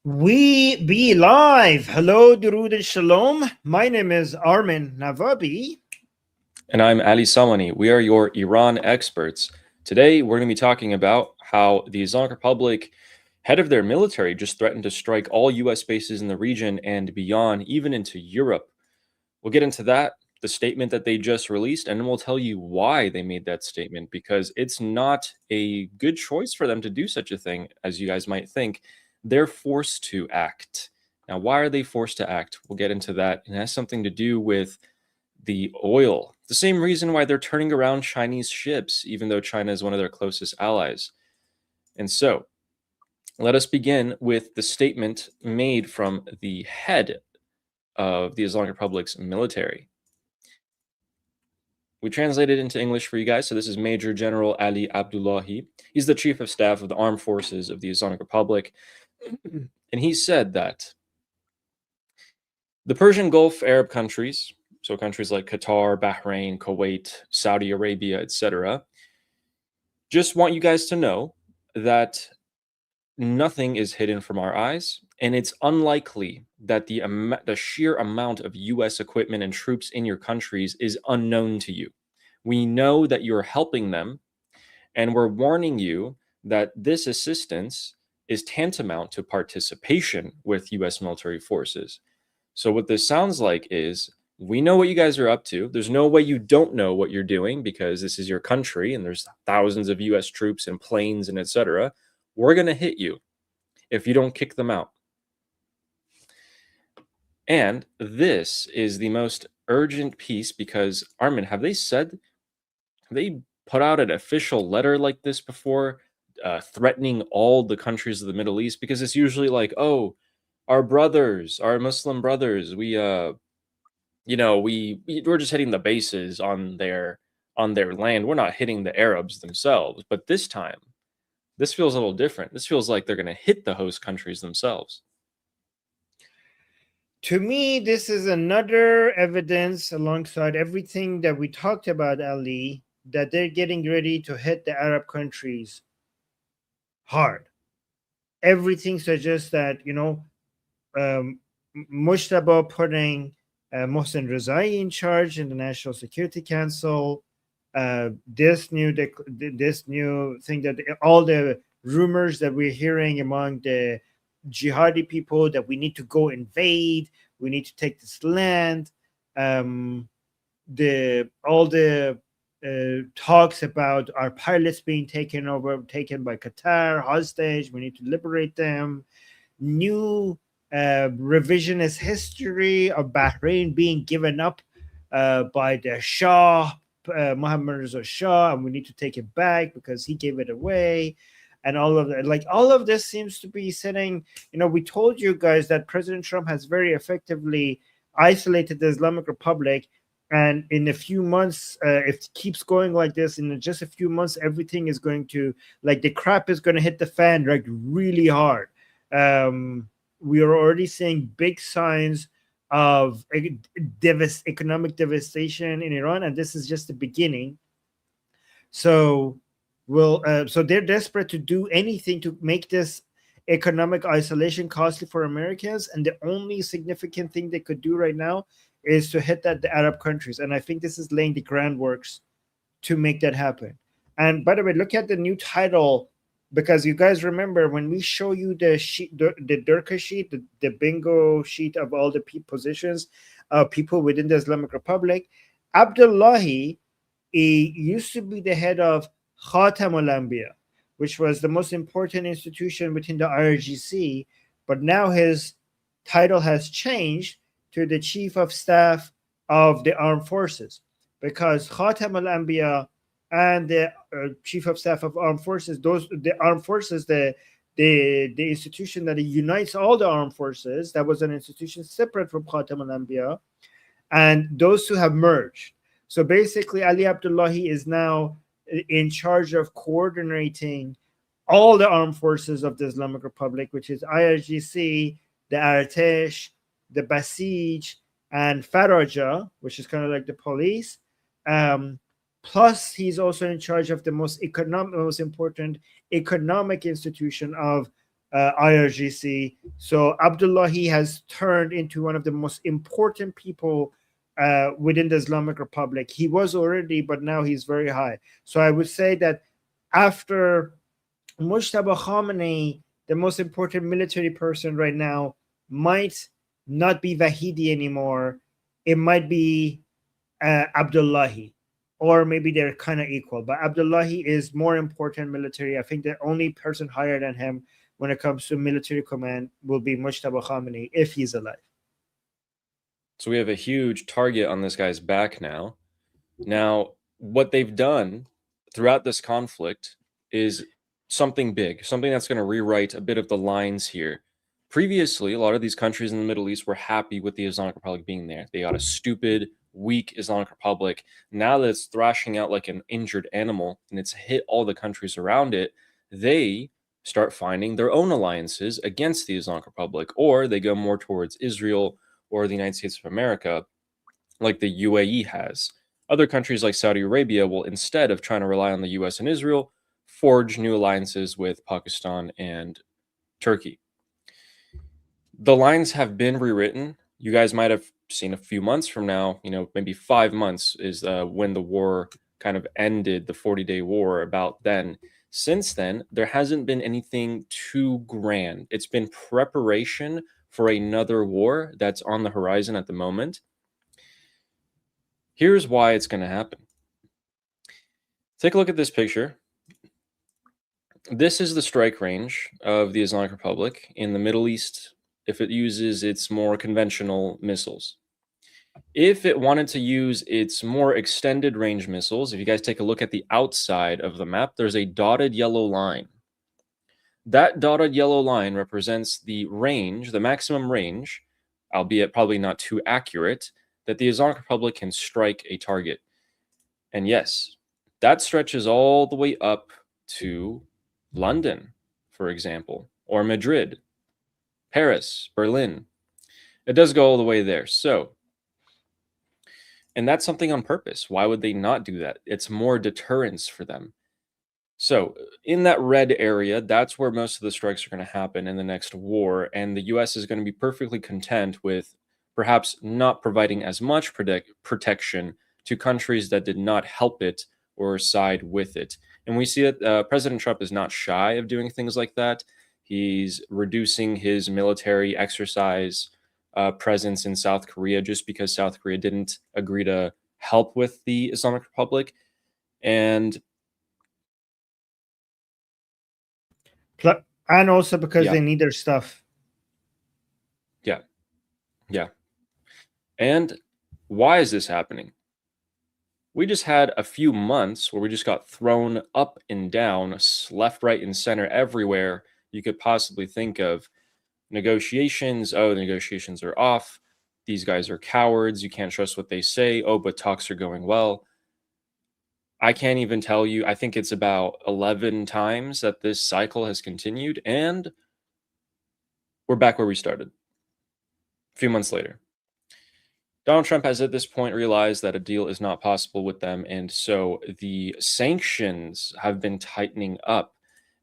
We be live. Hello, Durud and Shalom. My name is Armin Navabi. And I'm Ali Samani. We are your Iran experts. Today, we're going to be talking about how the Islamic Republic, head of their military, just threatened to strike all U.S. bases in the region and beyond, even into Europe. We'll get into that, the statement that they just released, and then we'll tell you why they made that statement, because it's not a good choice for them to do such a thing, as you guys might think. They're forced to act. Now, why are they forced to act? We'll get into that. It has something to do with the oil. The same reason why they're turning around Chinese ships, even though China is one of their closest allies. And so, let us begin with the statement made from the head of the Islamic Republic's military. We translated into English for you guys. So this is Major General Ali Abdollahi. He's the Chief of Staff of the Armed Forces of the Islamic Republic. And he said that the Persian Gulf Arab countries, so countries like Qatar, Bahrain, Kuwait, Saudi Arabia, etc., just want you guys to know that nothing is hidden from our eyes, and it's unlikely that the sheer amount of U.S. equipment and troops in your countries is unknown to you. We know that you're helping them, and we're warning you that this assistance is tantamount to participation with U.S. military forces. So what this sounds like is, we know what you guys are up to. There's no way you don't know what you're doing, because this is your country and there's thousands of US troops and planes and etc. We're going to hit you if you don't kick them out. And this is the most urgent piece, because Armin, have they put out an official letter like this before, threatening all the countries of the Middle East? Because it's usually like, oh, our brothers, our Muslim brothers, we're just hitting the bases on their land. We're not hitting the Arabs themselves. But this time, this feels a little different. This feels like they're going to hit the host countries themselves. To me, this is another evidence alongside everything that we talked about, Ali, that they're getting ready to hit the Arab countries hard. Everything suggests that, Mushtaba putting Mohsen Rezai in charge in the National Security Council. This new thing, that all the rumors that we're hearing among the jihadi people, that we need to go invade, we need to take this land. All the talks about our pilots being taken by Qatar hostage. We need to liberate them. New revisionist history of Bahrain being given up by the Shah, Mohammed Reza Shah, and we need to take it back because he gave it away. And all of that, like all of this seems to be setting, we told you guys that President Trump has very effectively isolated the Islamic Republic. And in a few months, if it keeps going like this, in just a few months, everything is going to, like, the crap is going to hit the fan, like, really hard. We are already seeing big signs of economic devastation in Iran, and this is just the beginning. So so they're desperate to do anything to make this economic isolation costly for Americans, and the only significant thing they could do right now is to hit the Arab countries. And I think this is laying the groundworks to make that happen. And by the way, look at the new title, because you guys remember when we show you the sheet, the Durka sheet, the bingo sheet of all the positions of people within the Islamic Republic. Abdullahi, he used to be the head of Khatam al-Anbiya, which was the most important institution within the IRGC, but now his title has changed to the Chief of Staff of the Armed Forces, because Khatam al-Anbiya and the Chief of Staff of Armed Forces, the Armed Forces, the institution that unites all the armed forces, that was an institution separate from Khatam al-Anbiya, and those two have merged. So basically, Ali Abdullahi is now in charge of coordinating all the armed forces of the Islamic Republic, which is IRGC, the Artesh, the Basij, and Faraja, which is kind of like the police. Plus, he's also in charge of the most important economic institution of IRGC. So Abdullahi has turned into one of the most important people within the Islamic Republic. He was already, but now he's very high. So I would say that after Mujtaba Khamenei, the most important military person right now might not be Vahidi anymore. It might be Abdullahi, or maybe they're kind of equal. But Abdullahi is more important military. I think the only person higher than him when it comes to military command will be Mujtaba Khamenei if he's alive. So we have a huge target on this guy's back now. Now, what they've done throughout this conflict is something big, something that's going to rewrite a bit of the lines here. Previously, a lot of these countries in the Middle East were happy with the Islamic Republic being there. They got a stupid, weak Islamic Republic. Now that it's thrashing out like an injured animal and it's hit all the countries around it, they start finding their own alliances against the Islamic Republic, or they go more towards Israel or the United States of America, like the UAE has. Other countries like Saudi Arabia will, instead of trying to rely on the US and Israel, forge new alliances with Pakistan and Turkey. The lines have been rewritten. You guys might have seen a few months from now, maybe 5 months is when the war kind of ended, the 40-day war, about then. Since then, there hasn't been anything too grand. It's been preparation for another war that's on the horizon at the moment. Here's why it's going to happen. Take a look at this picture. This is the strike range of the Islamic Republic in the Middle East if it uses its more conventional missiles. If it wanted to use its more extended range missiles, if you guys take a look at the outside of the map, there's a dotted yellow line. That dotted yellow line represents the range, the maximum range, albeit probably not too accurate, that the Islamic Republic can strike a target. And yes, that stretches all the way up to London, for example, or Madrid, Paris, Berlin. It does go all the way there. So, and that's something on purpose. Why would they not do that? It's more deterrence for them. So, in that red area, that's where most of the strikes are going to happen in the next war. And the US is going to be perfectly content with perhaps not providing as much protection to countries that did not help it or side with it. And we see that President Trump is not shy of doing things like that. He's reducing his military exercise presence in South Korea just because South Korea didn't agree to help with the Islamic Republic. And also because they need their stuff. Yeah. And why is this happening? We just had a few months where we just got thrown up and down, left, right, and center, everywhere you could possibly think of. Negotiations. Oh, the negotiations are off. These guys are cowards. You can't trust what they say. Oh, but talks are going well. I can't even tell you. I think it's about 11 times that this cycle has continued, and we're back where we started a few months later. Donald Trump has at this point realized that a deal is not possible with them, and so the sanctions have been tightening up,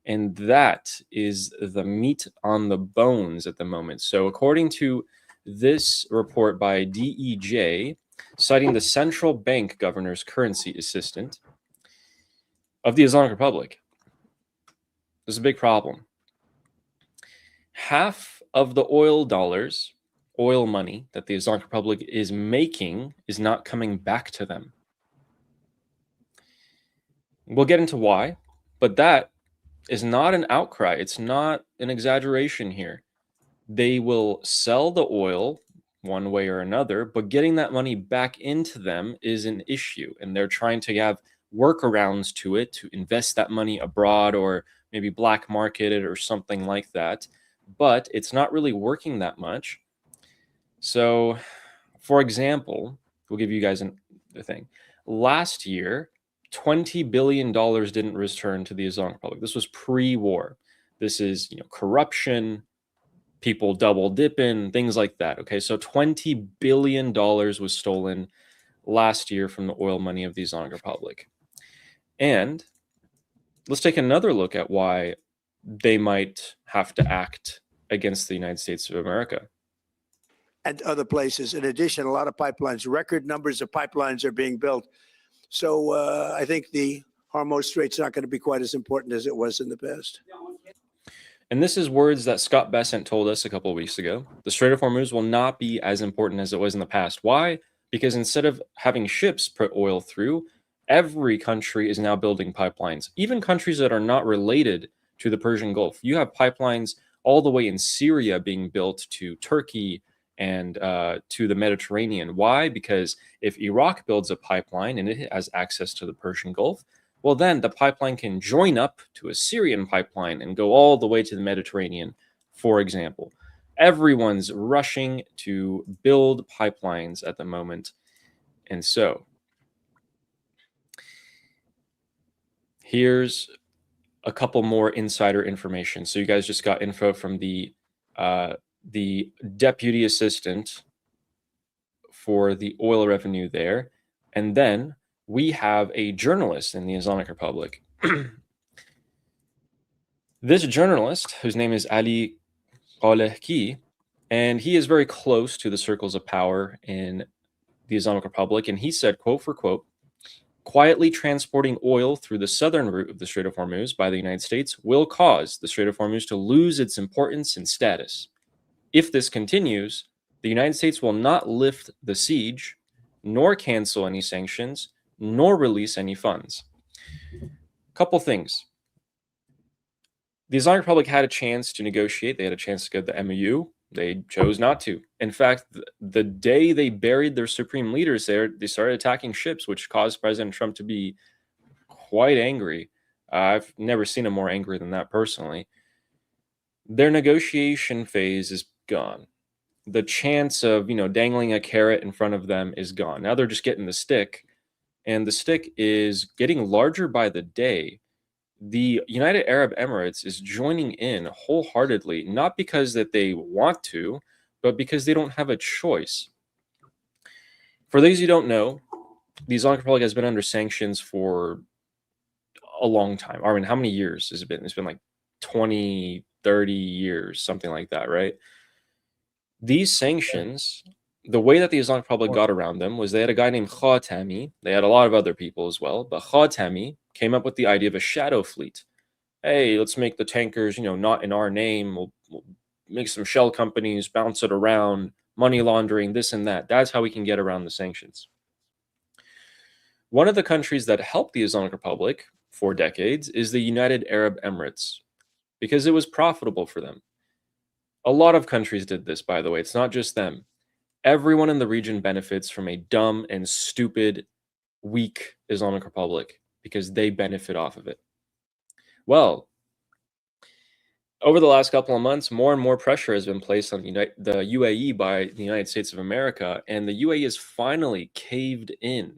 and that is the meat on the bones at the moment. So according to this report by DEJ, citing the central bank governor's currency assistant of the Islamic Republic, there's a big problem. Half of the oil dollars, oil money that the Islamic Republic is making is not coming back to them. We'll get into why, but that is not an outcry. It's not an exaggeration here. They will sell the oil one way or another, but getting that money back into them is an issue, and they're trying to have workarounds to it to invest that money abroad or maybe black market it or something like that, but it's not really working that much. So, for example, we'll give you guys the thing. Last year, $20 billion didn't return to the Islamic Republic. This was pre-war. This is, corruption, people double dipping, things like that. Okay, so $20 billion was stolen last year from the oil money of the Islamic Republic. And let's take another look at why they might have to act against the United States of America. And other places. In addition, a lot of pipelines, record numbers of pipelines are being built. So I think the Hormuz Strait's not going to be quite as important as it was in the past. And this is words that Scott Bessent told us a couple of weeks ago. The Strait of Hormuz will not be as important as it was in the past. Why? Because instead of having ships put oil through, every country is now building pipelines. Even countries that are not related to the Persian Gulf. You have pipelines all the way in Syria being built to Turkey and to the Mediterranean. Why? Because if Iraq builds a pipeline and it has access to the Persian Gulf, well, then the pipeline can join up to a Syrian pipeline and go all the way to the Mediterranean, for example. Everyone's rushing to build pipelines at the moment. And so here's a couple more insider information. So you guys just got info from the deputy assistant for the oil revenue there. And then we have a journalist in the Islamic Republic. This journalist, whose name is Ali Abdollahi, and he is very close to the circles of power in the Islamic Republic, and he said, quote for quote, quietly transporting oil through the southern route of the Strait of Hormuz by the United States will cause the Strait of Hormuz to lose its importance and status. If this continues, the United States will not lift the siege, nor cancel any sanctions, nor release any funds. Couple things. The Islamic Republic had a chance to negotiate. They had a chance to get the MOU. They chose not to. In fact, the day they buried their supreme leaders there, they started attacking ships, which caused President Trump to be quite angry. I've never seen him more angry than that personally. Their negotiation phase is gone. The chance of, dangling a carrot in front of them is gone. Now they're just getting the stick, and the stick is getting larger by the day. The United Arab Emirates is joining in wholeheartedly, not because that they want to, but because they don't have a choice. For those who don't know, the Islamic Republic has been under sanctions for a long time. I mean, how many years has it been? It's been like 20, 30 years, something like that, right? These sanctions, the way that the Islamic Republic got around them was they had a guy named Khatami. They had a lot of other people as well, but Khatami came up with the idea of a shadow fleet. Hey, let's make the tankers, not in our name. We'll make some shell companies, bounce it around, money laundering, this and that. That's how we can get around the sanctions. One of the countries that helped the Islamic Republic for decades is the United Arab Emirates, because it was profitable for them. A lot of countries did this, by the way. It's not just them. Everyone in the region benefits from a dumb and stupid, weak Islamic Republic because they benefit off of it. Well, over the last couple of months, more and more pressure has been placed on the UAE by the United States of America, and the UAE has finally caved in.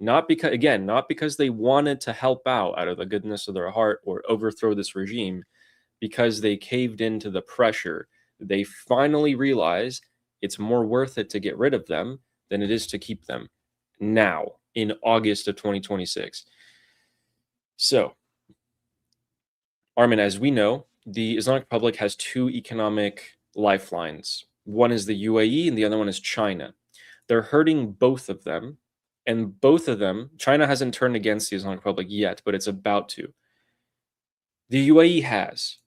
Not because they wanted to help out of the goodness of their heart or overthrow this regime, because they caved into the pressure. They finally realize it's more worth it to get rid of them than it is to keep them now in August of 2026. So, Armin, as we know, the Islamic Republic has two economic lifelines. One is the UAE and the other one is China. They're hurting both of them. And both of them, China hasn't turned against the Islamic Republic yet, but it's about to. The UAE has.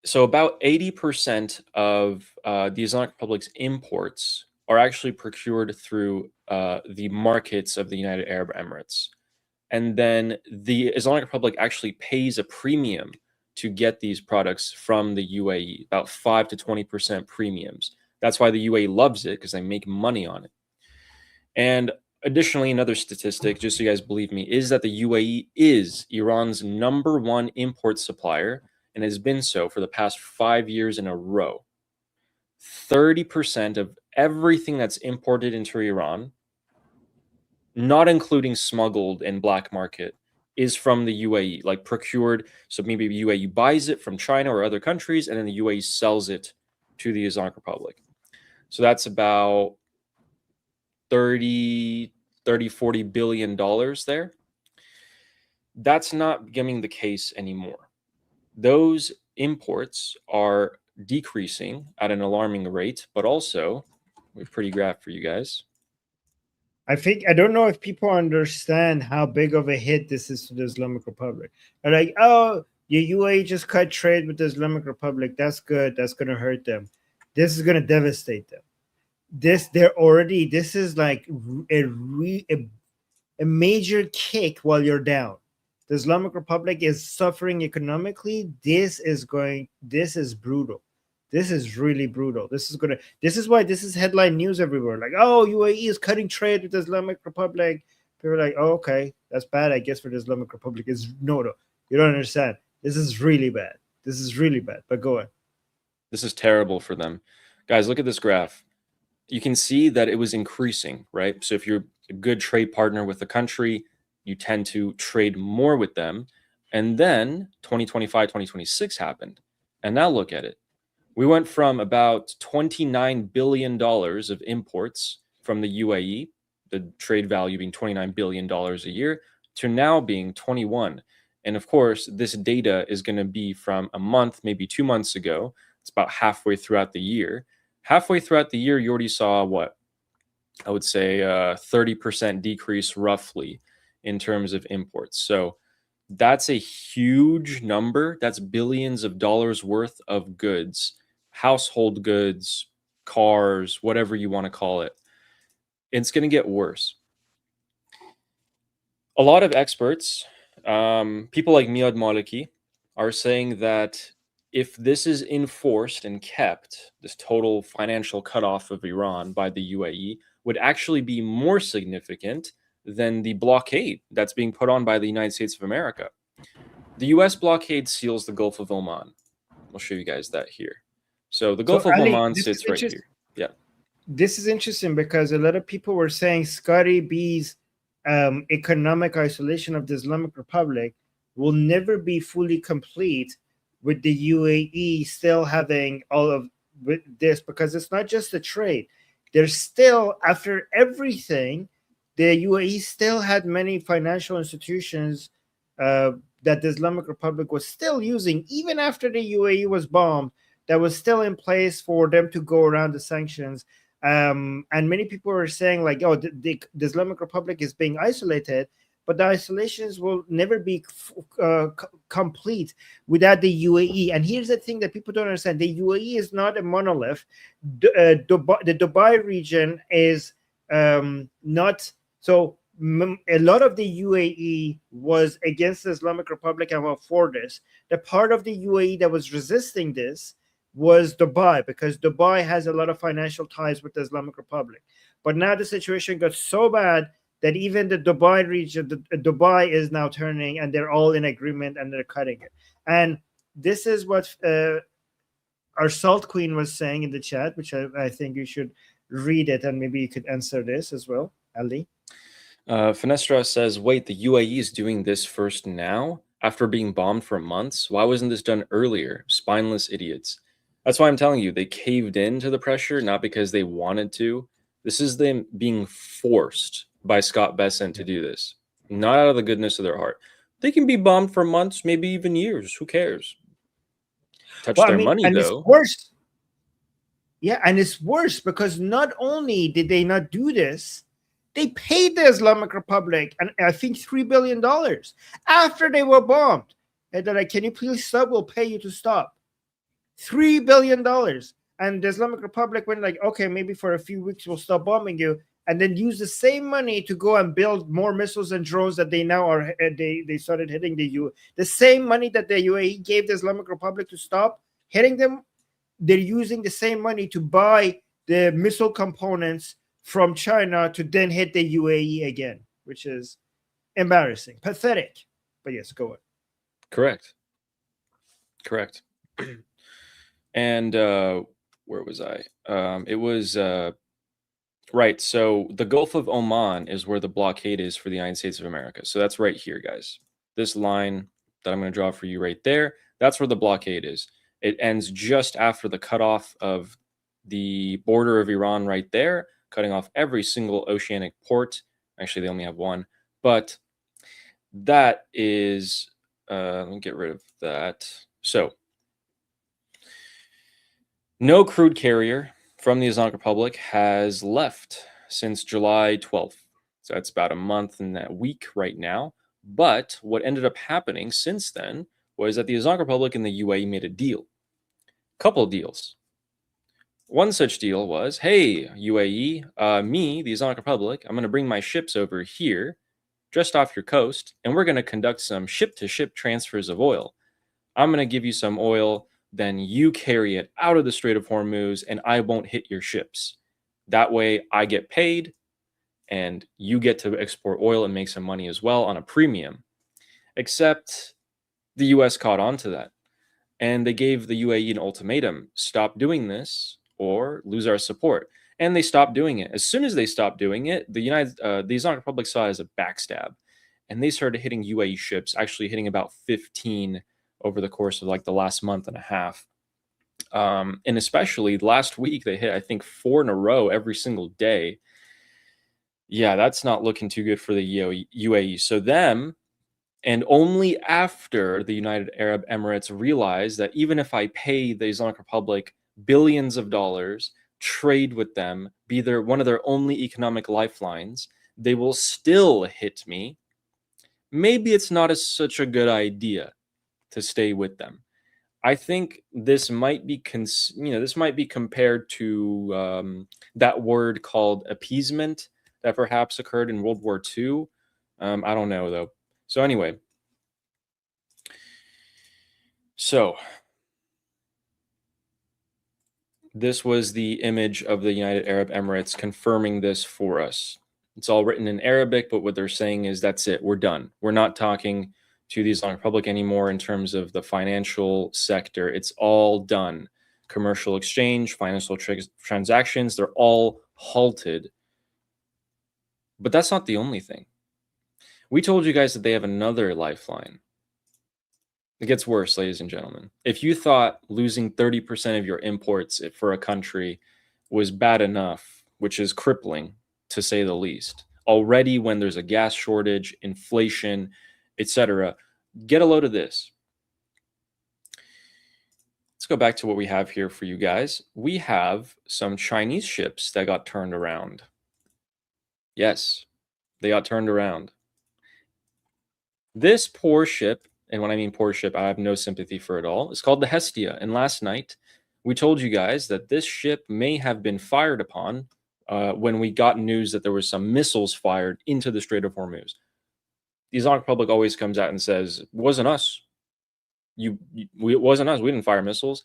So about 80% of the Islamic Republic's imports are actually procured through the markets of the United Arab Emirates. And then the Islamic Republic actually pays a premium to get these products from the UAE, about 5 to 20% premiums. That's why the UAE loves it, because they make money on it. And additionally, another statistic, just so you guys believe me, is that the UAE is Iran's #1 import supplier, and has been so for the past 5 years in a row. 30% of everything that's imported into Iran, not including smuggled and black market, is from the UAE, like procured. So maybe the UAE buys it from China or other countries, and then the UAE sells it to the Islamic Republic. So that's about 30, 40 billion dollars there. That's not becoming the case anymore. Those imports are decreasing at an alarming rate, but also, we have a pretty graph for you guys. I don't know if people understand how big of a hit this is to the Islamic Republic. They're like, oh, the UAE just cut trade with the Islamic Republic. That's good. That's going to hurt them. This is going to devastate them. This is like a major kick while you're down. The Islamic Republic is suffering economically. This is brutal. This is really brutal. This is why this is headline news everywhere. Like, oh, UAE is cutting trade with the Islamic Republic. People are like, oh, okay, that's bad, I guess, for the Islamic Republic. No, you don't understand. This is really bad. This is really bad. But go on. This is terrible for them. Guys, look at this graph. You can see that it was increasing, right? So if you're a good trade partner with the country, you tend to trade more with them. And then 2025, 2026 happened. And now look at it. We went from about $29 billion of imports from the UAE, the trade value being $29 billion a year, to now being 21. And of course, this data is going to be from a month, maybe 2 months ago. It's about halfway throughout the year. Halfway throughout the year, you already saw what? I would say 30% decrease roughly in terms of imports. So that's a huge number. That's billions of dollars worth of goods, household goods, cars, whatever you want to call it. It's going to get worse. A lot of experts, people like Miad Maliki, are saying that if this is enforced and kept, this total financial cutoff of Iran by the UAE would actually be more significant than the blockade that's being put on by the United States of America. The US blockade seals the Gulf of Oman. We'll show you guys that here. So the Gulf of Ali, Oman sits right here. Yeah. This is interesting because a lot of people were saying Scotty B's economic isolation of the Islamic Republic will never be fully complete with the UAE still having all of this, because it's not just the trade. There's still, after everything, the UAE still had many financial institutions that the Islamic Republic was still using, even after the UAE was bombed, that was still in place for them to go around the sanctions. And many people are saying, like, oh, the Islamic Republic is being isolated, but the isolations will never be complete without the UAE. And here's the thing that people don't understand. The UAE is not a monolith. The Dubai region is not... So a lot of the UAE was against the Islamic Republic and for this. The part of the UAE that was resisting this was Dubai, because Dubai has a lot of financial ties with the Islamic Republic. But now the situation got so bad that even the Dubai region, Dubai is now turning, and they're all in agreement and they're cutting it. And this is what our Salt Queen was saying in the chat, which I think you should read it, and maybe you could answer this as well, Ali. Finestra says, wait, the UAE is doing this first now after being bombed for months? Why wasn't this done earlier? Spineless idiots. That's why I'm telling you, they caved into the pressure, not because they wanted to. This is them being forced by Scott Bessent to do this, not out of the goodness of their heart. They can be bombed for months, maybe even years. Who cares? Touch their money, and though. It's worse. Yeah, and it's worse because not only did they not do this, they paid the Islamic Republic, and I think $3 billion after they were bombed. And they're like, can you please stop? We'll pay you to stop. $3 billion. And the Islamic Republic went like, okay, maybe for a few weeks we'll stop bombing you, and then use the same money to go and build more missiles and drones that they now are, they started hitting the UAE. The same money that the UAE gave the Islamic Republic to stop hitting them, they're using the same money to buy the missile components from China to then hit the UAE again, which is embarrassing, pathetic. But yes, go on. Correct. And where was I? It was right. So the Gulf of Oman is where the blockade is for the United States of America. So that's right here, guys. This line that I'm going to draw for you right there, that's where the blockade is. It ends just after the cutoff of the border of Iran right there, cutting off every single oceanic port. Actually, they only have one. But that is, let me get rid of that. So, no crude carrier from the Islamic Republic has left since July 12th. So that's about a month and a week right now. But what ended up happening since then was that the Islamic Republic and the UAE made a deal. Couple of deals. One such deal was, hey, UAE, me, the Islamic Republic, I'm going to bring my ships over here, just off your coast, and we're going to conduct some ship-to-ship transfers of oil. I'm going to give you some oil, then you carry it out of the Strait of Hormuz, and I won't hit your ships. That way, I get paid, and you get to export oil and make some money as well on a premium. Except the US caught on to that, and they gave the UAE an ultimatum: stop doing this or lose our support. And they stopped doing it. As soon as they stopped doing it, the Islamic Republic saw it as a backstab, and they started hitting UAE ships, actually hitting about 15 over the course of like the last month and a half. And especially last week, they hit, I think, 4 in a row every single day. Yeah, that's not looking too good for the UAE. So them, and only after the United Arab Emirates realized that even if I pay the Islamic Republic billions of dollars, trade with them, be one of their only economic lifelines, they will still hit me. Maybe it's not such a good idea to stay with them. I think this might be, this might be compared to that word called appeasement that perhaps occurred in World War II. I don't know though. So anyway, this was the image of the United Arab Emirates confirming this for us. It's all written in Arabic, but what they're saying is that's it. We're done. We're not talking to the Islamic Republic anymore in terms of the financial sector. It's all done. Commercial exchange, financial transactions, they're all halted. But that's not the only thing. We told you guys that they have another lifeline. It gets worse, ladies and gentlemen. If you thought losing 30% of your imports for a country was bad enough, which is crippling to say the least, already when there's a gas shortage, inflation, etc., get a load of this. Let's go back to what we have here for you guys. We have some Chinese ships that got turned around. Yes, they got turned around. This poor ship, and when I mean poor ship, I have no sympathy for it all, it's called the Hestia. And last night, we told you guys that this ship may have been fired upon when we got news that there was some missiles fired into the Strait of Hormuz. The Islamic Republic always comes out and says, it wasn't us. It wasn't us. We didn't fire missiles.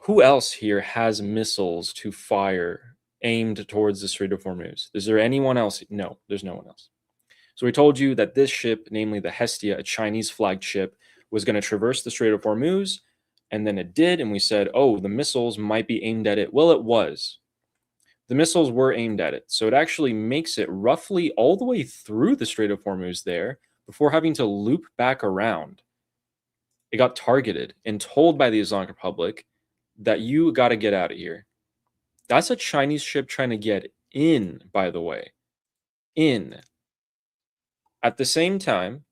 Who else here has missiles to fire aimed towards the Strait of Hormuz? Is there anyone else? No, there's no one else. So we told you that this ship, namely the Hestia, a Chinese flagged ship, was going to traverse the Strait of Hormuz, and then it did, and we said, oh, the missiles might be aimed at it. Well, it was. The missiles were aimed at it, so it actually makes it roughly all the way through the Strait of Hormuz there before having to loop back around. It got targeted and told by the Islamic Republic that you got to get out of here. That's a Chinese ship trying to get in, by the way. In. At the same time,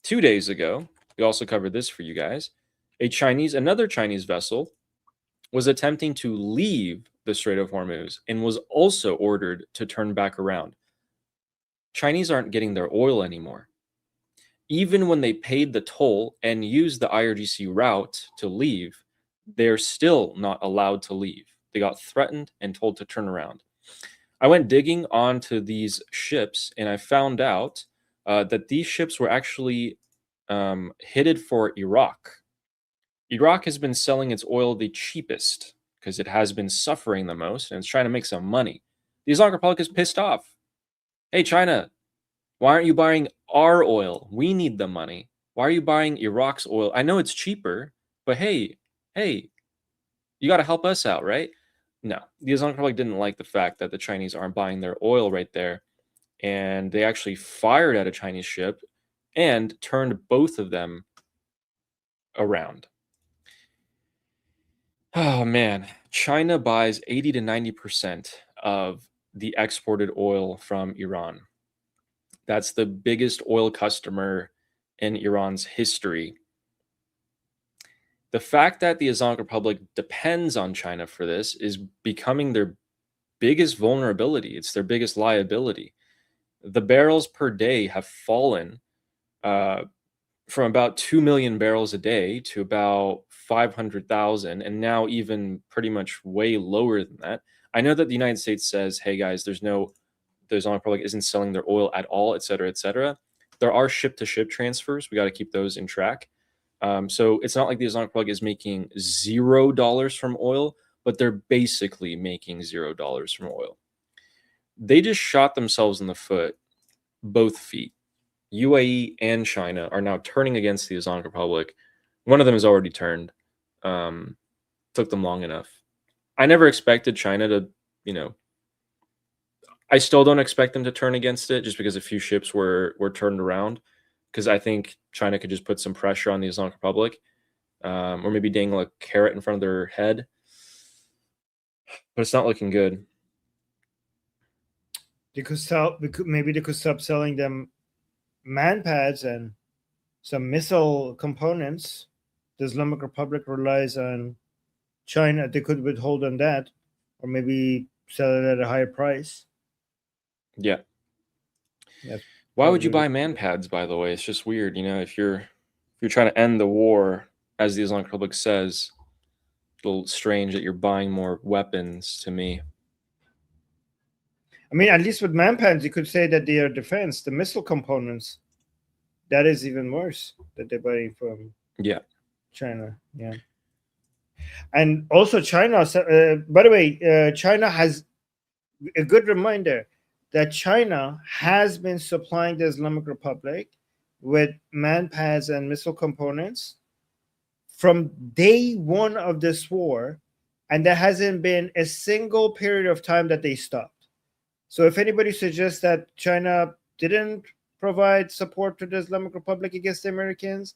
2 days ago, we also covered this for you guys, another Chinese vessel was attempting to leave the Strait of Hormuz and was also ordered to turn back around. Chinese aren't getting their oil anymore. Even when they paid the toll and used the IRGC route to leave, they're still not allowed to leave. They got threatened and told to turn around. I went digging onto these ships and I found out that these ships were actually headed for Iraq. Iraq has been selling its oil the cheapest because it has been suffering the most and it's trying to make some money. The Islamic Republic is pissed off. Hey, China, why aren't you buying our oil? We need the money. Why are you buying Iraq's oil? I know it's cheaper, but hey, you got to help us out, right? No, the Islamic Republic didn't like the fact that the Chinese aren't buying their oil right there. And they actually fired at a Chinese ship and turned both of them around. Oh, man. China buys 80 to 90% of the exported oil from Iran. That's the biggest oil customer in Iran's history. The fact that the Islamic Republic depends on China for this is becoming their biggest vulnerability. It's their biggest liability. The barrels per day have fallen from about 2 million barrels a day to about 500,000, and now even pretty much way lower than that. I know that the United States says, hey guys, the Islamic Republic isn't selling their oil at all, et cetera, et cetera. There are ship-to-ship transfers. We got to keep those in track. So it's not like the Islamic Republic is making $0 from oil, but they're basically making $0 from oil. They just shot themselves in the foot, both feet. UAE and China are now turning against the Islamic Republic. One of them has already turned. Took them long enough. I never expected China to, I still don't expect them to turn against it just because a few ships were turned around. Because I think China could just put some pressure on the Islamic Republic, or maybe dangle a carrot in front of their head. But it's not looking good. Maybe they could stop selling them man pads and some missile components. The Islamic Republic relies on China. They could withhold on that, or maybe sell it at a higher price. Yeah. Yes. Why would you buy man pads, by the way? It's just weird, if you're trying to end the war, as the Islamic Republic says, a little strange that you're buying more weapons to me. I mean, at least with man pads, you could say that they are defense. The missile components, that is even worse that they're buying from China. Yeah. And also China, by the way, China has a good reminder that China has been supplying the Islamic Republic with man pads and missile components from day one of this war, and there hasn't been a single period of time that they stopped. So if anybody suggests that China didn't provide support to the Islamic Republic against the Americans,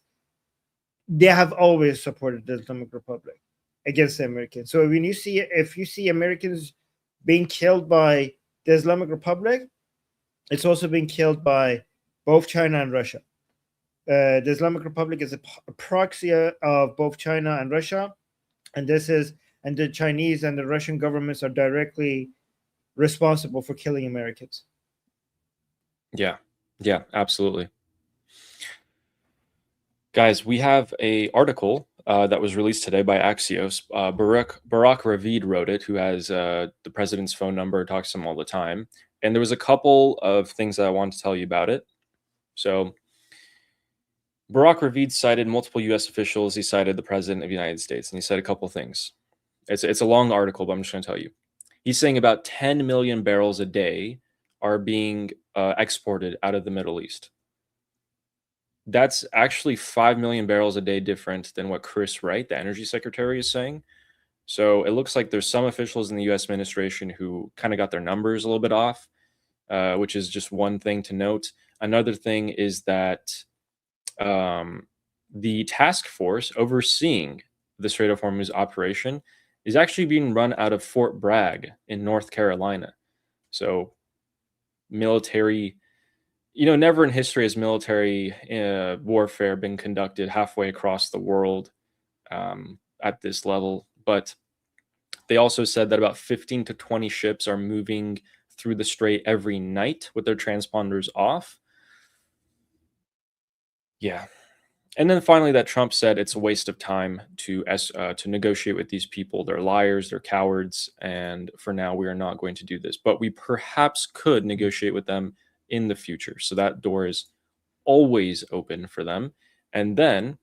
they have always supported the Islamic Republic against the Americans. So if you see Americans being killed by the Islamic Republic, it's also being killed by both China and Russia. The Islamic Republic is a proxy of both China and Russia, and the Chinese and the Russian governments are directly responsible for killing Americans. Yeah, absolutely. Guys, we have an article that was released today by Axios. Barak Ravid wrote it, who has the president's phone number, talks to him all the time. And there was a couple of things that I wanted to tell you about it. So Barak Ravid cited multiple U.S. officials. He cited the president of the United States, and he said a couple things. It's a long article, but I'm just going to tell you. He's saying about 10 million barrels a day are being exported out of the Middle East. That's actually 5 million barrels a day different than what Chris Wright, the energy secretary, is saying. So it looks like there's some officials in the U.S. administration who kind of got their numbers a little bit off, which is just one thing to note. Another thing is that the task force overseeing the Strait of Hormuz operation is actually being run out of Fort Bragg in North Carolina. So military, never in history has military warfare been conducted halfway across the world at this level. But they also said that about 15 to 20 ships are moving through the strait every night with their transponders off. Yeah. And then finally, that Trump said it's a waste of time to negotiate with these people. They're liars, they're cowards, and for now, we are not going to do this. But we perhaps could negotiate with them in the future. So that door is always open for them. And then,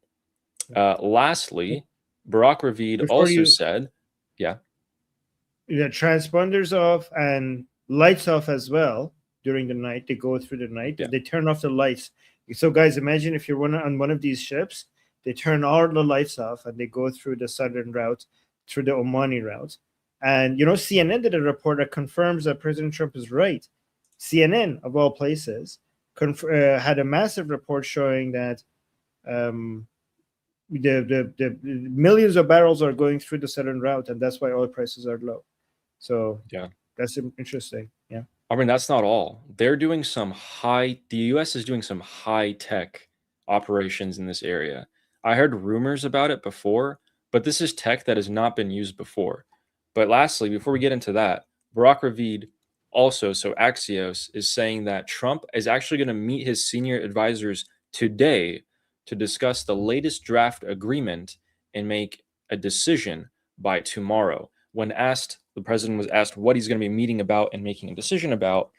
lastly, Barak Ravid also said, transponders off and lights off as well during the night. They go through the night. They turn off the lights. So guys, imagine if you're on one of these ships, they turn all the lights off and they go through the southern route, through the Omani route. And, CNN did a report that confirms that President Trump is right. CNN, of all places, had a massive report showing that the millions of barrels are going through the southern route, and that's why oil prices are low. So that's interesting. Yeah. I mean, that's not all. They're doing the US is doing some high tech operations in this area. I heard rumors about it before, but this is tech that has not been used before. But lastly, before we get into that, Barack Ravid also, so Axios is saying that Trump is actually going to meet his senior advisors today to discuss the latest draft agreement and make a decision by tomorrow. When asked, the president was asked what he's going to be meeting about and making a decision about.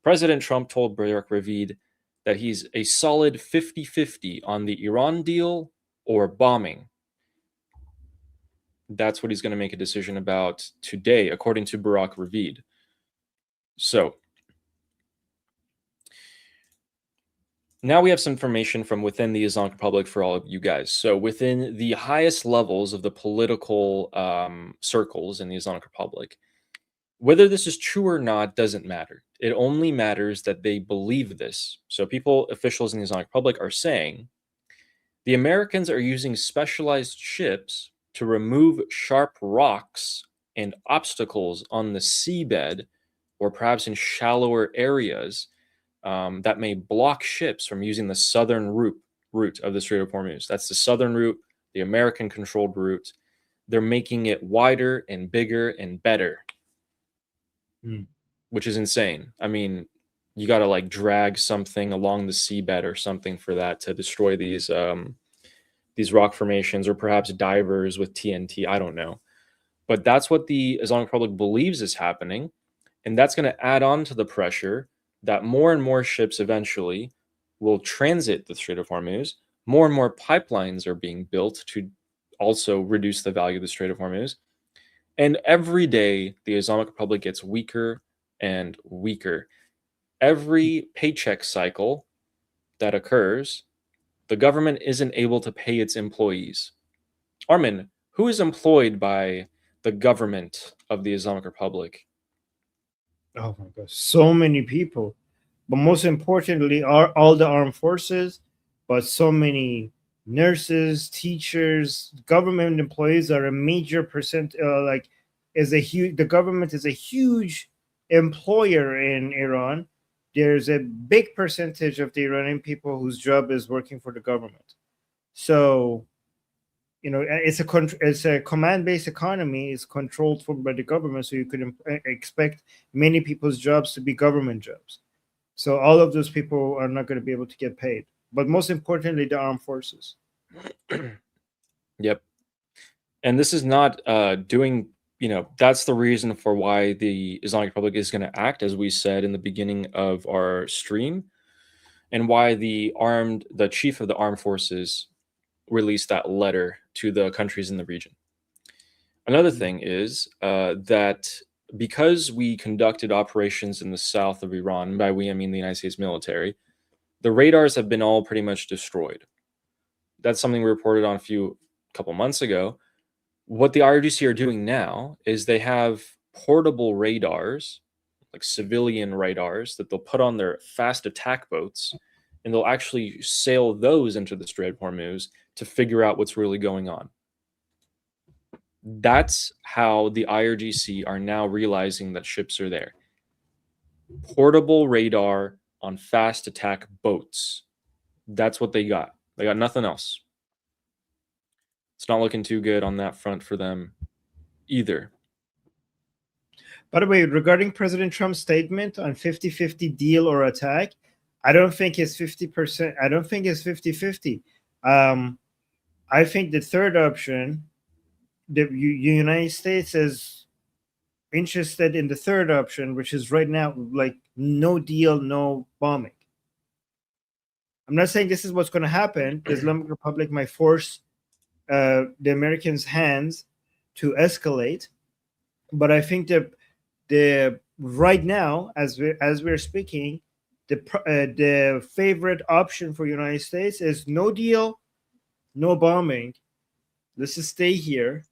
President Trump told Barack Ravid that he's a solid 50-50 on the Iran deal or bombing. That's what he's going to make a decision about today, according to Barack Ravid. So, now we have some information from within the Islamic Republic for all of you guys. So within the highest levels of the political circles in the Islamic Republic, whether this is true or not doesn't matter. It only matters that they believe this. So officials in the Islamic Republic are saying the Americans are using specialized ships to remove sharp rocks and obstacles on the seabed or perhaps in shallower areas that may block ships from using the southern route of the Strait of Hormuz. That's the southern route, the American-controlled route. They're making it wider and bigger and better, which is insane. I mean, you got to like drag something along the seabed or something for that to destroy these rock formations, or perhaps divers with TNT. I don't know, but that's what the Islamic Republic believes is happening, and that's going to add on to the pressure that more and more ships eventually will transit the Strait of Hormuz. More and more pipelines are being built to also reduce the value of the Strait of Hormuz. And every day, the Islamic Republic gets weaker and weaker. Every paycheck cycle that occurs, the government isn't able to pay its employees. Armin, who is employed by the government of the Islamic Republic? Oh my gosh, so many people. But most importantly, are all the armed forces, but so many nurses, teachers, government employees are a major percent. The government is a huge employer in Iran. There's a big percentage of the Iranian people whose job is working for the government. So, it's a command-based economy. It's controlled by the government, so you could expect many people's jobs to be government jobs. So all of those people are not going to be able to get paid. But most importantly, the armed forces. Yep. And this is not that's the reason for why the Islamic Republic is going to act, as we said in the beginning of our stream, and why the chief of the armed forces released that letter to the countries in the region. Another thing is that because we conducted operations in the south of Iran, by we I mean the United States military, the radars have been all pretty much destroyed. That's something we reported on a couple months ago. What the IRGC are doing now is they have portable radars, like civilian radars, that they'll put on their fast attack boats, and they'll actually sail those into the Strait of Hormuz to figure out what's really going on. That's how the IRGC are now realizing that ships are there. Portable radar on fast attack boats. That's what they got. They got nothing else. It's not looking too good on that front for them either. By the way, regarding President Trump's statement on 50-50 deal or attack, I don't think it's 50%. I don't think it's 50-50. I think the third option, the United States is interested in the third option, which is right now like no deal, no bombing. I'm not saying this is what's going to happen. The Islamic Republic might force the Americans' hands to escalate, but I think that the right now, as we're speaking, the favorite option for United States is no deal, no bombing. Let's just stay here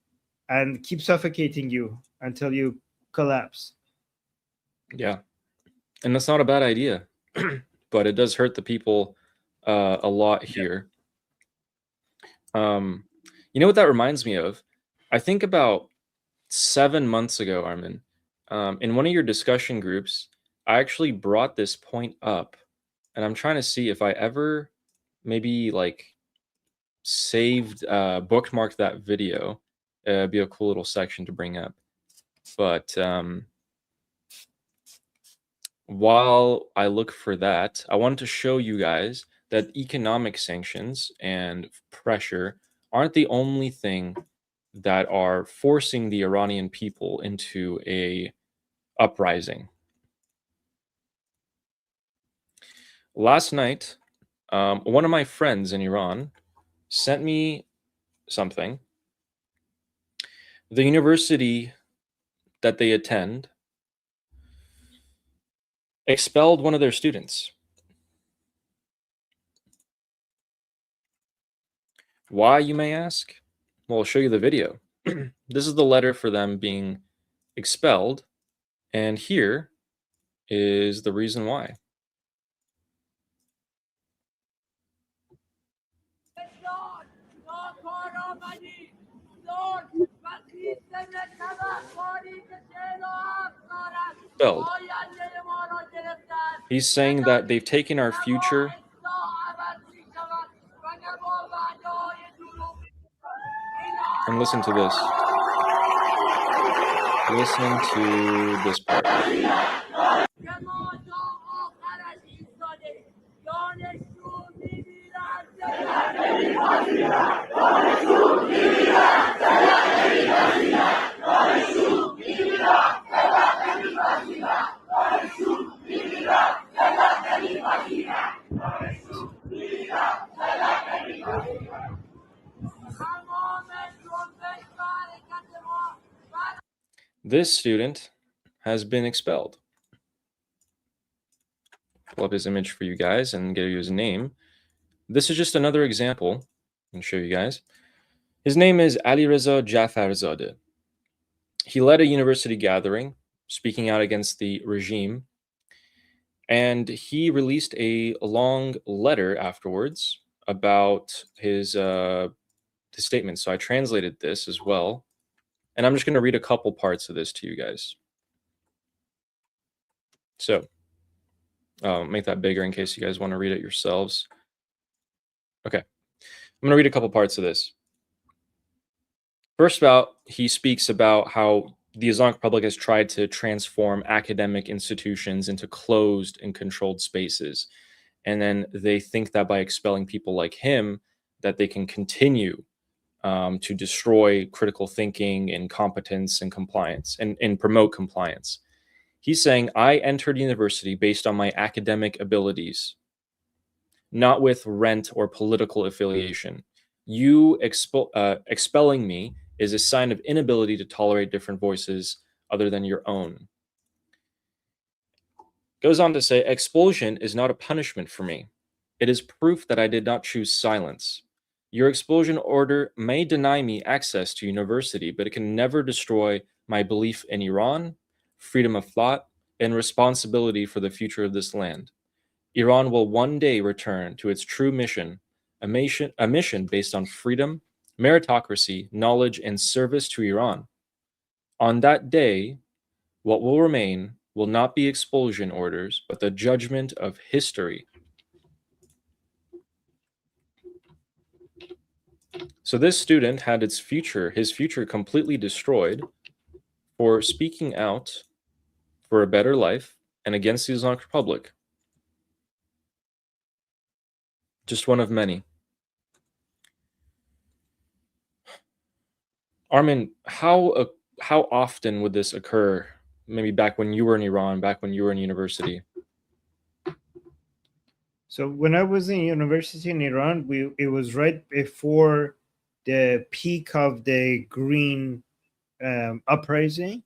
and keep suffocating you until you collapse. Yeah, and that's not a bad idea, but it does hurt the people a lot here. You know what that reminds me of? I think about 7 months ago, Armin, in one of your discussion groups, I actually brought this point up, and I'm trying to see if I ever maybe like saved, bookmarked that video. It'd be a cool little section to bring up. But while I look for that, I wanted to show you guys that economic sanctions and pressure aren't the only thing that are forcing the Iranian people into a uprising. Last night, one of my friends in Iran sent me something. The university that they attend expelled one of their students. Why, you may ask? Well, I'll show you the video. This is the letter for them being expelled, and here is the reason why. Expelled. He's saying that they've taken our future. And listen to this. Listen to this part. This student has been expelled. Pull up his image for you guys and get you his name. This is just another example. I can show you guys. His name is Ali Reza Jafarzadeh. He led a university gathering speaking out against the regime, and he released a long letter afterwards about his statement. So I translated this as well, and I'm just going to read a couple parts of this to you guys. So make that bigger in case you guys want to read it yourselves. Okay, I'm going to read a couple parts of this. First, he speaks about how the Islamic Republic has tried to transform academic institutions into closed and controlled spaces. And then they think that by expelling people like him, that they can continue to destroy critical thinking and competence and compliance and promote compliance. He's saying, I entered university based on my academic abilities, not with rent or political affiliation. You expelling me is a sign of inability to tolerate different voices other than your own. Goes on to say, expulsion is not a punishment for me. It is proof that I did not choose silence. Your expulsion order may deny me access to university, but it can never destroy my belief in Iran, freedom of thought, and responsibility for the future of this land. Iran will one day return to its true mission, a mission based on freedom, meritocracy, knowledge, and service to Iran. On that day, what will remain will not be expulsion orders, but the judgment of history. So this student had his future completely destroyed for speaking out for a better life and against the Islamic Republic. Just one of many. Armin, how often would this occur? Maybe back when you were in Iran, back when you were in university. So when I was in university in Iran, it was right before the peak of the green uprising,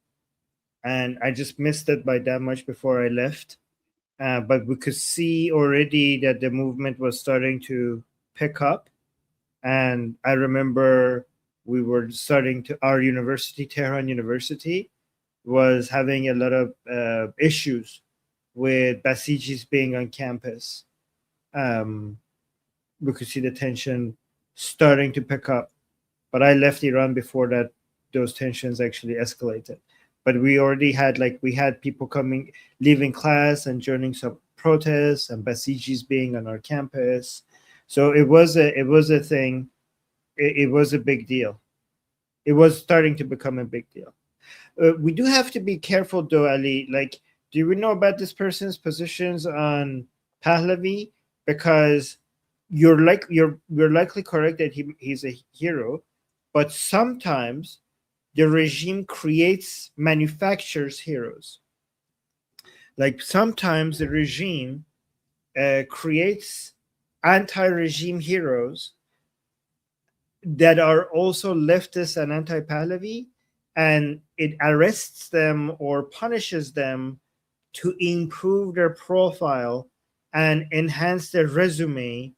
and I just missed it by that much before I left. But we could see already that the movement was starting to pick up, and I remember we were starting to, our university, Tehran University, was having a lot of issues with Basijis being on campus. We could see the tension starting to pick up, but I left Iran before that those tensions actually escalated. but we already had people coming, leaving class and joining some protests, and Basijis being on our campus. So it was a thing. It was a big deal. It was starting to become a big deal. We do have to be careful, though, Ali. Like, do we know about this person's positions on Pahlavi? Because you're likely correct that he's a hero, but sometimes the regime manufactures heroes. Like sometimes the regime creates anti-regime heroes that are also leftist and anti-Pahlavi, and it arrests them or punishes them to improve their profile and enhance their resume,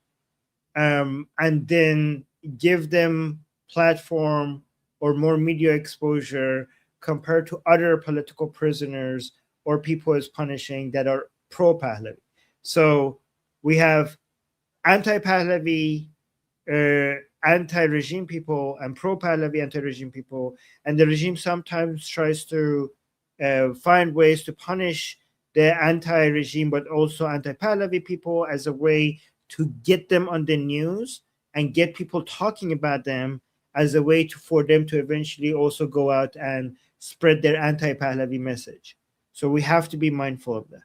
and then give them platform or more media exposure compared to other political prisoners or people is punishing that are pro-Pahlavi. So we have anti-Pahlavi, anti-regime people, and pro-Pahlavi anti-regime people, and the regime sometimes tries to find ways to punish the anti-regime but also anti-Pahlavi people as a way to get them on the news and get people talking about them, as a way for them to eventually also go out and spread their anti-Pahlavi message. So we have to be mindful of that.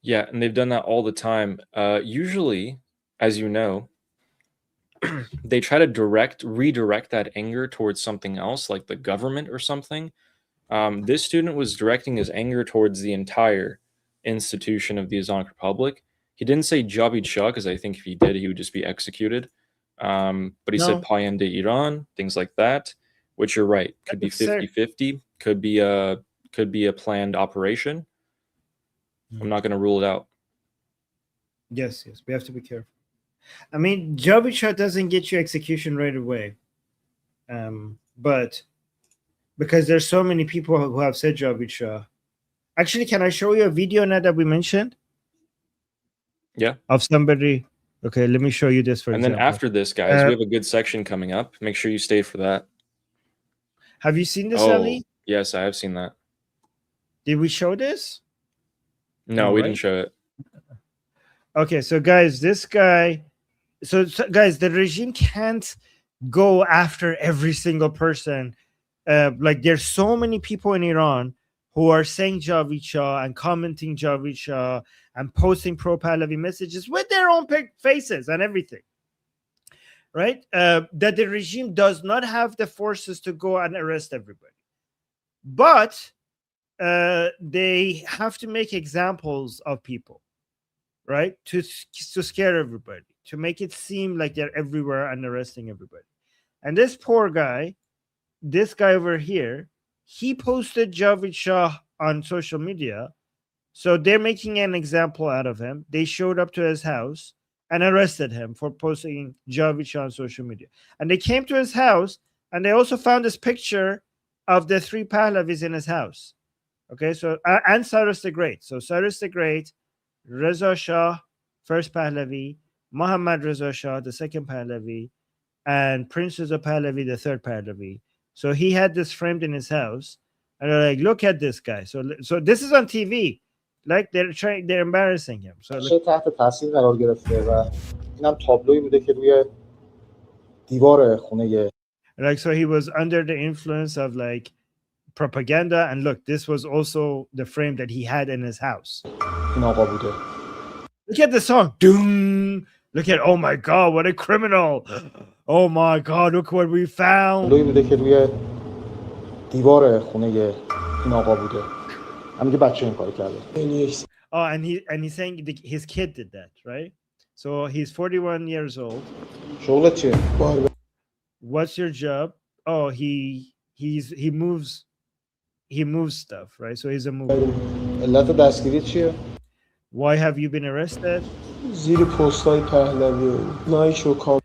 Yeah, and they've done that all the time. Usually, as you know, they try to redirect that anger towards something else, like the government or something. This student was directing his anger towards the entire institution of the Islamic Republic. He didn't say Javid Shah, because I think if he did, he would just be executed. But he said Payende Iran, things like that, which you're right, could be 50-50, could be a planned operation. I'm not going to rule it out. Yes, we have to be careful. I mean, Javid Shah doesn't get you execution right away, but because there's so many people who have said Javid Shah. Actually, can I show you a video now that we mentioned? Yeah. Of somebody. Okay, let me show you this for example. And then after this, guys, we have a good section coming up. Make sure you stay for that. Have you seen this, Oh, Ali? yes, I have seen that. Did we show this? No, we didn't show it. Okay, so guys, this guy, so guys, the regime can't go after every single person. Like there's so many people in Iran who are saying Javid Shah and commenting Javid Shah and posting pro-Pahlavi messages with their own faces and everything, right? That the regime does not have the forces to go and arrest everybody. But they have to make examples of people, right? To scare everybody, to make it seem like they're everywhere and arresting everybody. And this poor guy, this guy over here, he posted Javid Shah on social media. So they're making an example out of him. They showed up to his house and arrested him for posting Javid Shah on social media. And they came to his house and they also found this picture of the 3 Pahlavis in his house. Okay, so and Cyrus the Great. So Cyrus the Great, Reza Shah, first Pahlavi, Muhammad Reza Shah, the second Pahlavi, and Prince Reza Pahlavi, the third Pahlavi. So he had this framed in his house, and they're like, "Look at this guy." So this is on TV, like they're embarrassing him. So تحت تاثیر قرار گرفته و اینم تابلویی بوده که روی دیوار خونه. Like so, he was under the influence of like propaganda, and look, this was also the frame that he had in his house. این آقا بوده. Look at the song. Doom. Look at, oh my God, what a criminal. Oh my God, look what we found. تابلویی بوده که روی دیوار خونه این آقا بوده. همین که بچه این کارو کرده. Oh, and he's saying his kid did that, right? So he's 41 years old. شغلت چیه؟ What's your job? Oh, he moves stuff, right? So he's a mover. علت دستگیری چیه؟ Why have you been arrested? زیر پست‌های پهلوی لایک و کامنت.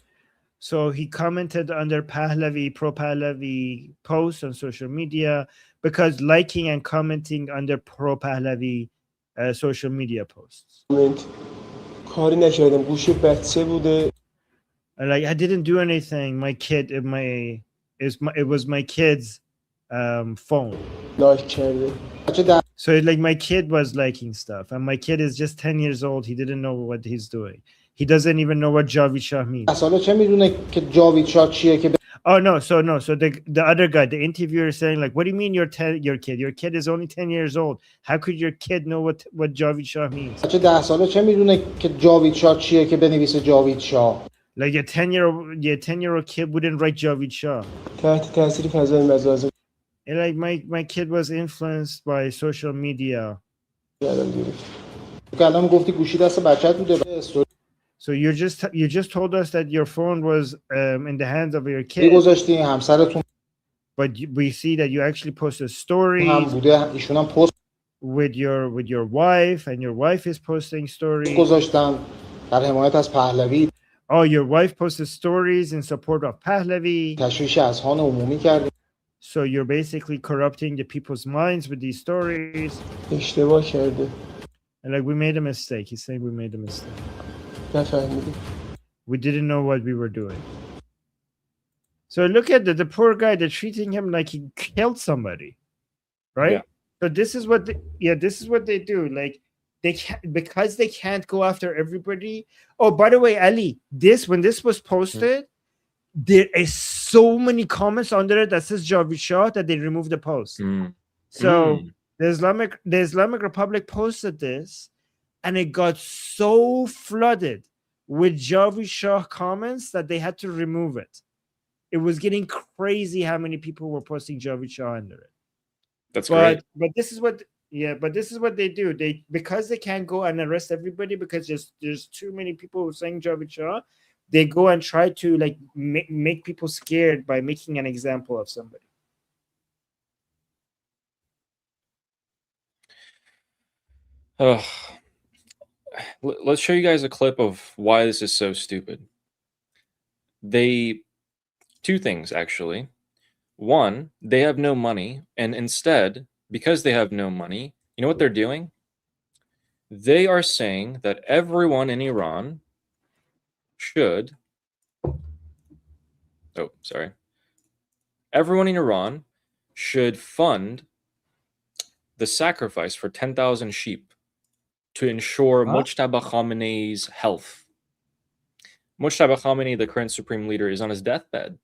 So he commented under Pahlavi, pro-Pahlavi posts on social media because liking and commenting under pro-Pahlavi social media posts. کاری نکردم گوشی بچه بوده. Like I didn't do anything. My kid, it was my kid's phone. لایک کرده بچه ده So like my kid was liking stuff, and my kid is just 10 years old. He didn't know what he's doing. He doesn't even know what Javid Shah means. ساله چه میدونه که جاوید شاه چیه که Oh no, so the other guy, the interviewer is saying like, what do you mean your kid is only 10 years old? How could your kid know what Javid Shah means? بچه 10 ساله چه میدونه که جاوید شاه چیه که بنویسه جاوید شاه Like a 10-year-old kid wouldn't write Javid Shah. تحت تاثیر فضای مجازی And like my kid was influenced by social media. کردن دیروز تو که الان گفتی گوشی دست بچت بوده So you just told us that your phone was in the hands of your استوری kid, گذاشتی همسرتون but we see that you actually posted هم stories بوده ایشون هم پست with your wife, and your wife is posting stories. گذاشتن در حمایت از پهلوی Oh, your wife posted stories in support of Pahlavi. تشویش اذهان عمومی کردیم So you're basically corrupting the people's minds with these stories. اشتباه کرده And like we made a mistake. He's saying we made a mistake. نفهمیدی We didn't know what we were doing. So look at the poor guy. They're treating him like he killed somebody, right? Yeah. So this is what they do. Like they can't, because they can't go after everybody. Oh, by the way, Ali, when this was posted, there is so many comments under it that says Javid Shah that they removed the post. So the Islamic Republic posted this, and it got so flooded with Javid Shah comments that they had to remove it. It was getting crazy how many people were posting Javid Shah under it. That's great. But this is what they do. They, because they can't go and arrest everybody because there's too many people saying Javid Shah, they go and try to like make people scared by making an example of somebody. Let's show you guys a clip of why this is so stupid. Two things actually. One, they have no money, and instead, because they have no money, you know what they're doing? They are saying that everyone in Iran should everyone in Iran should fund the sacrifice for 10,000 sheep to ensure Mujtaba Khamenei's health. Mujtaba Khamenei, the current supreme leader, is on his deathbed.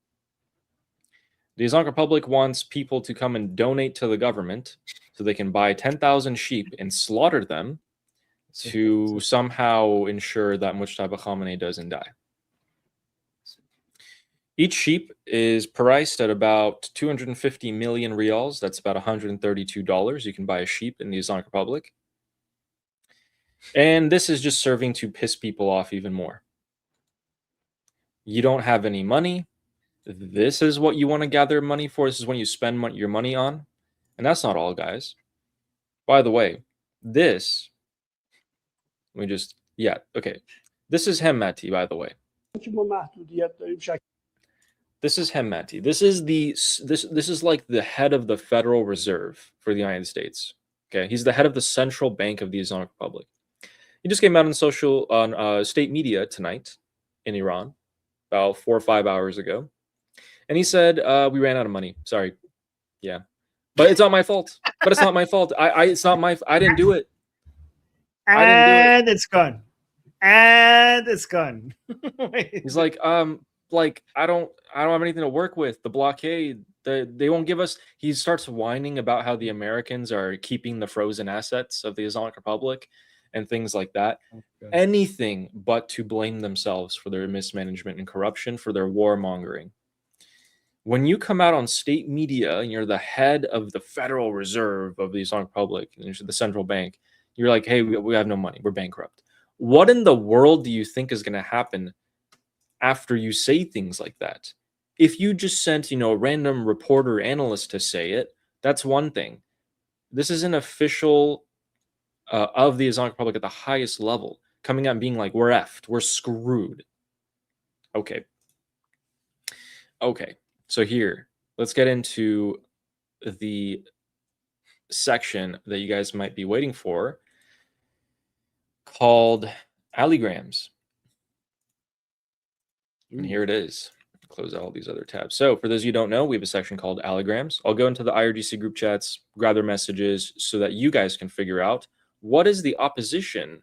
The Islamic Republic wants people to come and donate to the government so they can buy 10,000 sheep and slaughter them to somehow ensure that Mujtaba Khamenei doesn't die. Each sheep is priced at about 250 million riyals. That's about $132. You can buy a sheep in the Islamic Republic. And this is just serving to piss people off even more. You don't have any money. This is what you want to gather money for. This is when you spend your money on. And that's not all, guys. By the way, this is Hemmati, by the way. This is Hemmati. This is like the head of the Federal Reserve for the United States. Okay, he's the head of the central bank of the Islamic Republic. He just came out on state media tonight in Iran, about 4 or 5 hours ago. And he said, we ran out of money. Sorry. Yeah. But it's not my fault. But it's not my fault. I didn't do it. And it's gone. And it's gone. He's like, I don't have anything to work with. The blockade, they won't give us. He starts whining about how the Americans are keeping the frozen assets of the Islamic Republic and things like that. Anything but to blame themselves for their mismanagement and corruption, for their warmongering. When you come out on state media and you're the head of the Federal Reserve of the Islamic Republic, the central bank, you're like, hey, we have no money. We're bankrupt. What in the world do you think is going to happen after you say things like that? If you just sent, a random reporter analyst to say it, that's one thing. This is an official of the Islamic Republic at the highest level coming out and being like, we're effed, we're screwed. Okay. So here, let's get into the section that you guys might be waiting for called Alligrams. And here it is. close out all these other tabs. So for those of you who don't know, we have a section called Allegrams. I'll go into the IRGC group chats, grab their messages so that you guys can figure out what is the opposition,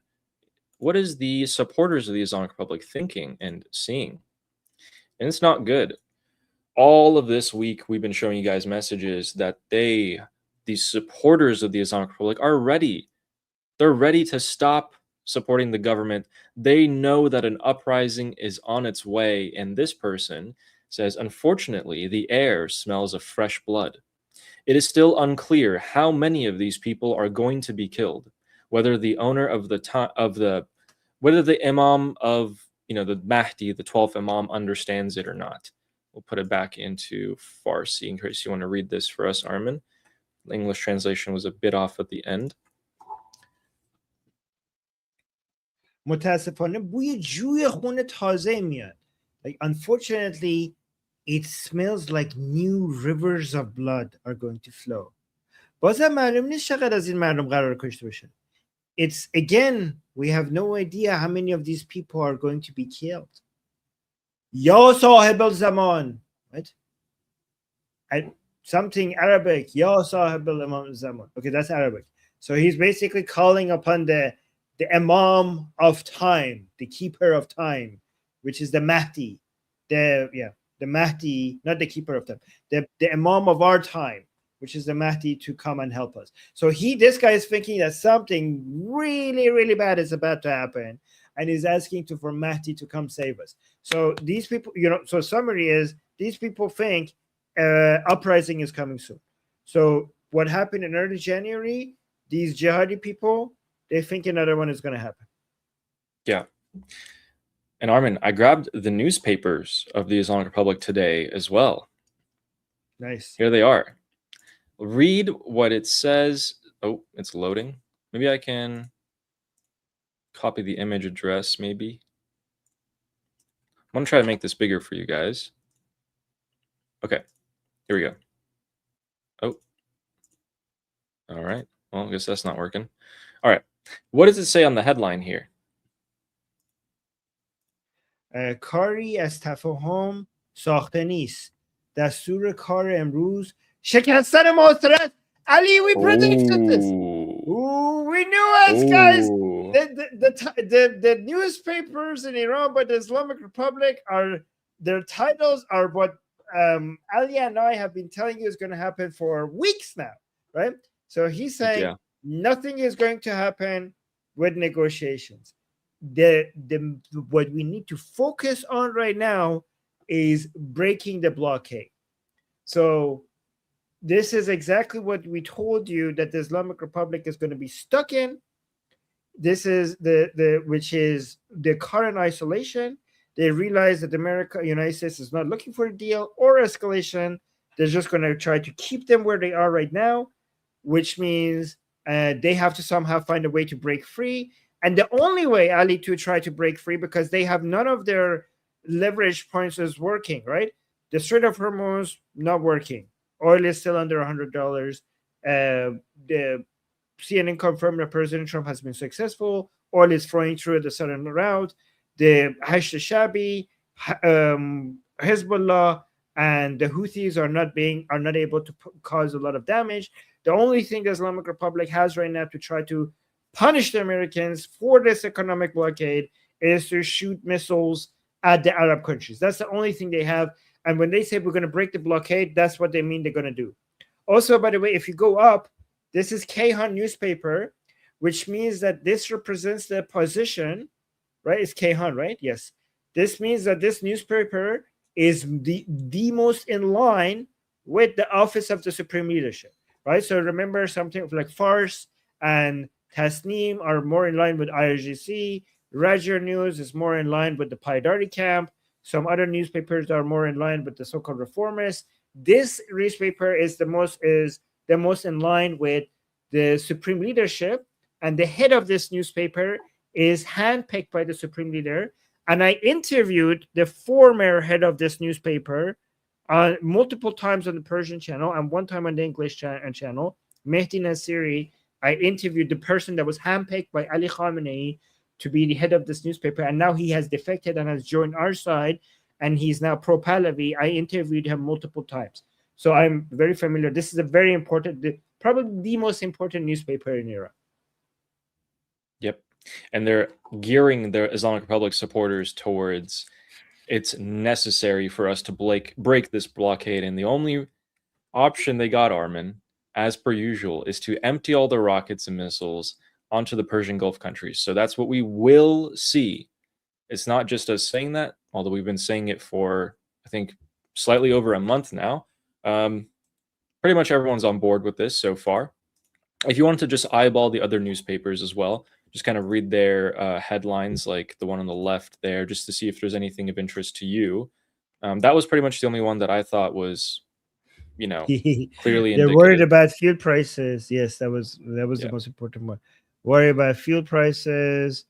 what is the supporters of the Islamic Republic thinking and seeing. And it's not good. All of this week, we've been showing you guys messages that these supporters of the Islamic Republic are ready. They're ready to stop supporting the government. They know that an uprising is on its way. And this person says, unfortunately, the air smells of fresh blood. It is still unclear how many of these people are going to be killed, whether the owner of whether the Imam of, the Mahdi, the 12th Imam, understands it or not. We'll put it back into Farsi in case you want to read this for us, Armin. The English translation was a bit off at the end. متاسفانه بوی جوی خون تازه میاد. Like, unfortunately, it smells like new rivers of blood are going to flow. بازم معلوم نیست چقدر از این مردم قرار کشته بشن. It's again, we have no idea how many of these people are going to be killed. Ya sahib al-zaman, right? And something Arabic, Ya sahib al-zaman. Okay, that's Arabic. So he's basically calling upon the Imam of time, the keeper of time, which is the Mahdi. The Mahdi, not the keeper of time, the Imam of our time, which is the Mahdi, to come and help us. So this guy is thinking that something really, really bad is about to happen, and is asking for Mahdi to come save us. So these people, so summary is, these people think uprising is coming soon. So what happened in early January, these jihadi people, they think another one is going to happen. Yeah. And Armin, I grabbed the newspapers of the Islamic Republic today as well. Nice. Here they are. Read what it says. Oh, it's loading. Maybe I can copy the image address, maybe. I'm going to try to make this bigger for you guys. Okay, here we go. Oh. All right. Well, I guess that's not working. All right. What does it say on the headline here? کاری از تفاهم ساخته نیست. دستور کار امروز شکستن محاصره. Ali, we predicted this. Ooh, we knew it, guys. The newspapers in Iran by the Islamic Republic their titles are what Ali and I have been telling you is going to happen for weeks now, right? So he's saying nothing is going to happen with negotiations. What we need to focus on right now is breaking the blockade. So this is exactly what we told you that the Islamic Republic is going to be stuck in. This is which is the current isolation. They realize that United States is not looking for a deal or escalation. They're just going to try to keep them where they are right now, which means they have to somehow find a way to break free. And the only way, Ali, to try to break free, because they have none of their leverage points is working, right? The Strait of Hormuz, not working. Oil is still under $100. The CNN confirmed that President Trump has been successful. Oil is flowing through the southern route. The Hashd al-Shabi, Hezbollah, and the Houthis are not able to cause a lot of damage. The only thing the Islamic Republic has right now to try to punish the Americans for this economic blockade is to shoot missiles at the Arab countries. That's the only thing they have. And when they say we're going to break the blockade, that's what they mean they're going to do. Also, by the way, if you go up, this is Kayhan newspaper, which means that this represents the position, right? It's Kayhan, right? Yes. This means that this newspaper is the most in line with the office of the supreme leadership, right? So remember, something like Fars and Tasneem are more in line with IRGC. Rajar News is more in line with the Paidari camp. Some other newspapers are more in line with the so-called reformists. This newspaper is the most in line with the supreme leadership, and the head of this newspaper is handpicked by the supreme leader. And I interviewed the former head of this newspaper multiple times on the Persian channel and one time on the English channel, Mehdi Nasiri. I interviewed the person that was handpicked by Ali Khamenei to be the head of this newspaper, and now he has defected and has joined our side. and he's now pro Pahlavi. I interviewed him multiple times, so I'm very familiar. This is a very important, probably the most important newspaper in Iran. Yep. And they're gearing their Islamic Republic supporters towards it's necessary for us to break this blockade. And the only option they got, Armin, as per usual, is to empty all the rockets and missiles onto the Persian Gulf countries. So that's what we will see. It's not just us saying that, although we've been saying it for, I think, slightly over a month now. Pretty much everyone's on board with this so far. If you wanted to just eyeball the other newspapers as well, just kind of read their headlines, like the one on the left there, just to see if there's anything of interest to you. That was pretty much the only one that I thought was, clearly They're worried indicative. about fuel prices. Yes, that was the most important one. Worry about fuel prices.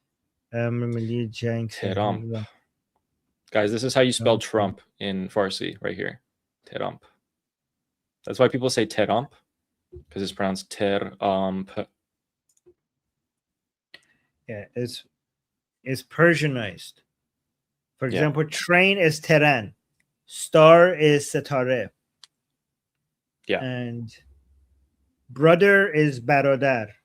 Tehran. Guys, this is how you spell Trump in Farsi right here. Tehran. That's why people say Tehran, because it's pronounced Tehran. Yeah, it's Persianized. For Yeah. example, train is Tehran, star is Setare. Yeah. And brother is Barodar.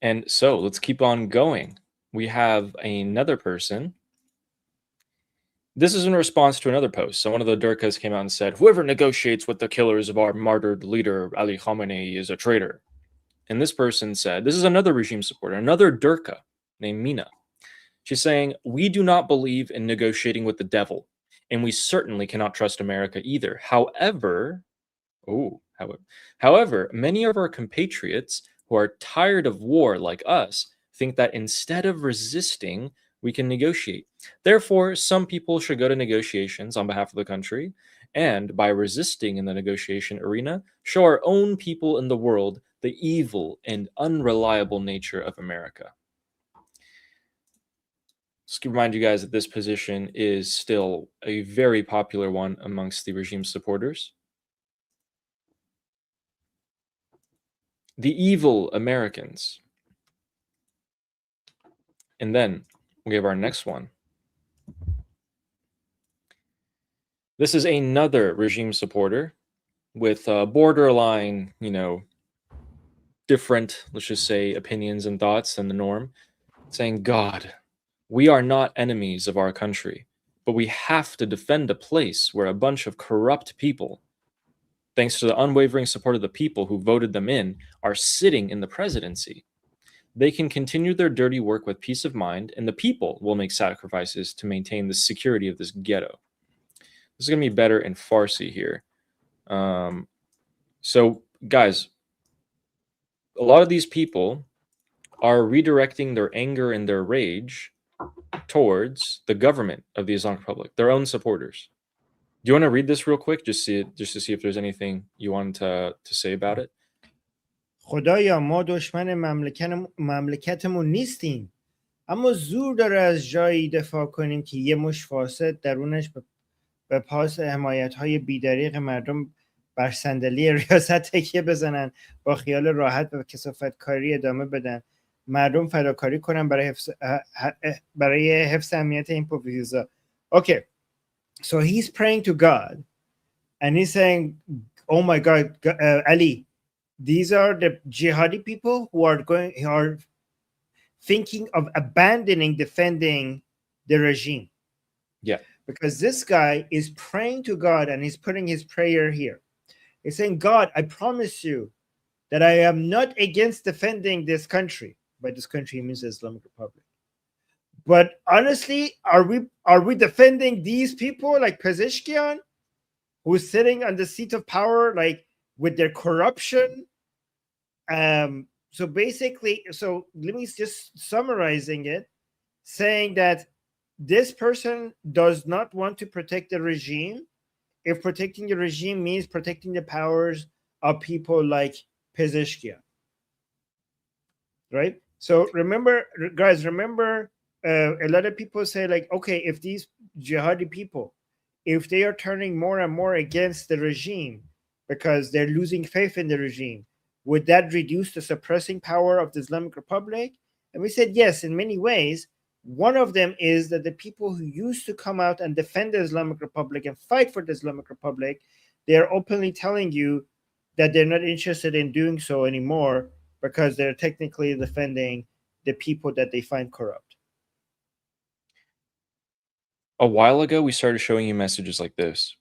And so let's keep on going. We have another person. This is in response to another post. So one of the Durkas came out and said, whoever negotiates with the killers of our martyred leader, Ali Khamenei, is a traitor. And this person said, this is another regime supporter, another Durka named Mina. She's saying, we do not believe in negotiating with the devil, and we certainly cannot trust America either. However, many of our compatriots who are tired of war like us think that instead of resisting, we can negotiate. Therefore, some people should go to negotiations on behalf of the country, and by resisting in the negotiation arena, show our own people in the world the evil and unreliable nature of America. Just to remind you guys that this position is still a very popular one amongst the regime supporters. The evil Americans. And then we have our next one. This is another regime supporter with borderline, different, let's just say, opinions and thoughts than the norm, saying, God, we are not enemies of our country, but we have to defend a place where a bunch of corrupt people, thanks to the unwavering support of the people who voted them in, are sitting in the presidency. They can continue their dirty work with peace of mind, and the people will make sacrifices to maintain the security of this ghetto. This is going to be better in Farsi here. So, guys, a lot of these people are redirecting their anger and their rage towards the government of the Islamic Republic, their own supporters. Do you want to read this real quick, just to see if there's anything you want to say about it? خدایا ما دشمن مملکتمون نیستیم، اما زور داره از جایی دفاع کنیم که یه مش فاسد درونش به پاس حمایت‌های بی‌دریغ مردم بر صندلی ریاست تکیه بزنن، با خیال راحت به کثافتکاری ادامه بدن، مردم فداکاری کنن برای حفظ امنیت این پوفیزا. Okay, so he's praying to God and he's saying, oh my God, Ali, these are the jihadi people who are thinking of defending the regime. Yeah. Because this guy is praying to God and he's putting his prayer here. He's saying, God, I promise you that I am not against defending this country. By this country, he means the Islamic Republic. But honestly, are we defending these people like Pezeshkian, who's sitting on the seat of power, like with their corruption? So basically, let me just summarizing it, saying that this person does not want to protect the regime. If protecting the regime means protecting the powers of people like Pezeshkian, right? So remember, guys, a lot of people say like, okay, if these jihadi people, if they are turning more and more against the regime because they're losing faith in the regime, would that reduce the suppressing power of the Islamic Republic? And we said, yes, in many ways, One of them is that the people who used to come out and defend the Islamic Republic and fight for the Islamic Republic, they are openly telling you that they're not interested in doing so anymore because they're technically defending the people that they find corrupt. A while ago, we started showing you messages like this.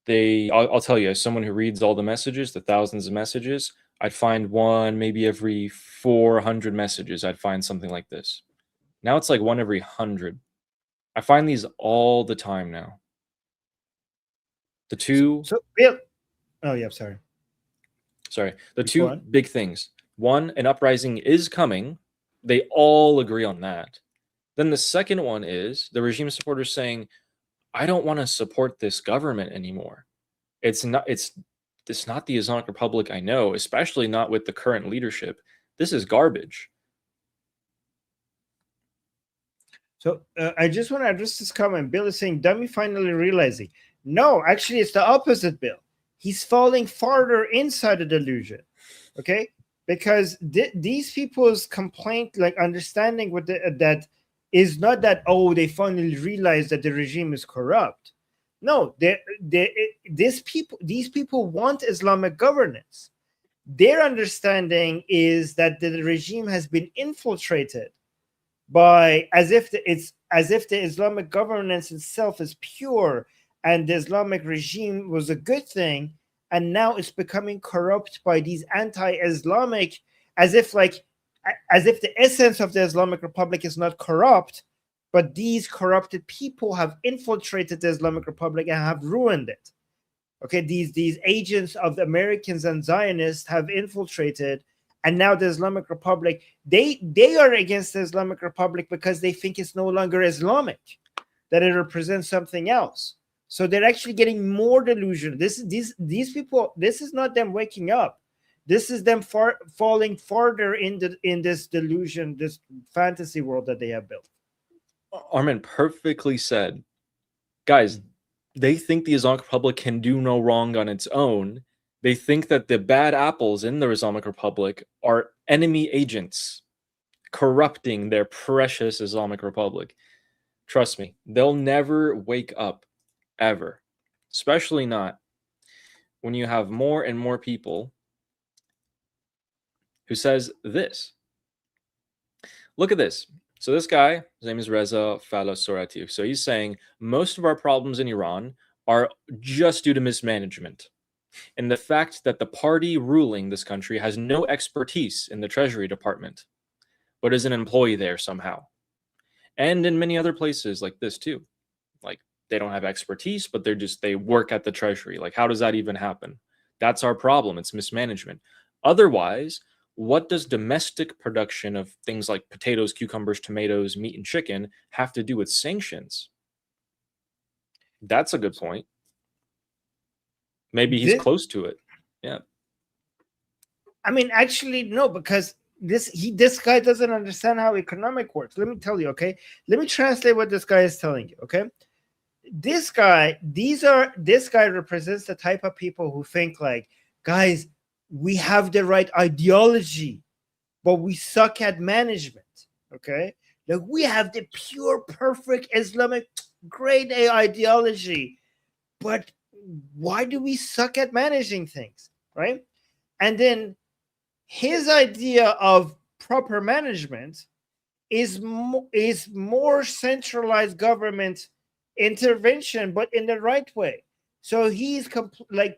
I'll tell you, as someone who reads all the messages, the thousands of messages, I'd find one maybe every 400 messages. I'd find something like this. Now it's like one every 100. I find these all the time now. The two. So Bill, oh yeah, sorry. The Go two on. big things. One, an uprising is coming. They all agree on that. Then the second one is the regime supporters saying, I don't want to support this government anymore. It's not the Islamic Republic I know, especially not with the current leadership. This is garbage. So I just want to address this comment. Bill is saying, dummy finally realizing. No, actually, it's the opposite, Bill. He's falling farther inside the delusion, okay? Because these people's complaint, like understanding what that is not that, oh, they finally realize that the regime is corrupt. No, these people want Islamic governance. Their understanding is that the regime has been infiltrated by as if the Islamic governance itself is pure and the Islamic regime was a good thing, and now it's becoming corrupt by these anti-Islamic, as if the essence of the Islamic Republic is not corrupt, but these corrupted people have infiltrated the Islamic Republic and have ruined it. Okay, these agents of the Americans and Zionists have infiltrated, and now the Islamic Republic, they are against the Islamic Republic because they think it's no longer Islamic, that it represents something else. So they're actually getting more delusional. These people, this is not them waking up. This is them falling farther in this delusion, this fantasy world that they have built. Armin perfectly said. Guys, they think the Islamic Republic can do no wrong on its own. They think that the bad apples in the Islamic Republic are enemy agents corrupting their precious Islamic Republic. Trust me, they'll never wake up, ever. Especially not when you have more and more people who says this. Look at this. So this guy, his name is Reza Falasorati. So he's saying most of our problems in Iran are just due to mismanagement. And the fact that the party ruling this country has no expertise in the Treasury Department, but is an employee there somehow. And in many other places like this too. Like they don't have expertise, but they work at the Treasury. Like how does that even happen? That's our problem. It's mismanagement. Otherwise, what does domestic production of things like potatoes, cucumbers, tomatoes, meat, and chicken have to do with sanctions? That's a good point. Maybe he's close to it. Yeah. I mean, actually, no, because this guy doesn't understand how economic works. Let me tell you, okay? Let me translate what this guy is telling you, okay? This guy represents the type of people who think like, guys, we have the right ideology, but we suck at management, okay? Like we have the pure, perfect Islamic grade A ideology, but why do we suck at managing things, right? And then his idea of proper management is more centralized government intervention, but in the right way. So he's completely.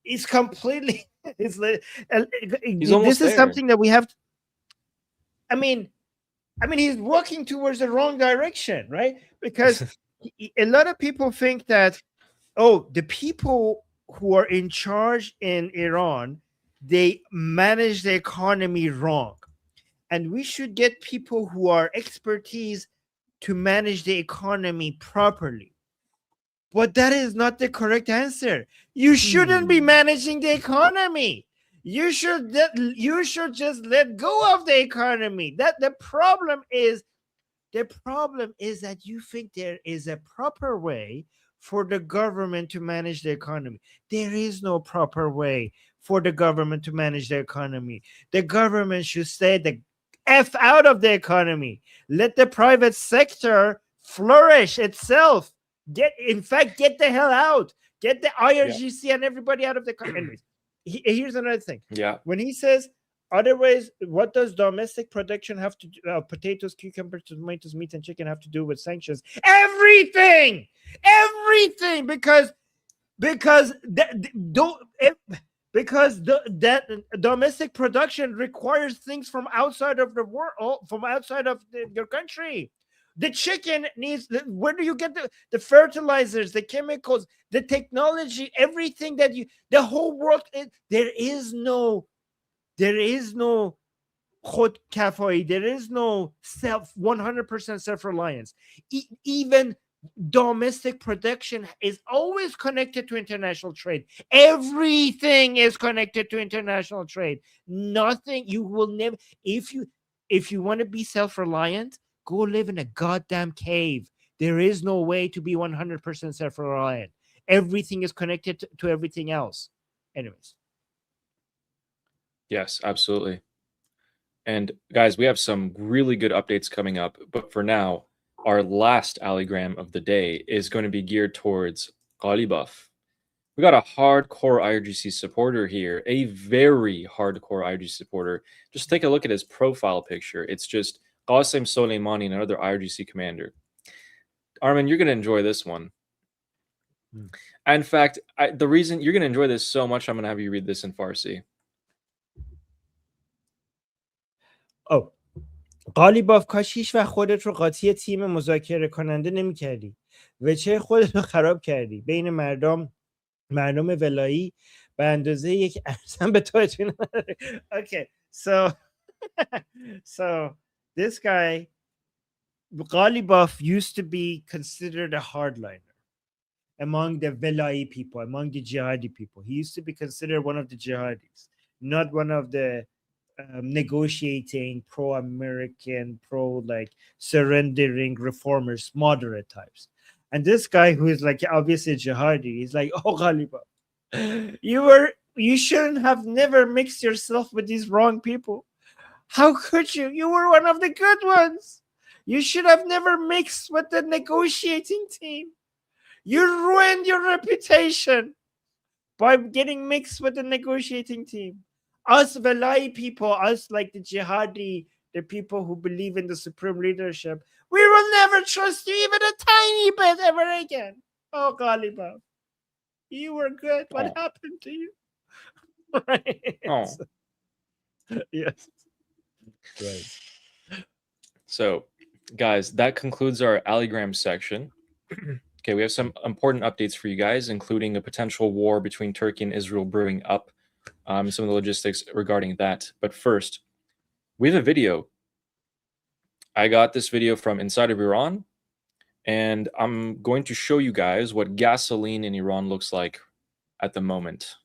He's almost there. Something that we have. I mean, he's walking towards the wrong direction, right? Because a lot of people think that, oh, the people who are in charge in Iran, they manage the economy wrong. And we should get people who are expertise to manage the economy properly. But that is not the correct answer. You shouldn't be managing the economy. You should just let go of the economy. The problem is that you think there is a proper way for the government to manage the economy. There is no proper way for the government to manage the economy. The government should say the F out of the economy. Let the private sector flourish itself. Get the hell out. Get the IRGC and everybody out of the country. Anyways, here's another thing. Yeah. When he says, otherwise, what does domestic production have to do? Potatoes, cucumbers, tomatoes, meat, and chicken have to do with sanctions? Everything, because that domestic production requires things from outside of the world, from outside of your country. The chicken needs, where do you get the fertilizers, the chemicals, the technology, everything that the whole world, there is no khod kafai, there is no 100% self-reliance. Even domestic production is always connected to international trade. Everything is connected to international trade. Nothing, you will never, if you want to be self-reliant, go live in a goddamn cave. There is no way to be 100% self-reliant. Everything is connected to everything else. Anyways. Yes, absolutely. And guys, we have some really good updates coming up. But for now, our last alligram of the day is going to be geared towards Ghalibaf. We got a hardcore IRGC supporter here, a very hardcore IRGC supporter. Just take a look at his profile picture. It's just Qasem Soleimani, and another IRGC commander. Armin, you're going to enjoy this one. In fact, the reason you're going to enjoy this so much, I'm going to have you read this in Farsi. Oh, غالیباف کاش هیچ وقت خودت رو قاطی تیم مذاکره کننده نمی کردی. وجه خودت رو خراب کردی. بین مردم ولایی به اندازه یک ارزن به تو اطمینان. Okay, so this guy, Ghalibaf, used to be considered a hardliner among the Velai people, among the jihadi people. He used to be considered one of the jihadis, not one of the negotiating pro-American, like surrendering reformers, moderate types. And this guy, who is like obviously a jihadi, he's like, oh, Ghalibaf, you shouldn't have never mixed yourself with these wrong people. How could you? You were one of the good ones. You should have never mixed with the negotiating team. You ruined your reputation by getting mixed with the negotiating team. Us Velai people, us like the jihadi, the people who believe in the supreme leadership, we will never trust you even a tiny bit ever again. Oh, Ghalibaf, you were good. What happened to you? Right. Oh. Yes. Right. So, guys, that concludes our alligram section. Okay, we have some important updates for you guys, including a potential war between Turkey and Israel brewing up, some of the logistics regarding that. But first, we have a video. I got this video from inside of Iran, and I'm going to show you guys what gasoline in Iran looks like at the moment.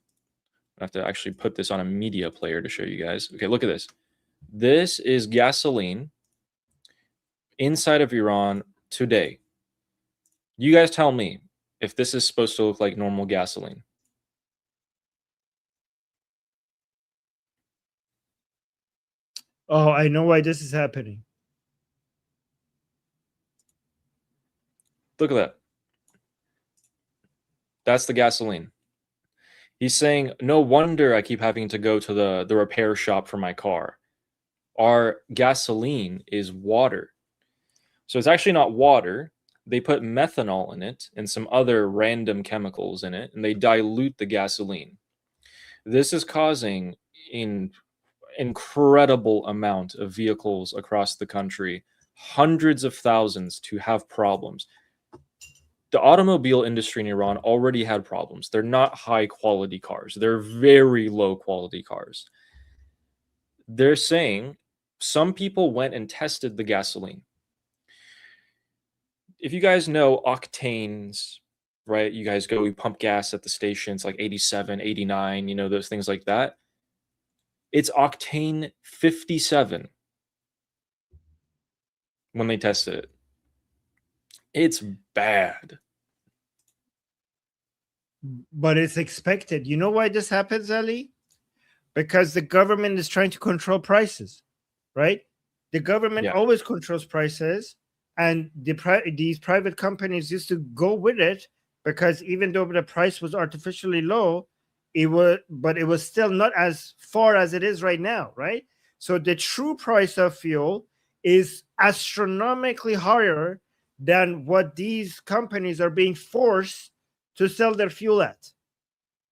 I have to actually put this on a media player to show you guys. Okay, look at this. This is gasoline inside of Iran today. You guys tell me if this is supposed to look like normal gasoline. Oh, I know why this is happening. Look at that. That's the gasoline. He's saying, no wonder I keep having to go to the repair shop for my car. Our gasoline is water. So it's actually not water. They put methanol in it and some other random chemicals in it, and they dilute the gasoline. This is causing an incredible amount of vehicles across the country, hundreds of thousands, to have problems. The automobile industry in Iran already had problems. They're not high quality cars. They're very low quality cars. They're saying some people went and tested the gasoline. If you guys know octanes, right? You guys go, you pump gas at the stations like 87, 89, you know, those things like that. It's octane 57 when they tested it. It's bad. But it's expected. You know why this happens, Ali? Because the government is trying to control prices, right? The government Yeah. always controls prices, and these private companies used to go with it because even though the price was artificially low, it was still not as far as it is right now, right? So the true price of fuel is astronomically higher than what these companies are being forced to sell their fuel at.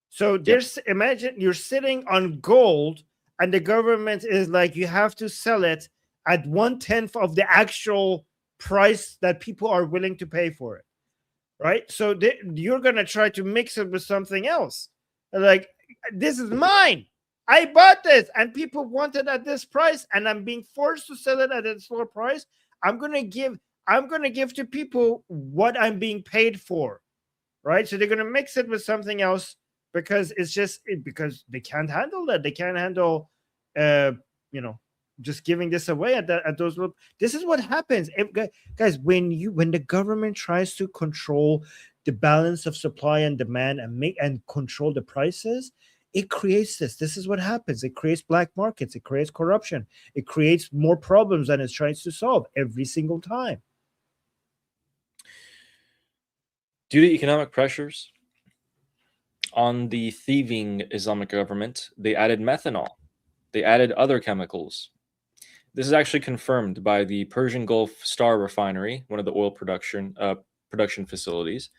So there's imagine you're sitting on gold and the government is like, you have to sell it at 1/10 of the actual price that people are willing to pay for it, right? So you're gonna try to mix it with something else, like, this is mine, I bought this and people want it at this price and I'm being forced to sell it at a lower price. I'm gonna give to people what I'm being paid for, right? So they're gonna mix it with something else because because they can't handle that. They can't handle, just giving this away at those. This is what happens, guys. When the government tries to control the balance of supply and demand and control the prices, it creates this. This is what happens. It creates black markets. It creates corruption. It creates more problems than it's trying to solve every single time. Due to economic pressures on the thieving Islamic government, they added methanol. They added other chemicals. This is actually confirmed by the Persian Gulf Star Refinery, one of the oil production facilities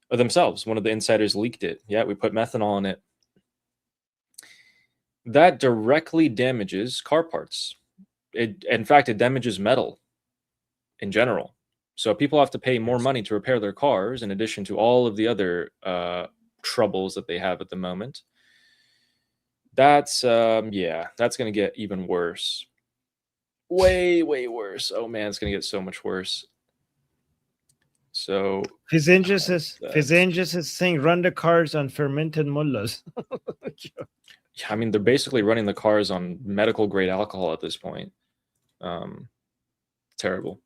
themselves. One of the insiders leaked it. Yeah, we put methanol in it. That directly damages car parts. In fact, it damages metal in general. So people have to pay more money to repair their cars in addition to all of the other troubles that they have at the moment. That's going to get even worse. Way worse. Oh man, it's going to get so much worse. So Fizanges is saying run the cars on fermented mullahs. I mean, they're basically running the cars on medical grade alcohol at this point. Terrible.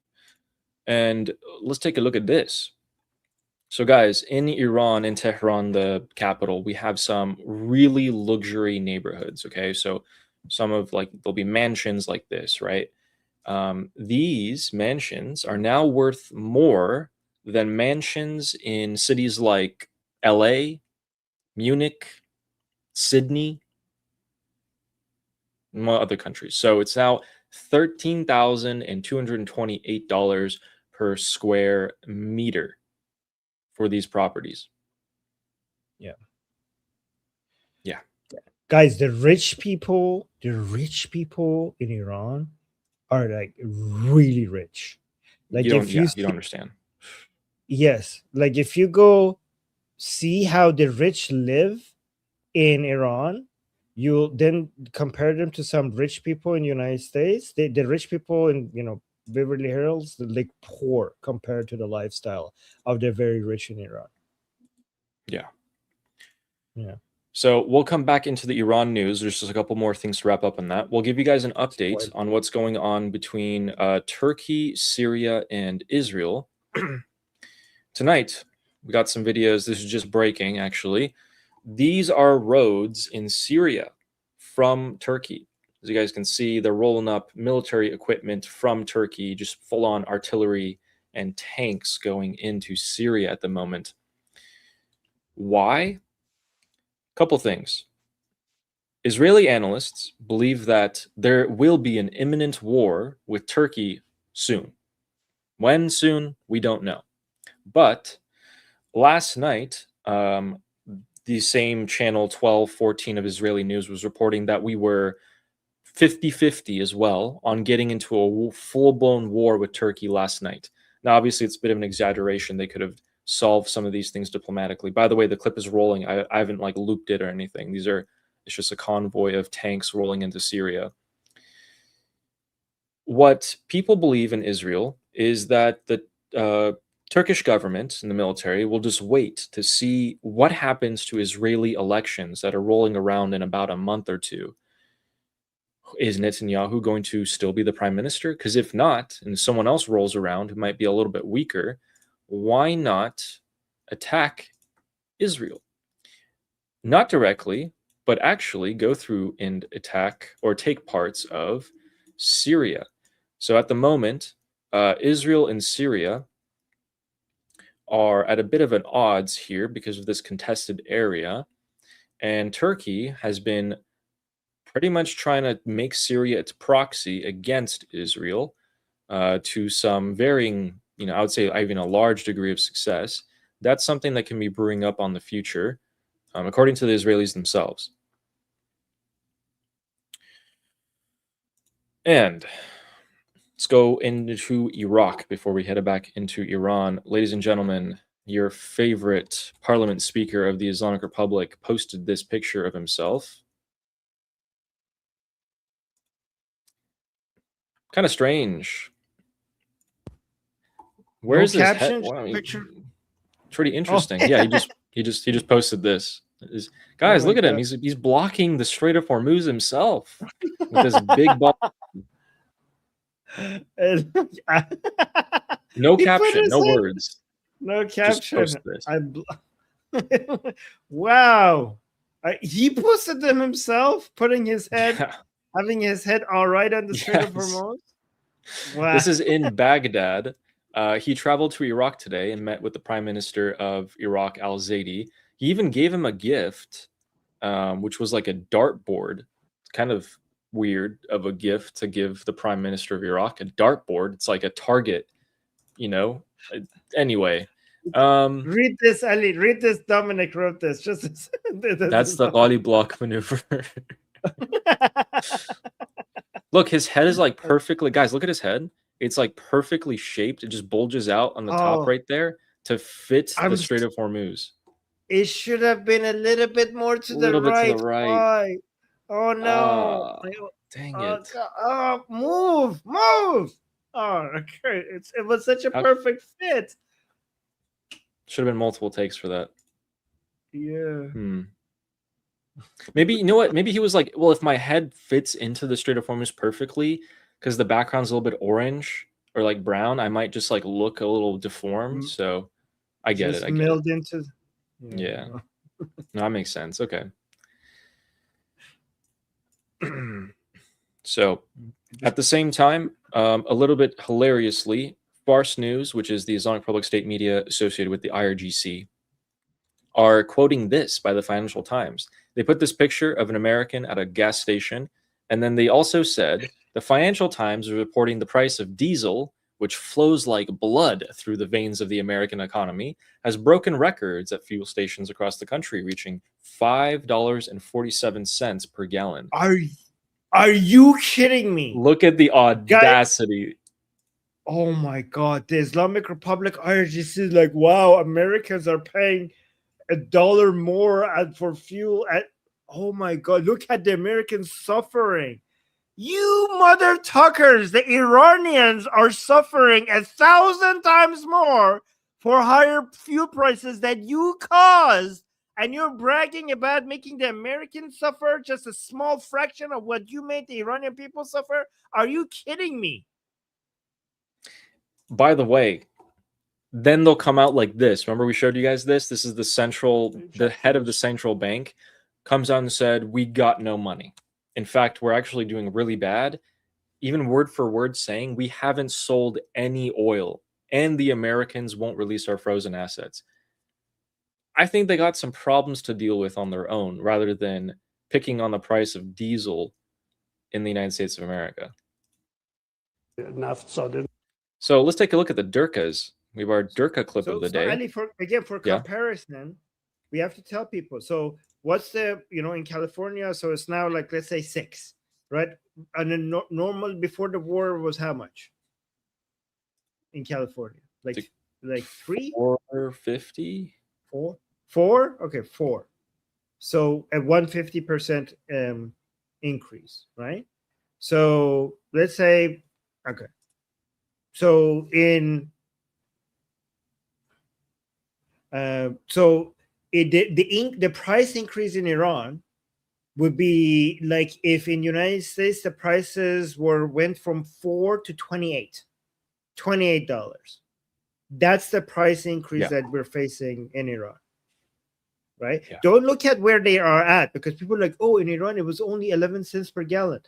And let's take a look at this. So guys, in Iran, in Tehran, the capital, we have some really luxury neighborhoods. Okay, so some of there'll be mansions like this, right? These mansions are now worth more than mansions in cities like LA, Munich, Sydney, and other countries. So it's now $13,228 per square meter for these properties. Yeah. Guys, the rich people in Iran are like really rich. Like you don't understand. Yes, like if you go see how the rich live in Iran, you'll then compare them to some rich people in the United States. The rich people in Beverly Hills, they're like poor compared to the lifestyle of the very rich in Iran. Yeah. Yeah. So we'll come back into the Iran news. There's just a couple more things to wrap up on that. We'll give you guys an update on what's going on between Turkey, Syria, and Israel. Tonight, we got some videos. This is just breaking, actually. These are roads in Syria from Turkey. As you guys can see, they're rolling up military equipment from Turkey, just full-on artillery and tanks going into Syria at the moment. Why? Couple things. Israeli analysts believe that there will be an imminent war with Turkey soon. When soon, we don't know. But last night, the same channel 1214 of Israeli news was reporting that we were 50-50 as well on getting into a full-blown war with Turkey last night. Now, obviously, it's a bit of an exaggeration. They could have solve some of these things diplomatically. By the way, the clip is rolling. I haven't looped it or anything. It's just a convoy of tanks rolling into Syria. What people believe in Israel is that the Turkish government and the military will just wait to see what happens to Israeli elections that are rolling around in about a month or two. Is Netanyahu going to still be the prime minister? Because if not, and someone else rolls around who might be a little bit weaker, why not attack Israel? Not directly, but actually go through and attack or take parts of Syria. So at the moment, Israel and Syria are at a bit of an odds here because of this contested area. And Turkey has been pretty much trying to make Syria its proxy against Israel to some varying, I would say even a large degree of success. That's something that can be brewing up on the future, according to the Israelis themselves. And let's go into Iraq before we head back into Iran. Ladies and gentlemen, your favorite parliament speaker of the Islamic Republic posted this picture of himself. Kind of strange. Where's no his caption, head? picture? Pretty interesting. Oh, Yeah, he just posted this. Guys, my look at him. God. He's blocking the Strait of Hormuz himself with this big ball. No He put caption, his no head- words. No Just post caption. this. Wow. He posted them himself, putting his head, Yeah. having his head all right on the Strait of Yes. Hormuz. Wow. This is in Baghdad. He traveled to Iraq today and met with the Prime Minister of Iraq, al-Zaidi. He even gave him a gift, which was like a dartboard. It's kind of weird of a gift to give the Prime Minister of Iraq, a dartboard. It's like a target, Anyway, read this, Ali. Read this. Dominic wrote this. that's the Ali block maneuver. Look, his head is like perfectly, guys, look at his head. It's like perfectly shaped. It just bulges out on the top right there to fit the Strait of Hormuz. It should have been a little bit more to the little bit right. to the right. Why? Oh no! Dang Oh, it. God. Oh, move! Oh, okay. It was such a perfect fit. Should have been multiple takes for that. Yeah. Maybe, you know what? Maybe he was like, well, if my head fits into the Strait of Hormuz perfectly, because the background's a little bit orange or like brown, I might just like look a little deformed. So I get it. I get milled it. into. Yeah. No, that makes sense. Okay. So at the same time, a little bit hilariously, Farce News, which is the Islamic Public State media associated with the IRGC, are quoting this by the Financial Times. They put this picture of an American at a gas station, and then they also said the Financial Times is reporting the price of diesel, which flows like blood through the veins of the American economy, has broken records at fuel stations across the country, reaching $5.47 per gallon. Are you kidding me? Look at the audacity. Guys, oh my God. The Islamic Republic IRGC is like, wow, Americans are paying $1 more for fuel. Oh my God. Look at the Americans suffering. You mother tuckers, the Iranians are suffering 1,000 times more for higher fuel prices that you caused. And you're bragging about making the Americans suffer just a small fraction of what you made the Iranian people suffer? Are you kidding me? By the way, then they'll come out like this. Remember we showed you guys this? This is the head of the central bank comes out and said, we got no money. In fact, we're actually doing really bad. Even word for word saying we haven't sold any oil and the Americans won't release our frozen assets. I think they got some problems to deal with on their own rather than picking on the price of diesel in the United States of America. So let's take a look at the Durkas. We have our Durka clip of the day. Ali, for comparison, we have to tell people. So what's the, in California, so it's now like, let's say 6, right? And then normal before the war was how much in California? Like 3? 450? 4? Okay, 4. So a 150% increase, right? So let's say, okay. So the price increase in Iran would be like if in United States the prices went from $4 to $28. That's the price increase that we're facing in Iran, right? Don't look at where they are at, because people are like, oh, in Iran it was only 11 cents per gallon.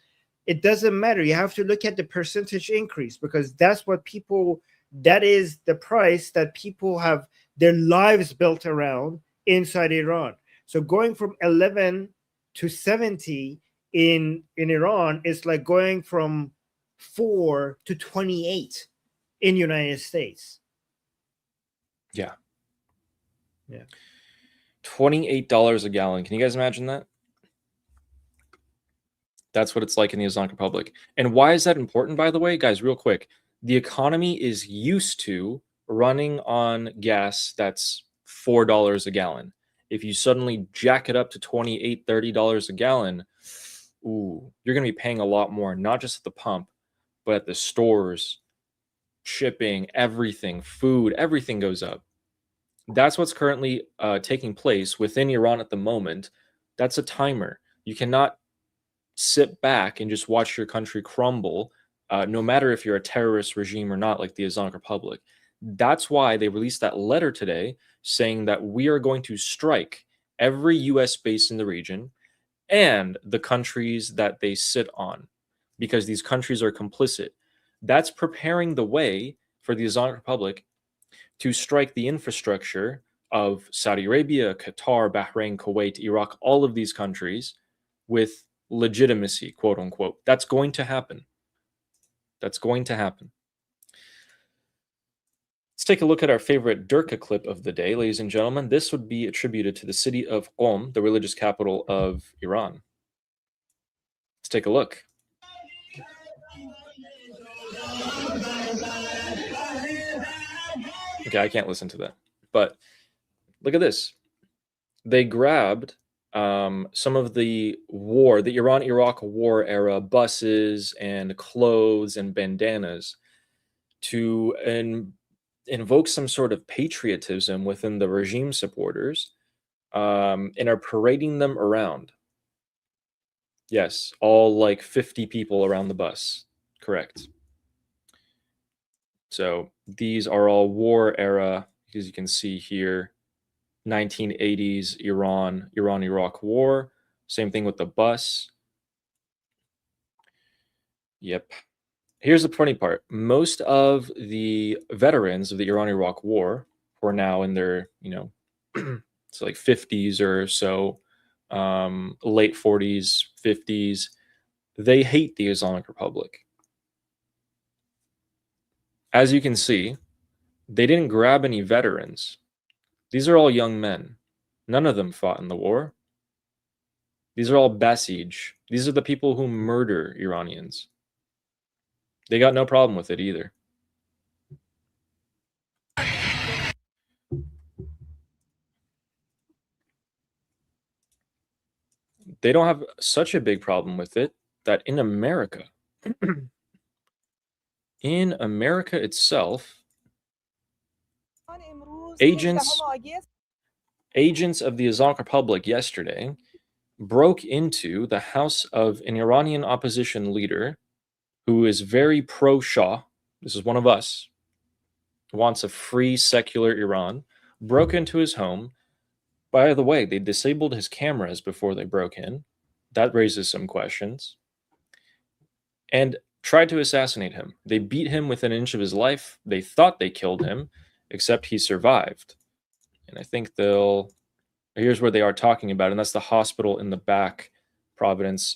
it doesn't matter. You have to look at the percentage increase, because that's what people, that is the price that people have their lives built around inside Iran. So going from 11 to 70 in Iran is like going from 4 to 28 in United States. Yeah. Yeah. $28 a gallon. Can you guys imagine that? That's what it's like in the Islamic Republic. And why is that important, by the way? Guys, real quick. The economy is used to running on gas that's $4 a gallon. If you suddenly jack it up to $28, $30 a gallon, ooh, you're going to be paying a lot more, not just at the pump, but at the stores, shipping, everything, food, everything goes up. That's what's currently taking place within Iran at the moment. That's a timer. You cannot sit back and just watch your country crumble, no matter if you're a terrorist regime or not, like the Islamic Republic. That's why they released that letter today saying that we are going to strike every U.S. base in the region and the countries that they sit on, because these countries are complicit. That's preparing the way for the Islamic Republic to strike the infrastructure of Saudi Arabia, Qatar, Bahrain, Kuwait, Iraq, all of these countries with legitimacy, quote unquote. That's going to happen. That's going to happen. Let's take a look at our favorite Durka clip of the day, ladies and gentlemen. This would be attributed to the city of Qom, the religious capital of Iran. Let's take a look. Okay, I can't listen to that. But look at this. They grabbed some of the Iran-Iraq war era buses and clothes and bandanas to invoke some sort of patriotism within the regime supporters, and are parading them around. Yes, all like 50 people around the bus. Correct. So these are all war era, as you can see here, 1980s Iran-Iraq war. Same thing with the bus. Yep. Here's the funny part. Most of the veterans of the Iran-Iraq war, who are now in their, it's like 50s or so, late 40s, 50s, they hate the Islamic Republic. As you can see, they didn't grab any veterans. These are all young men. None of them fought in the war. These are all Basij. These are the people who murder Iranians. They got no problem with it either. They don't have such a big problem with it that in America, itself, agents of the Islamic Republic yesterday broke into the house of an Iranian opposition leader who is very pro-Shah. This is one of us, wants a free secular Iran, broke into his home. By the way, they disabled his cameras before they broke in. That raises some questions. And tried to assassinate him. They beat him within an inch of his life. They thought they killed him, except he survived. And I think here's where they are talking about it, and that's the hospital in the back, Providence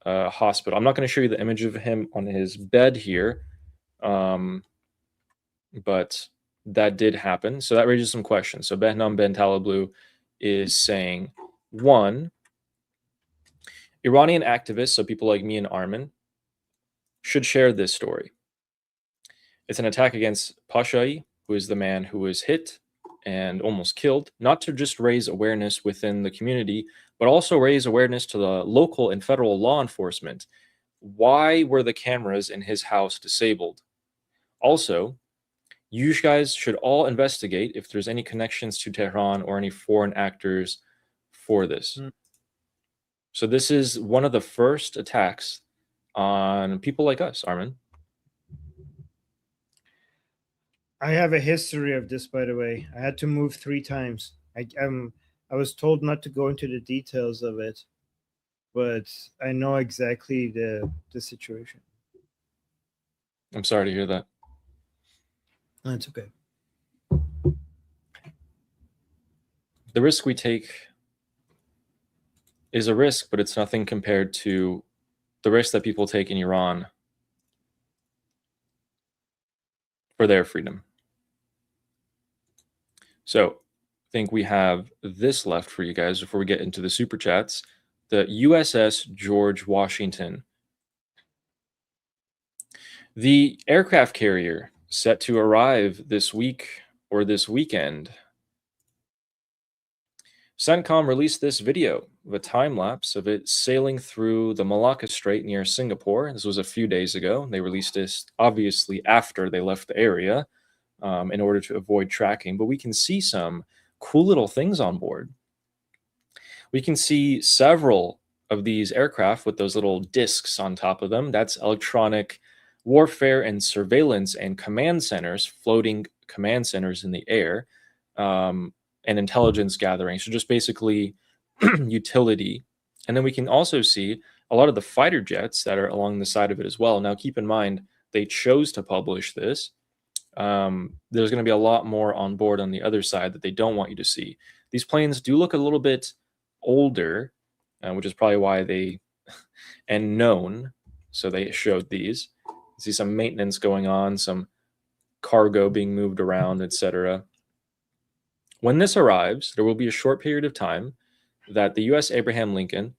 Hospital. I'm not going to show you the image of him on his bed here, but that did happen. So that raises some questions. So Behnam Ben Talablu is saying, one, Iranian activists, so people like me and Armin, should share this story. It's an attack against Pashai, who is the man who was hit and almost killed, not to just raise awareness within the community, but also raise awareness to the local and federal law enforcement. Why were the cameras in his house disabled? Also, you guys should all investigate if there's any connections to Tehran or any foreign actors for this. So this is one of the first attacks on people like us, Armin. I have a history of this, by the way. I had to move 3 times. I was told not to go into the details of it, but I know exactly the situation. I'm sorry to hear that. That's okay. The risk we take is a risk, but it's nothing compared to the risk that people take in Iran for their freedom. So I think we have this left for you guys before we get into the super chats. The USS George Washington. The aircraft carrier set to arrive this week or this weekend. CENTCOM released this video of a time lapse of it sailing through the Malacca Strait near Singapore. This was a few days ago. They released this obviously after they left the area in order to avoid tracking. But we can see some cool little things on board. We can see several of these aircraft with those little discs on top of them. That's electronic warfare and surveillance and command centers, floating command centers in the air. And intelligence gathering. So just basically utility. And then we can also see a lot of the fighter jets that are along the side of it as well. Now, keep in mind, they chose to publish this. There's going to be a lot more on board on the other side that they don't want you to see. These planes do look a little bit older, which is probably why they, and known, so they showed these. You see some maintenance going on, some cargo being moved around, etc. When this arrives, there will be a short period of time that the U.S. Abraham Lincoln,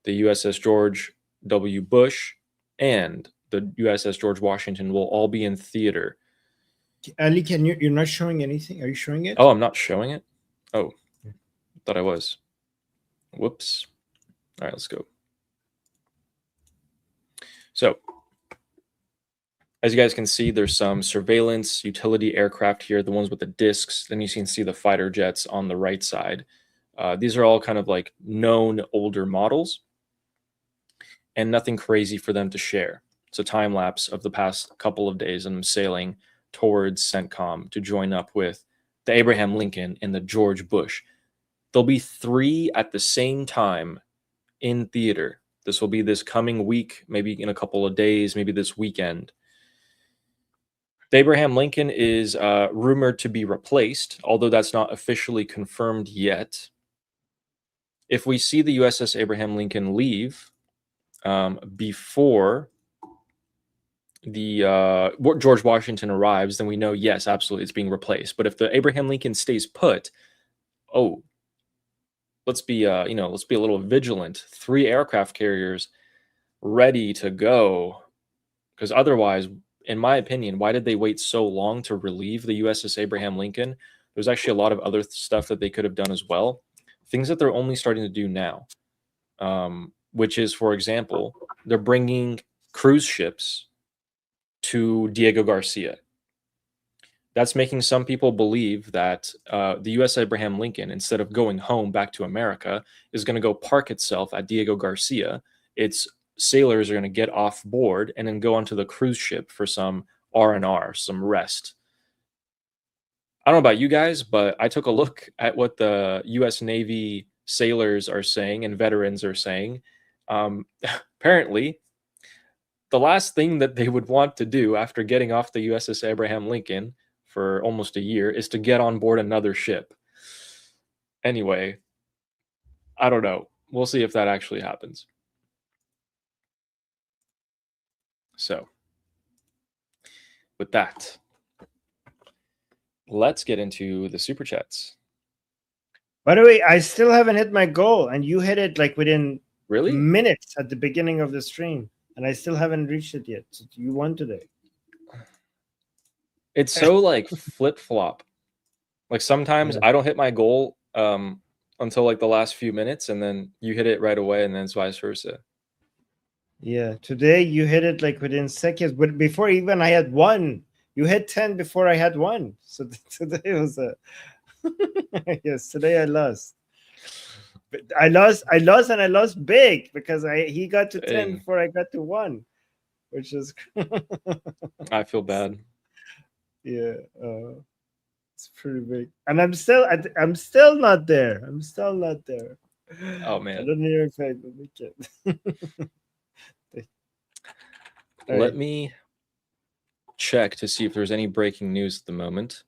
the USS George W. Bush, and the USS George Washington will all be in theater. Ali, you're not showing anything? Are you showing it? Oh, I'm not showing it? Oh, thought I was. Whoops. All right, let's go. So, as you guys can see, there's some surveillance utility aircraft here, the ones with the discs. Then you can see the fighter jets on the right side. These are all kind of like known older models and nothing crazy for them to share. It's a time lapse of the past couple of days and I'm sailing towards CENTCOM to join up with the Abraham Lincoln and the George Bush. There'll be 3 at the same time in theater. This will be this coming week, maybe in a couple of days, maybe this weekend. The Abraham Lincoln is rumored to be replaced, although that's not officially confirmed yet. If we see the USS Abraham Lincoln leave before the George Washington arrives, then we know, yes, absolutely, it's being replaced. But if the Abraham Lincoln stays put, let's be let's be a little vigilant. 3 aircraft carriers ready to go, because otherwise, in my opinion, why did they wait so long to relieve the USS Abraham Lincoln? There's actually a lot of other stuff that they could have done as well. Things that they're only starting to do now, which is, for example, they're bringing cruise ships to Diego Garcia. That's making some people believe that the U.S. Abraham Lincoln, instead of going home back to America, is going to go park itself at Diego Garcia. Its sailors are going to get off board and then go onto the cruise ship for some R&R, some rest. I don't know about you guys, but I took a look at what the U.S. Navy sailors are saying and veterans are saying. Apparently, the last thing that they would want to do after getting off the USS Abraham Lincoln for almost a year is to get on board another ship. Anyway, I don't know. We'll see if that actually happens. So, with that, let's get into the super chats. By the way, I still haven't hit my goal, and you hit it like within minutes at the beginning of the stream, and I still haven't reached it yet. So you won today. It's so like flip-flop. Like sometimes I don't hit my goal until like the last few minutes, and then you hit it right away, and then it's vice versa. Yeah, today you hit it like within seconds, but before even I had 1. You hit 10 before I had 1. So today was a yes. Today I lost. But I lost, and I lost big because he got to 10 before I got to 1, which is. I feel bad. Yeah, it's pretty big, and I'm still not there. I'm still not there. Oh I man. don't know if I will make it. All Let right. me check to see if there's any breaking news at the moment.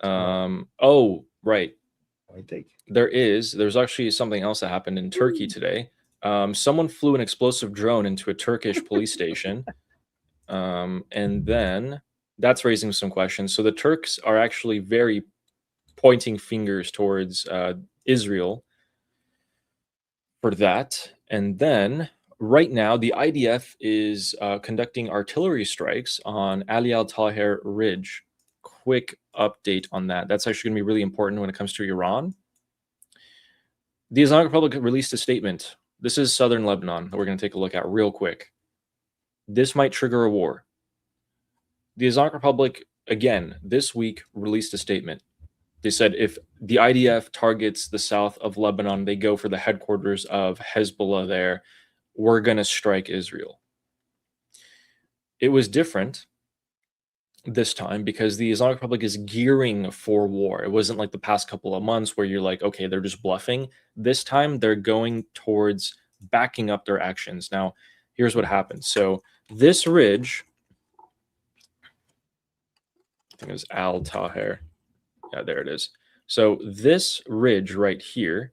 Oh, right. I think. There's actually something else that happened in Turkey today. Someone flew an explosive drone into a Turkish police station. And then that's raising some questions. So the Turks are actually very pointing fingers towards Israel for that. And then right now, the IDF is conducting artillery strikes on Ali al-Taher Ridge. Quick update on that. That's actually going to be really important when it comes to Iran. The Islamic Republic released a statement. This is southern Lebanon that we're going to take a look at real quick. This might trigger a war. The Islamic Republic, again, this week released a statement. They said if the IDF targets the south of Lebanon, they go for the headquarters of Hezbollah there, we're going to strike Israel. It was different this time because the Islamic Republic is gearing for war. It wasn't like the past couple of months where you're like, okay, they're just bluffing. This time they're going towards backing up their actions. Now, here's what happened. So this ridge, I think it was al-Taher. Yeah, there it is. So this ridge right here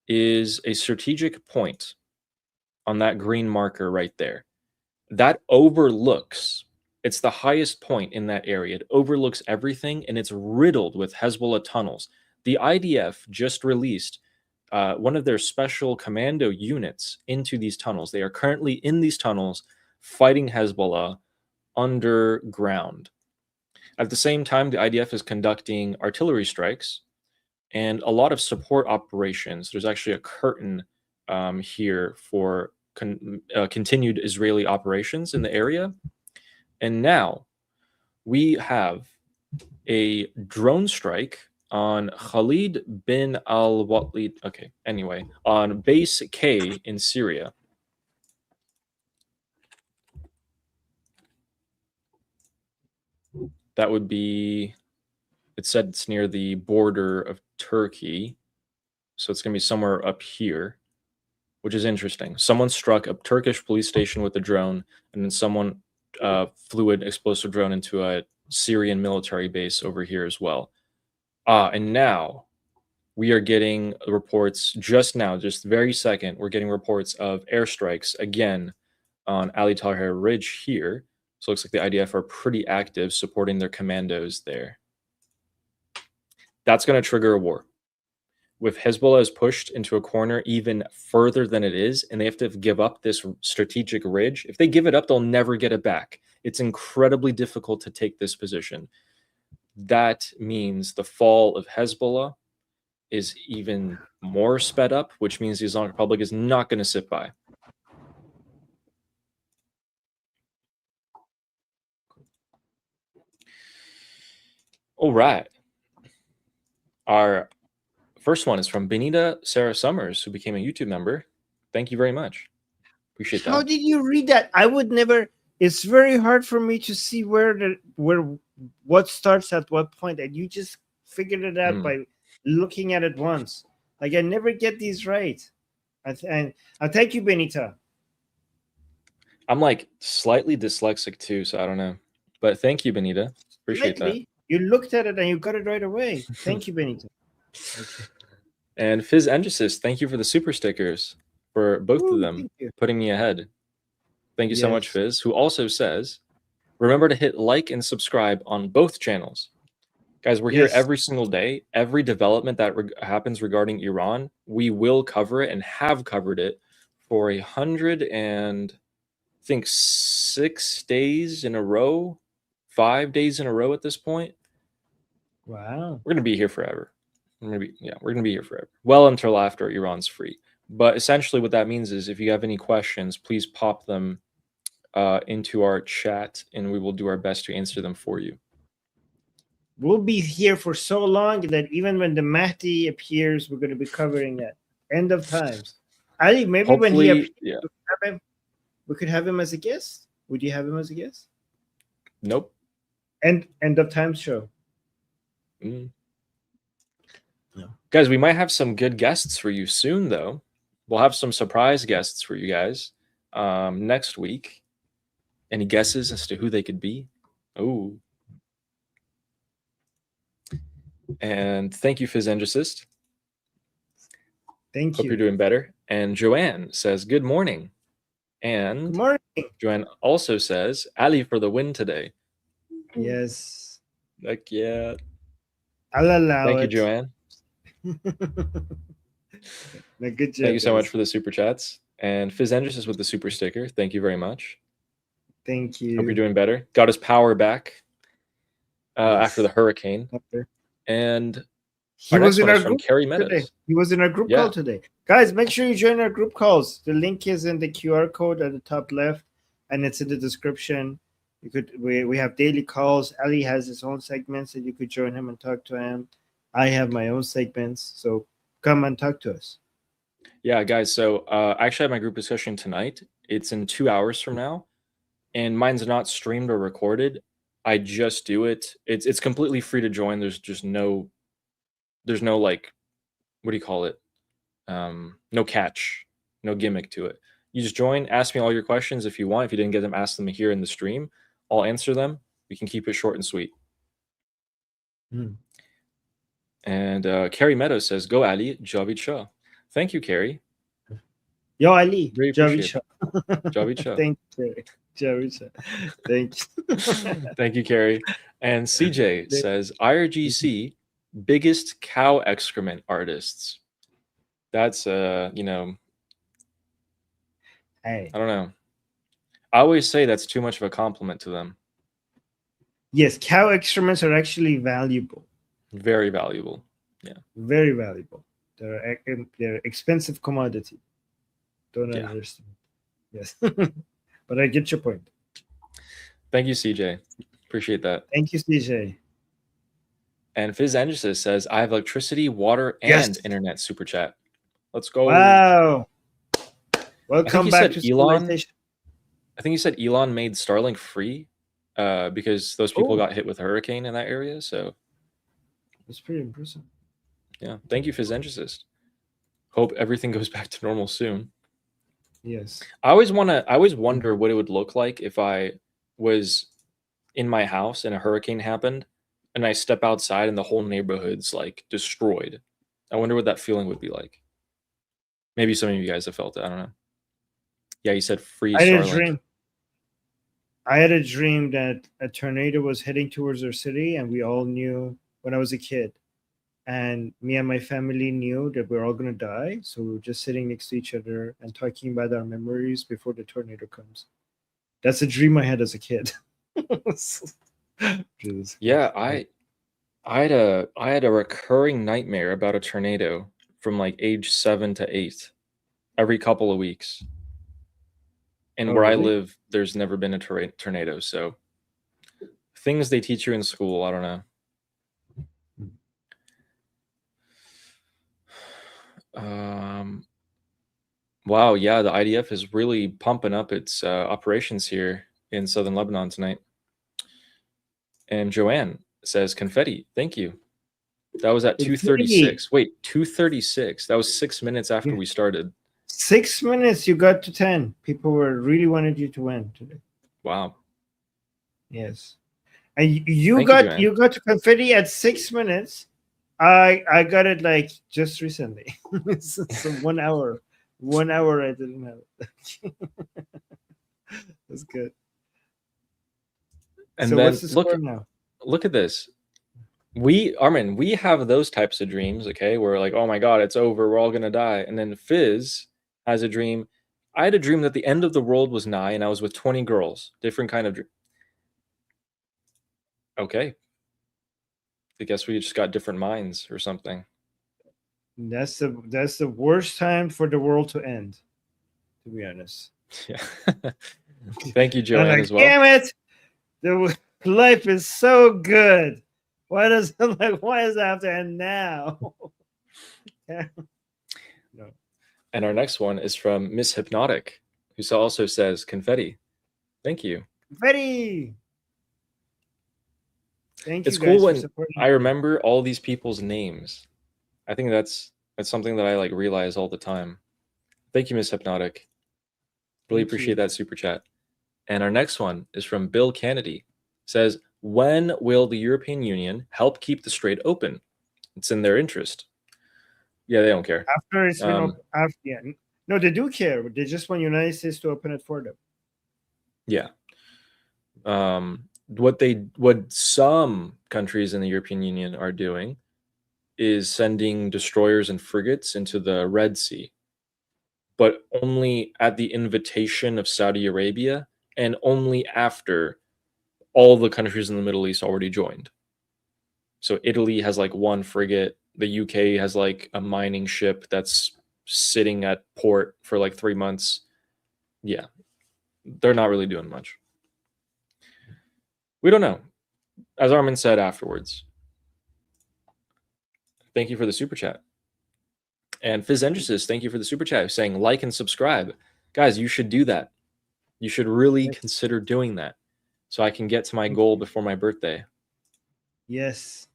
is a strategic point on that green marker right there. That overlooks, it's the highest point in that area. It overlooks everything, and it's riddled with Hezbollah tunnels. The IDF just released one of their special commando units into these tunnels. They are currently in these tunnels fighting Hezbollah underground. At the same time, the IDF is conducting artillery strikes and a lot of support operations. There's actually a curtain here for continued Israeli operations in the area. And now we have a drone strike on Khalid bin al-Walid. Okay, anyway, on base K in Syria. That would be, it said it's near the border of Turkey. So it's going to be somewhere up here, which is interesting. Someone struck a Turkish police station with a drone, and then someone flew an explosive drone into a Syrian military base over here as well. And now we are getting reports just now, just very second, we're getting reports of airstrikes again on Ali Taher Ridge here. So it looks like the IDF are pretty active supporting their commandos there. That's going to trigger a war. With Hezbollah is pushed into a corner even further than it is, and they have to give up this strategic ridge. If they give it up, they'll never get it back. It's incredibly difficult to take this position. That means the fall of Hezbollah is even more sped up, which means the Islamic Republic is not going to sit by. All right. Our first one is from Benita Sarah Summers, who became a YouTube member. Thank you very much. Appreciate that. How did you read that? I would never. It's very hard for me to see where what starts at what point, and you just figured it out by looking at it once. Like I never get these right. And I thank you, Benita. I'm like slightly dyslexic too, so I don't know. But thank you, Benita. Appreciate that. You looked at it and you got it right away. Thank you, Benita. Okay. And Fizz Endresis, thank you for the super stickers for both of them, putting me ahead. Thank you so much, Fizz, who also says, remember to hit like and subscribe on both channels. Guys, we're here every single day. Every development that happens regarding Iran, we will cover it and have covered it for 6 days in a row, 5 days in a row at this point. Wow. We're going to be here forever. We're going to be here forever. Well until after Iran's free. But essentially what that means is if you have any questions, please pop them into our chat and we will do our best to answer them for you. We'll be here for so long that even when the Mahdi appears, we're going to be covering that. End of times. Ali, maybe hopefully, when he appears, we could have him as a guest. Would you have him as a guest? Nope. End of times show. No. Guys, we might have some good guests for you soon, though. We'll have some surprise guests for you guys next week. Any guesses as to who they could be? Oh. And thank you, Physendricist. Thank Hope you. you're doing better. And Joanne says, good morning. And Good morning. Joanne also says, Ali for the win today. Yes. Like, yeah. I'll allow Thank you, it. Joanne. No, good job. Thank you so much guys. for the super chats. And Physendricist with the super sticker. Thank you very much. Thank you. Hope you're doing better. Got his power back after the hurricane. Okay. And He our was next in one our is from group Carrie today. Meadows. He was in our group Yeah. call today. Guys, make sure you join our group calls. The link is in the QR code at the top left, and it's in the description. We have daily calls. Ali has his own segments that you could join him and talk to him. I have my own segments, so come and talk to us. Yeah, guys. So I actually have my group discussion tonight. It's in 2 hours from now, and mine's not streamed or recorded. I just do it. It's completely free to join. There's no like, what do you call it? No catch, no gimmick to it. You just join, ask me all your questions if you want. If you didn't get them, ask them here in the stream. I'll answer them. We can keep it short and sweet. And Carrie Meadows says, go Ali, Javid Shah. Thank you, Carrie. Yo, Ali. Really Javid appreciate Shah. Javid Shah. Thank you, Javid Shah. Thank you. Thank you, Carrie. And CJ says, IRGC, biggest cow excrement artists. That's, you know, Hey. I don't know. I always say that's too much of a compliment to them. Yes, cow excrements are actually valuable. Very valuable. Yeah. Very valuable. They're expensive commodity. Don't understand. Yes. But I get your point. Thank you, CJ. Appreciate that. Thank you, CJ. And Physendricist says, I have electricity, water, and Yes. internet super chat. Let's go. Wow. Welcome you back said to Elon. civilization. I think you said Elon made Starlink free because those people Oh. got hit with a hurricane in that area. So That's pretty impressive. yeah, thank you, Physendricist. Hope everything goes back to normal soon. Yes. I always wonder what it would look like if I was in my house and a hurricane happened and I step outside and the whole neighborhood's like destroyed. I wonder what that feeling would be like. Maybe some of you guys have felt it. I don't know. Yeah, you said free I had Starlink. a dream. I had a dream that a tornado was heading towards our city, and we all knew when I was a kid. And me and my family knew that we were all going to die. So we were just sitting next to each other and talking about our memories before the tornado comes. That's a dream I had as a kid. Yeah, I had a recurring nightmare about a tornado from like age 7 to 8 every couple of weeks. And Oh, where I really? live, there's never been a tornado. So things they teach you in school, I don't know. Wow, yeah, the IDF is really pumping up its operations here in southern Lebanon tonight. And Joanne says, confetti, thank you. That was at 2:36. Wait, 2:36. That was 6 minutes after we started. 6 minutes, you got to 10. People were really wanted you to win today. Wow. Yes. And you Thank got you, you got to confetti at 6 minutes. I got it like just recently. So 1 hour. 1 hour I didn't have it. That's good. And so then what's the score now? Look at this. Armin, we have those types of dreams, okay? We're like, oh my God, it's over. We're all going to die. And then Fizz has a dream. I had a dream that the end of the world was nigh and I was with 20 girls. Different kind of dream. Okay. I guess we just got different minds or something. That's the worst time for the world to end, to be honest. Yeah. Thank you, Joanne, like, as well. Damn it! The life is so good. Why does it have to end now? No. And our next one is from Miss Hypnotic, who also says confetti. Thank you. Confetti. Thank you. It's guys cool for when supporting I remember all these people's names. I think that's something that I like realize all the time. Thank you, Miss Hypnotic. Really Thank appreciate you. that super chat. And our next one is from Bill Kennedy. Says, when will the European Union help keep the strait open? It's in their interest. Yeah, they don't care. After it's been after, yeah. No, they do care. They just want United States to open it for them. Yeah. What some countries in the European Union are doing is sending destroyers and frigates into the Red Sea, but only at the invitation of Saudi Arabia and only after all the countries in the Middle East already joined. So Italy has like one frigate, the UK has like a mining ship that's sitting at port for like 3 months. Yeah, they're not really doing much. We don't know. As Armin said afterwards. Thank you for the super chat. And Fizzendresis, thank you for the super chat, saying like and subscribe. Guys, you should do that. You should really consider doing that so I can get to my goal before my birthday. Yes.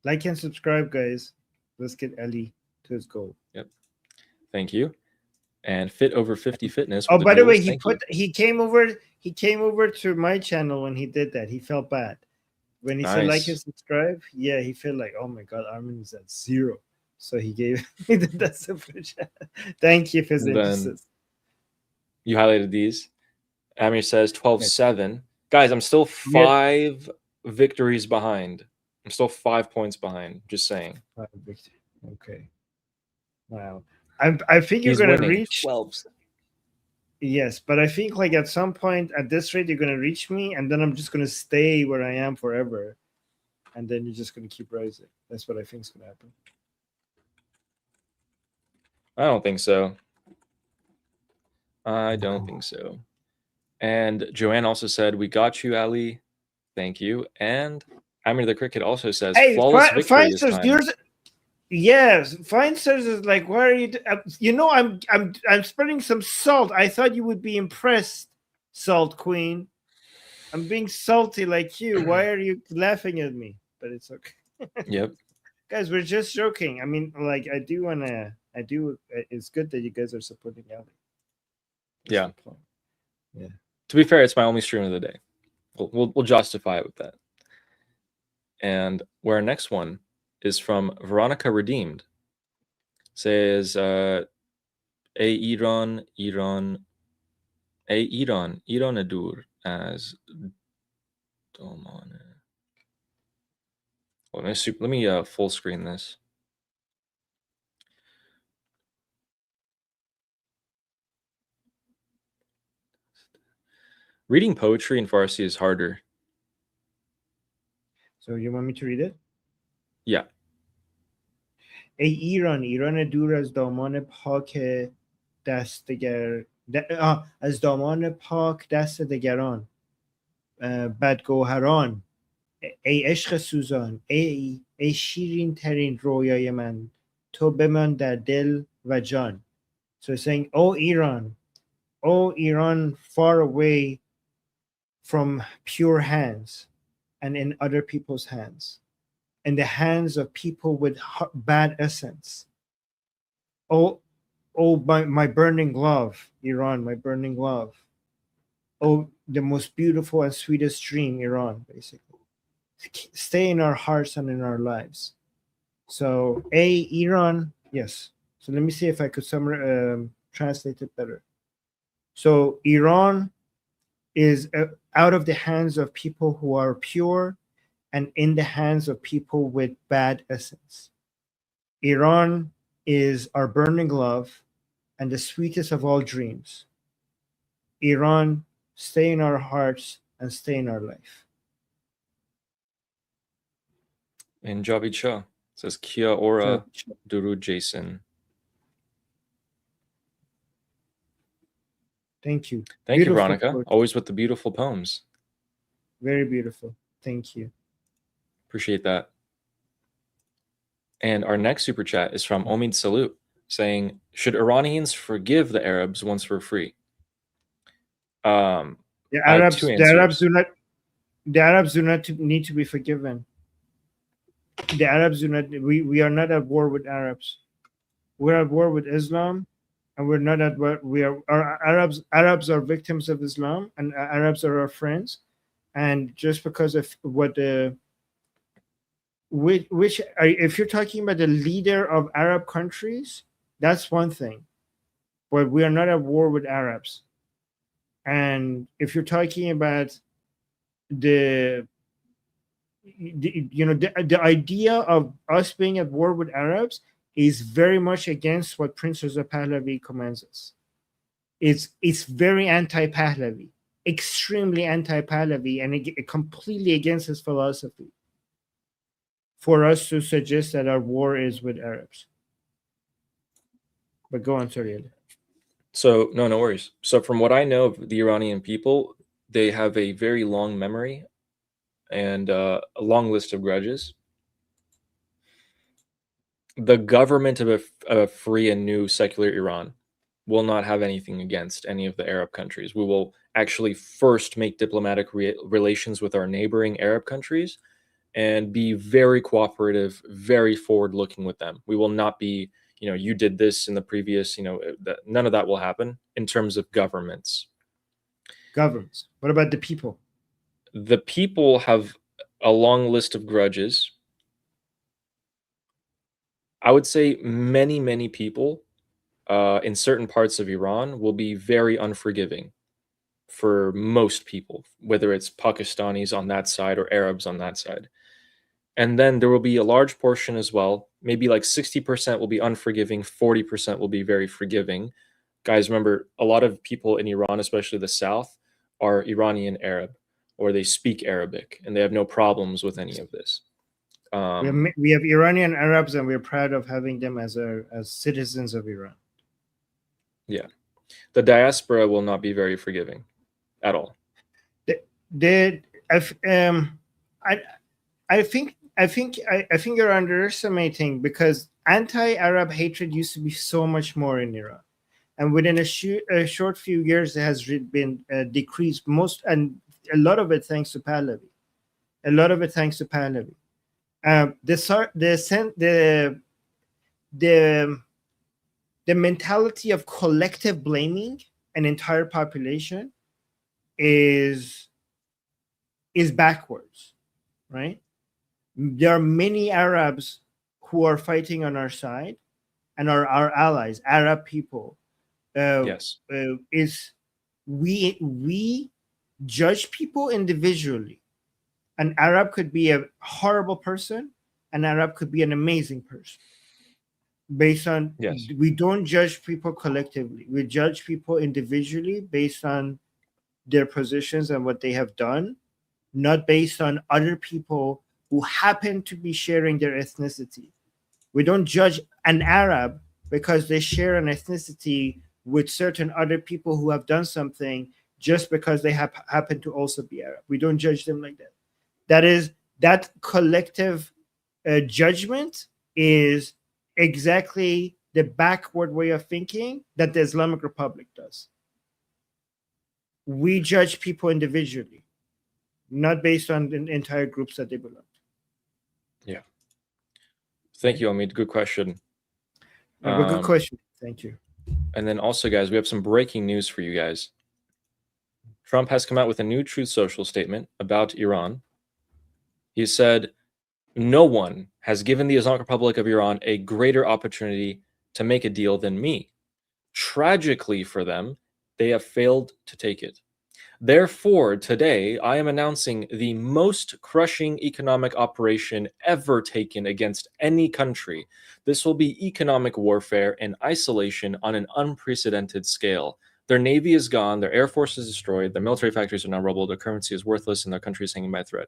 Like and subscribe, guys. Let's get Ali to his goal. Yep. Thank you. And Fit Over 50 Fitness. Oh, by the way, he came over to my channel when he did that. He felt bad. When he said like and subscribe, yeah, he felt like, oh my god, Armin is at 0. So he gave me that super chat. Thank you for this. You highlighted these. Amir says 12-7. Guys, I'm still 5 victories behind. I'm still 5 points behind. Just saying. Okay. Wow. I think you're going to reach 12. Yes, but I think like at some point at this rate, you're going to reach me, and then I'm just going to stay where I am forever. And then you're just going to keep rising. That's what I think is going to happen. I don't think so. I don't think so. And Joanne also said, we got you, Ali. Thank you. And Amir the Cricket also says, hey, flawless victory this time. Yes, Fine Sirs is like, why are you? I'm spreading some salt. I thought you would be impressed, Salt Queen. I'm being salty like you. Why are you laughing at me? But it's okay. Yep. Guys, we're just joking. I mean, like, it's good that you guys are supporting Ali. Yeah. Yeah. To be fair, it's my only stream of the day. We'll justify it with that. And our next one is from Veronica Redeemed. Says, Iran adur as domane. Let me full screen this. Reading poetry in Farsi is harder. So you want me to read it? Yeah. ای ایران دور از دامان پاک از دامان پاک دست دگران بدگوهران ای عشق سوزان ای شیرین ترین رویای من تو بمان در دل و جان. So saying, oh Iran, far away from pure hands and in other people's hands, in the hands of people with bad essence. Oh, my burning love, Iran, my burning love. Oh, the most beautiful and sweetest dream, Iran, basically. Stay in our hearts and in our lives. So, Iran, yes. So let me see if I could translate it better. So Iran is out of the hands of people who are pure and in the hands of people with bad essence. Iran is our burning love and the sweetest of all dreams. Iran, stay in our hearts and stay in our life. And Javid Shah says, Kia ora Durud Jason. Thank you. Thank you, Veronica. Poetry. Always with the beautiful poems. Very beautiful. Thank you. Appreciate that. And our next super chat is from Omid Salute, saying, should Iranians forgive the Arabs once we're free? The Arabs do not need to be forgiven. the Arabs do not. We are not at war with Arabs. We're at war with Islam, and we're not at war. We are Arabs. Arabs are victims of Islam, and Arabs are our friends. And just because of what the if you're talking about the leader of Arab countries, that's one thing. But we are not at war with Arabs. And if you're talking about the idea of us being at war with Arabs is very much against what Prince Reza Pahlavi commands us. It's very anti-Pahlavi, extremely anti-Pahlavi, and completely against his philosophy for us to suggest that our war is with Arabs. But go on, sorry. So no worries. So from what I know of the Iranian people, they have a very long memory and a long list of grudges. The government of a free and new secular Iran will not have anything against any of the Arab countries. We will actually first make diplomatic relations with our neighboring Arab countries and be very cooperative, very forward-looking with them. We will not be, you did this in the previous, none of that will happen in terms of governments. Governments. What about the people? The people have a long list of grudges. I would say many people in certain parts of Iran will be very unforgiving for most people, whether it's Pakistanis on that side or Arabs on that side. And then there will be a large portion as well, maybe like 60% will be unforgiving, 40% will be very forgiving. Guys, remember, a lot of people in Iran, especially the south, are Iranian Arab, or they speak Arabic, and they have no problems with any of this. We have Iranian Arabs, and we're proud of having them as citizens of Iran. Yeah. The diaspora will not be very forgiving at all. I think you're underestimating, because anti-Arab hatred used to be so much more in Iran, and within a short few years, it has been decreased. And a lot of it thanks to Pahlavi. The mentality of collective blaming an entire population is backwards, right? There are many Arabs who are fighting on our side and are our allies, Arab people. Yes. We judge people individually. An Arab could be a horrible person. An Arab could be an amazing person. Based on, yes, we don't judge people collectively. We judge people individually based on their positions and what they have done, not based on other people who happen to be sharing their ethnicity. We don't judge an Arab because they share an ethnicity with certain other people who have done something just because they happen to also be Arab. We don't judge them like that. That collective judgment is exactly the backward way of thinking that the Islamic Republic does. We judge people individually, not based on the entire groups that they belong to. Yeah. Thank you, Omid. Good question. Good question. Thank you. And then also, guys, we have some breaking news for you guys. Trump has come out with a new Truth Social statement about Iran. He said, "No one has given the Islamic Republic of Iran a greater opportunity to make a deal than me. Tragically for them, they have failed to take it. Therefore, today, I am announcing the most crushing economic operation ever taken against any country. This will be economic warfare and isolation on an unprecedented scale. Their navy is gone, their air force is destroyed, their military factories are now rubble, their currency is worthless, and their country is hanging by a thread.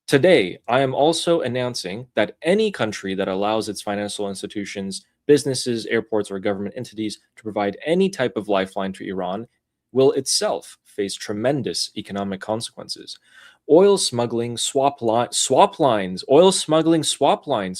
Today, I am also announcing that any country that allows its financial institutions, businesses, airports, or government entities to provide any type of lifeline to Iran will itself face tremendous economic consequences. Oil smuggling, swap lines,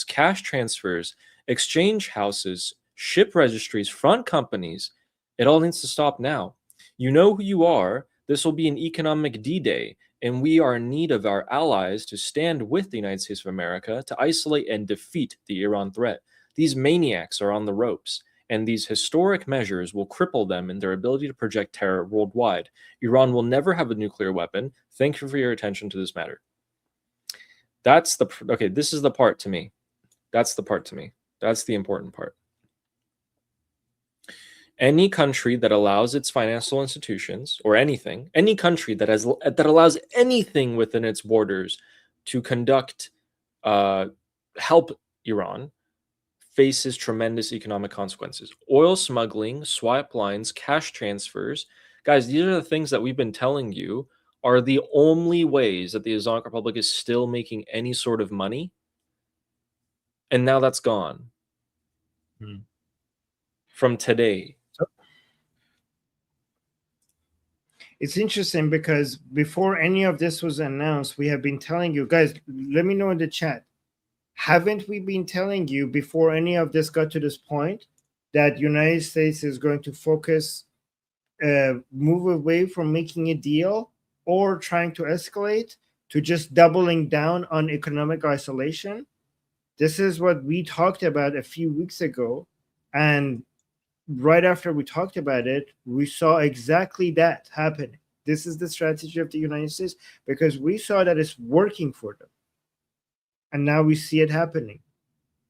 cash transfers, exchange houses, ship registries, front companies. It all needs to stop now. You know who you are. This will be an economic D-Day. And we are in need of our allies to stand with the United States of America to isolate and defeat the Iran threat. These maniacs are on the ropes, and these historic measures will cripple them in their ability to project terror worldwide. Iran will never have a nuclear weapon. Thank you for your attention to this matter. That's the, okay, this is the part to me. That's the part to me. That's the important part. Any country that allows its financial institutions or anything, any country that allows anything within its borders to conduct, help Iran, faces tremendous economic consequences. Oil smuggling, swap lines, cash transfers. Guys, these are the things that we've been telling you are the only ways that the Islamic Republic is still making any sort of money. And now that's gone. From today. It's interesting because before any of this was announced, we have been telling you guys, let me know in the chat. Haven't we been telling you before any of this got to this point that United States is going to focus, move away from making a deal or trying to escalate to just doubling down on economic isolation? This is what we talked about a few weeks ago. And right after we talked about it, we saw exactly that happening. This is the strategy of the United States because we saw that it's working for them. And now we see it happening.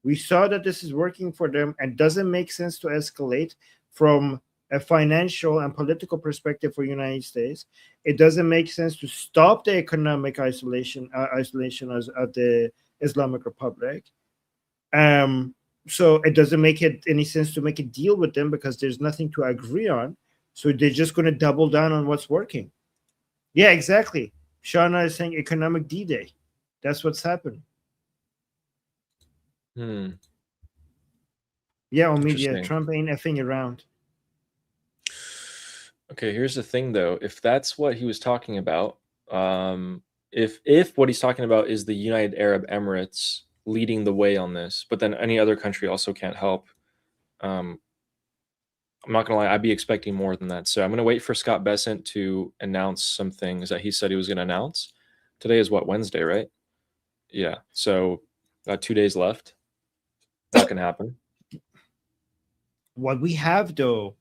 We saw that this is working for them and doesn't make sense to escalate from a financial and political perspective for the United States. It doesn't make sense to stop the economic isolation of the Islamic Republic. So it doesn't make any sense to make a deal with them because there's nothing to agree on. So they're just going to double down on what's working. Yeah, exactly. Shauna is saying economic D-Day. That's what's happening. Yeah, Omidia, Trump ain't effing around. Okay, here's the thing though. If that's what he was talking about, if what he's talking about is the United Arab Emirates leading the way on this, but then any other country also can't help, I'm not gonna lie, I'd be expecting more than that. So I'm gonna wait for Scott Bessent to announce some things that he said he was gonna announce. Today is what, Wednesday, right? Yeah, so got 2 days left. That can happen. What we have though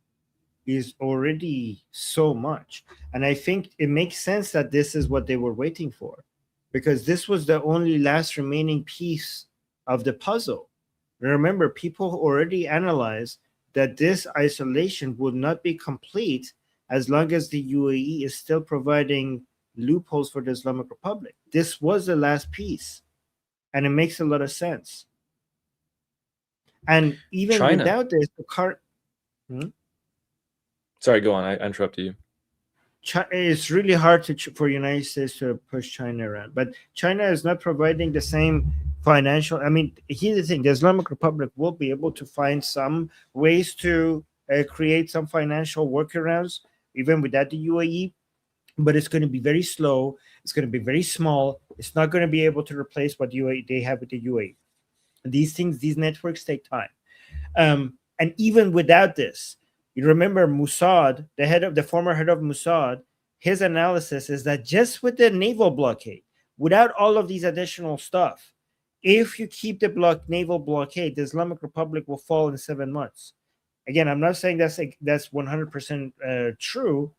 is already so much, and I think it makes sense that this is what they were waiting for, because this was the only last remaining piece of the puzzle. Remember, people already analyzed that this isolation would not be complete as long as the UAE is still providing loopholes for the Islamic Republic. This was the last piece, and it makes a lot of sense. And even China. without this, Sorry, go on. I interrupted you. It's really hard for United States to push China around, but China is not providing the same financial. I mean, here's the thing: the Islamic Republic will be able to find some ways to create some financial workarounds, even without the UAE. But it's going to be very slow. It's going to be very small. It's not going to be able to replace what they have with the UAE. These things, these networks take time. And even without this, you remember Mossad, the former head of Mossad, his analysis is that just with the naval blockade, without all of these additional stuff, if you keep the naval blockade, the Islamic Republic will fall in 7 months. Again, I'm not saying that's 100% true,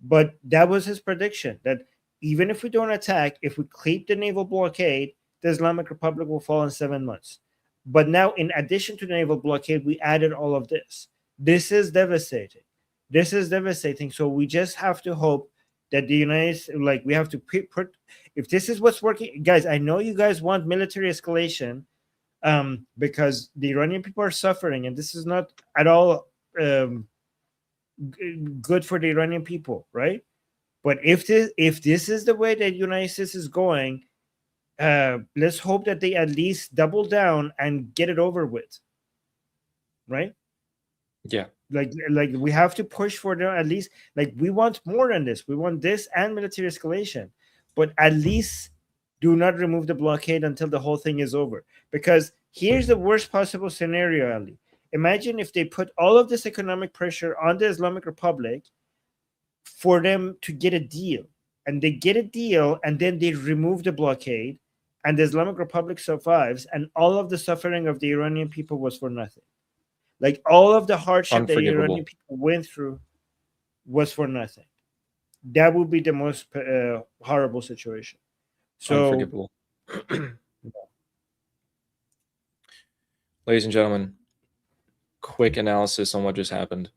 but that was his prediction, that even if we don't attack, if we keep the naval blockade, the Islamic Republic will fall in 7 months. But now, in addition to the naval blockade, we added all of this. This is devastating. This is devastating. So we just have to hope that the United States, we have to put, if this is what's working, guys, I know you guys want military escalation because the Iranian people are suffering, and this is not at all good for the Iranian people, right? But if this is the way that the United States is going, let's hope that they at least double down and get it over with, right? Yeah, like we have to push for them at least. We want more than this. We want this and military escalation, but at least do not remove the blockade until the whole thing is over. Because here's the worst possible scenario, Ali. Imagine if they put all of this economic pressure on the Islamic Republic for them to get a deal. and they get a deal, and then they remove the blockade, and the Islamic Republic survives, and all of the suffering of the Iranian people was for nothing. Like all of the hardship that the Unforgivable. Iranian people went through was for nothing. That would be the most horrible situation. So, Unforgivable. Ladies and gentlemen, quick analysis on what just happened.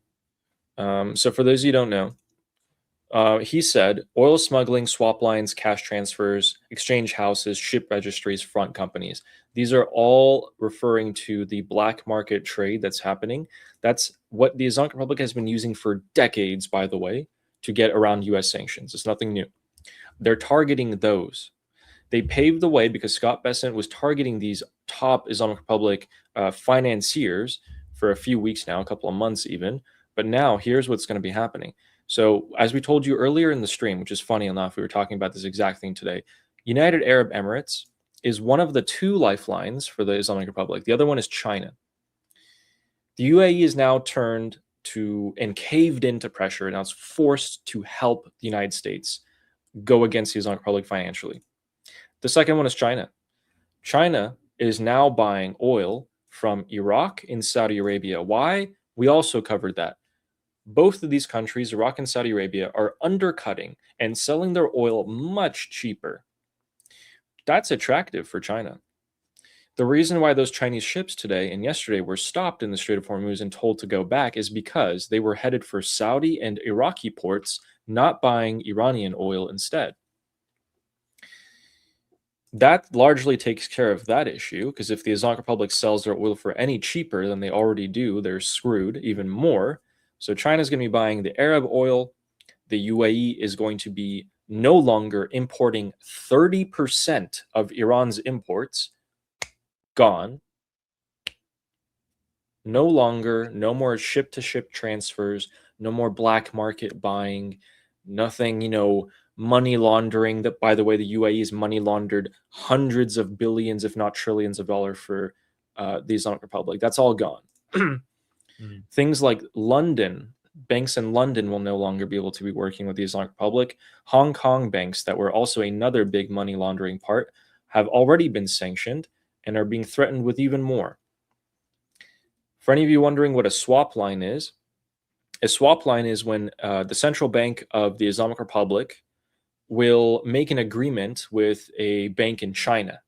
So for those of you who don't know, he said oil smuggling, swap lines, cash transfers, exchange houses, ship registries, front companies. These are all referring to the black market trade that's happening. That's what the Islamic Republic has been using for decades, by the way, to get around US sanctions. It's nothing new. They're targeting those. They paved the way because Scott Bessent was targeting these top Islamic Republic financiers for a few weeks now, a couple of months even. But now here's what's going to be happening. So as we told you earlier in the stream, which is funny enough, we were talking about this exact thing today. United Arab Emirates is one of the two lifelines for the Islamic Republic. The other one is China. The UAE is now turned to and caved into pressure, and now it's forced to help the United States go against the Islamic Republic financially. The second one is China. China is now buying oil from Iraq and Saudi Arabia. Why? We also covered that. Both of these countries, Iraq and Saudi Arabia, are undercutting and selling their oil much cheaper. That's attractive for China. The reason why those Chinese ships today and yesterday were stopped in the Strait of Hormuz and told to go back is because they were headed for Saudi and Iraqi ports, not buying Iranian oil instead. That largely takes care of that issue, because if the Islamic Republic sells their oil for any cheaper than they already do, they're screwed even more. So China's going to be buying the Arab oil. The UAE is going to be no longer importing 30% of Iran's imports. Gone. No longer, no more ship-to-ship transfers, no more black market buying, nothing, money laundering. That, by the way, the UAE has money laundered hundreds of billions, if not trillions of dollars for the Islamic Republic. That's all gone. Things like London, banks in London will no longer be able to be working with the Islamic Republic. Hong Kong banks, that were also another big money laundering part, have already been sanctioned and are being threatened with even more. For any of you wondering what a swap line is, a swap line is when the central bank of the Islamic Republic will make an agreement with a bank in China.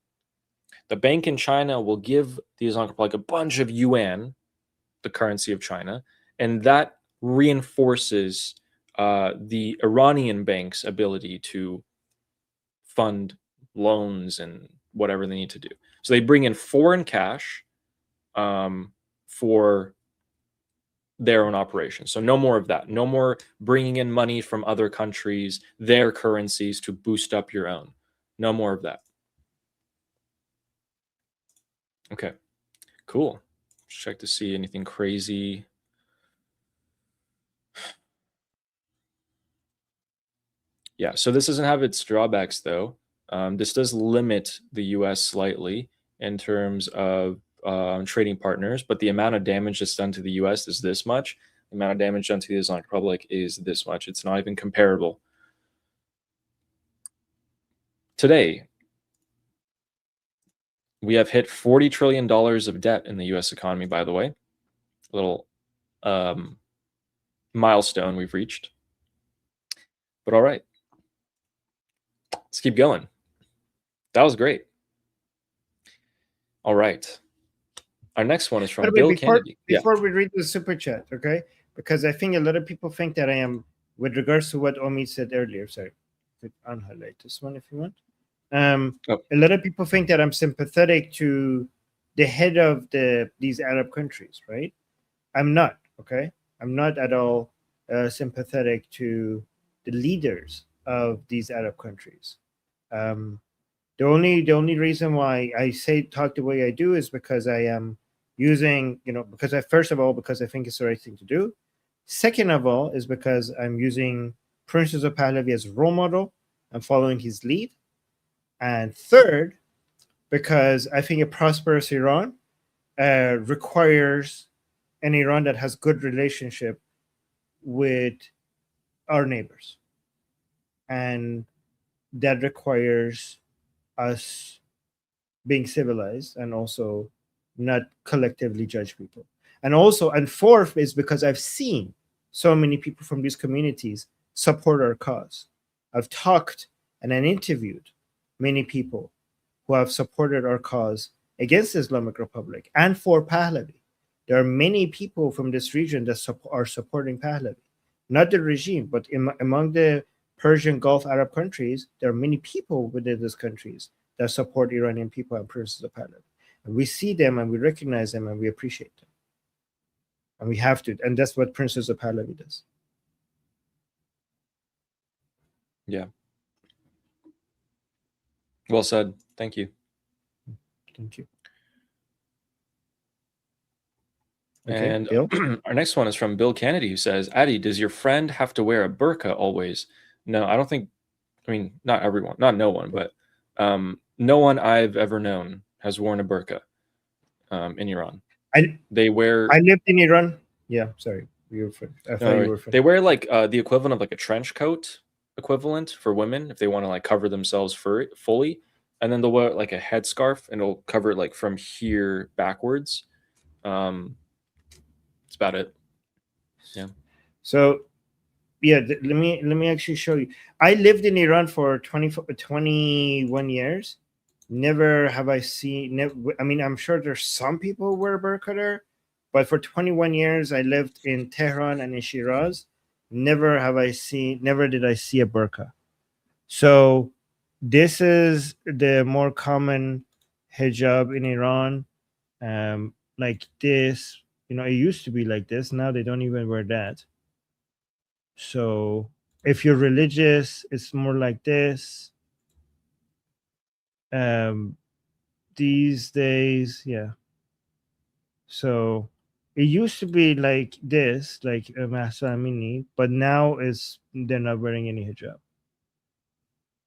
The bank in China will give the Islamic Republic a bunch of yuan, the currency of China, and that reinforces the Iranian bank's ability to fund loans and whatever they need to do. So they bring in foreign cash for their own operations. So no more of that. No more bringing in money from other countries, their currencies, to boost up your own. No more of that. Okay, cool. Check to see anything crazy. Yeah, so this doesn't have its drawbacks, though. This does limit the US slightly in terms of trading partners, but the amount of damage that's done to the US is this much. The amount of damage done to the Islamic Republic is this much. It's not even comparable. Today, we have hit $40 trillion of debt in the US economy, by the way. A little milestone we've reached. But all right. Let's keep going. That was great. All right. Our next one is from Bill Kennedy. Before we read the super chat, okay? Because I think a lot of people think that I am, with regards to what Omid said earlier. Sorry, could unhighlight this one if you want. A lot of people think that I'm sympathetic to the head of these Arab countries, right? I'm not. Okay, I'm not at all sympathetic to the leaders of these Arab countries. The only reason why I talk the way I do is because I am using, because first of all, because I think it's the right thing to do. Second of all, is because I'm using Prince Reza Pahlavi as a role model. I'm following his lead. And third, because I think a prosperous Iran requires an Iran that has good relationship with our neighbors. And that requires us being civilized and also not collectively judge people. And fourth is because I've seen so many people from these communities support our cause. I've talked and then interviewed many people who have supported our cause against the Islamic Republic and for Pahlavi. There are many people from this region that are supporting Pahlavi, not the regime, but among the Persian Gulf Arab countries, there are many people within these countries that support Iranian people and Princes of Pahlavi. And we see them and we recognize them and we appreciate them. And we have to. And that's what Princes of Pahlavi does. Yeah. Well said. Thank you. Thank you. And Bill? our next one is from Bill Kennedy, who says, Adi, does your friend have to wear a burqa always? No, I don't think, I mean, not everyone, not no one, but no one I've ever known has worn a burqa in Iran. I lived in Iran. Yeah, sorry. You were they wear like the equivalent of like a trench coat equivalent for women if they want to like cover themselves fully. And then they'll wear like a headscarf and it'll cover it like from here backwards. That's about it. Yeah. So, yeah, let me actually show you. I lived in Iran for 21 years. Never have I seen. I mean, I'm sure there's some people who wear burqa there, but for 21 years I lived in Tehran and in Shiraz. Never did I see a burqa. So this is the more common hijab in Iran, like this. You know, it used to be like this. Now they don't even wear that. So if you're religious, it's more like this. These days, yeah. So it used to be like this, like a Mahsa Amini, but now they're not wearing any hijab.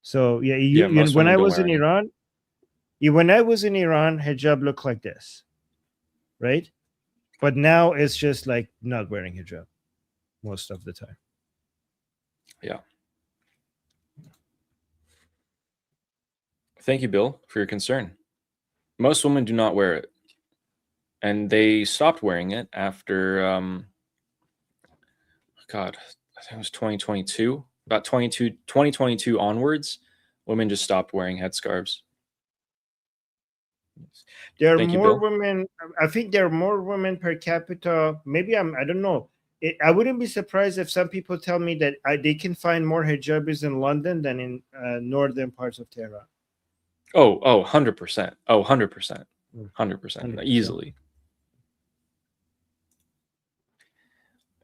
So yeah, when I was in Iran, hijab looked like this, right? But now it's just like not wearing hijab most of the time. Yeah. Thank you, Bill, for your concern. Most women do not wear it. And they stopped wearing it after, God, I think it was 2022. About 2022 onwards, women just stopped wearing headscarves. There are more women. I think there are more women per capita. Maybe I don't know. I wouldn't be surprised if some people tell me that they can find more hijabis in London than in northern parts of Tehran. Oh, 100%. Oh, 100%. 100%. Easily.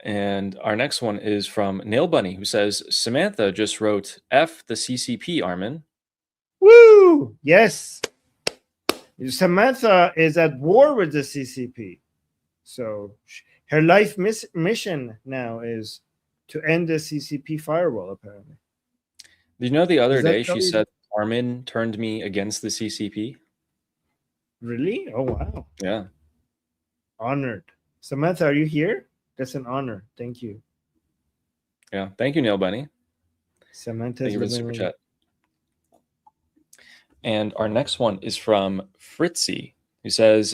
And our next one is from Nail Bunny, who says, Samantha just wrote, F the CCP, Armin. Woo! Yes. Samantha is at war with the CCP. So her life mission now is to end the CCP firewall, apparently. Did you know the other day she said Armin turned me against the CCP? Really? Oh, wow. Yeah. Honored. Samantha, are you here? That's an honor. Thank you. Yeah. Thank you, Nail Bunny. Samantha, thank you for the super chat. And our next one is from Fritzy, who says,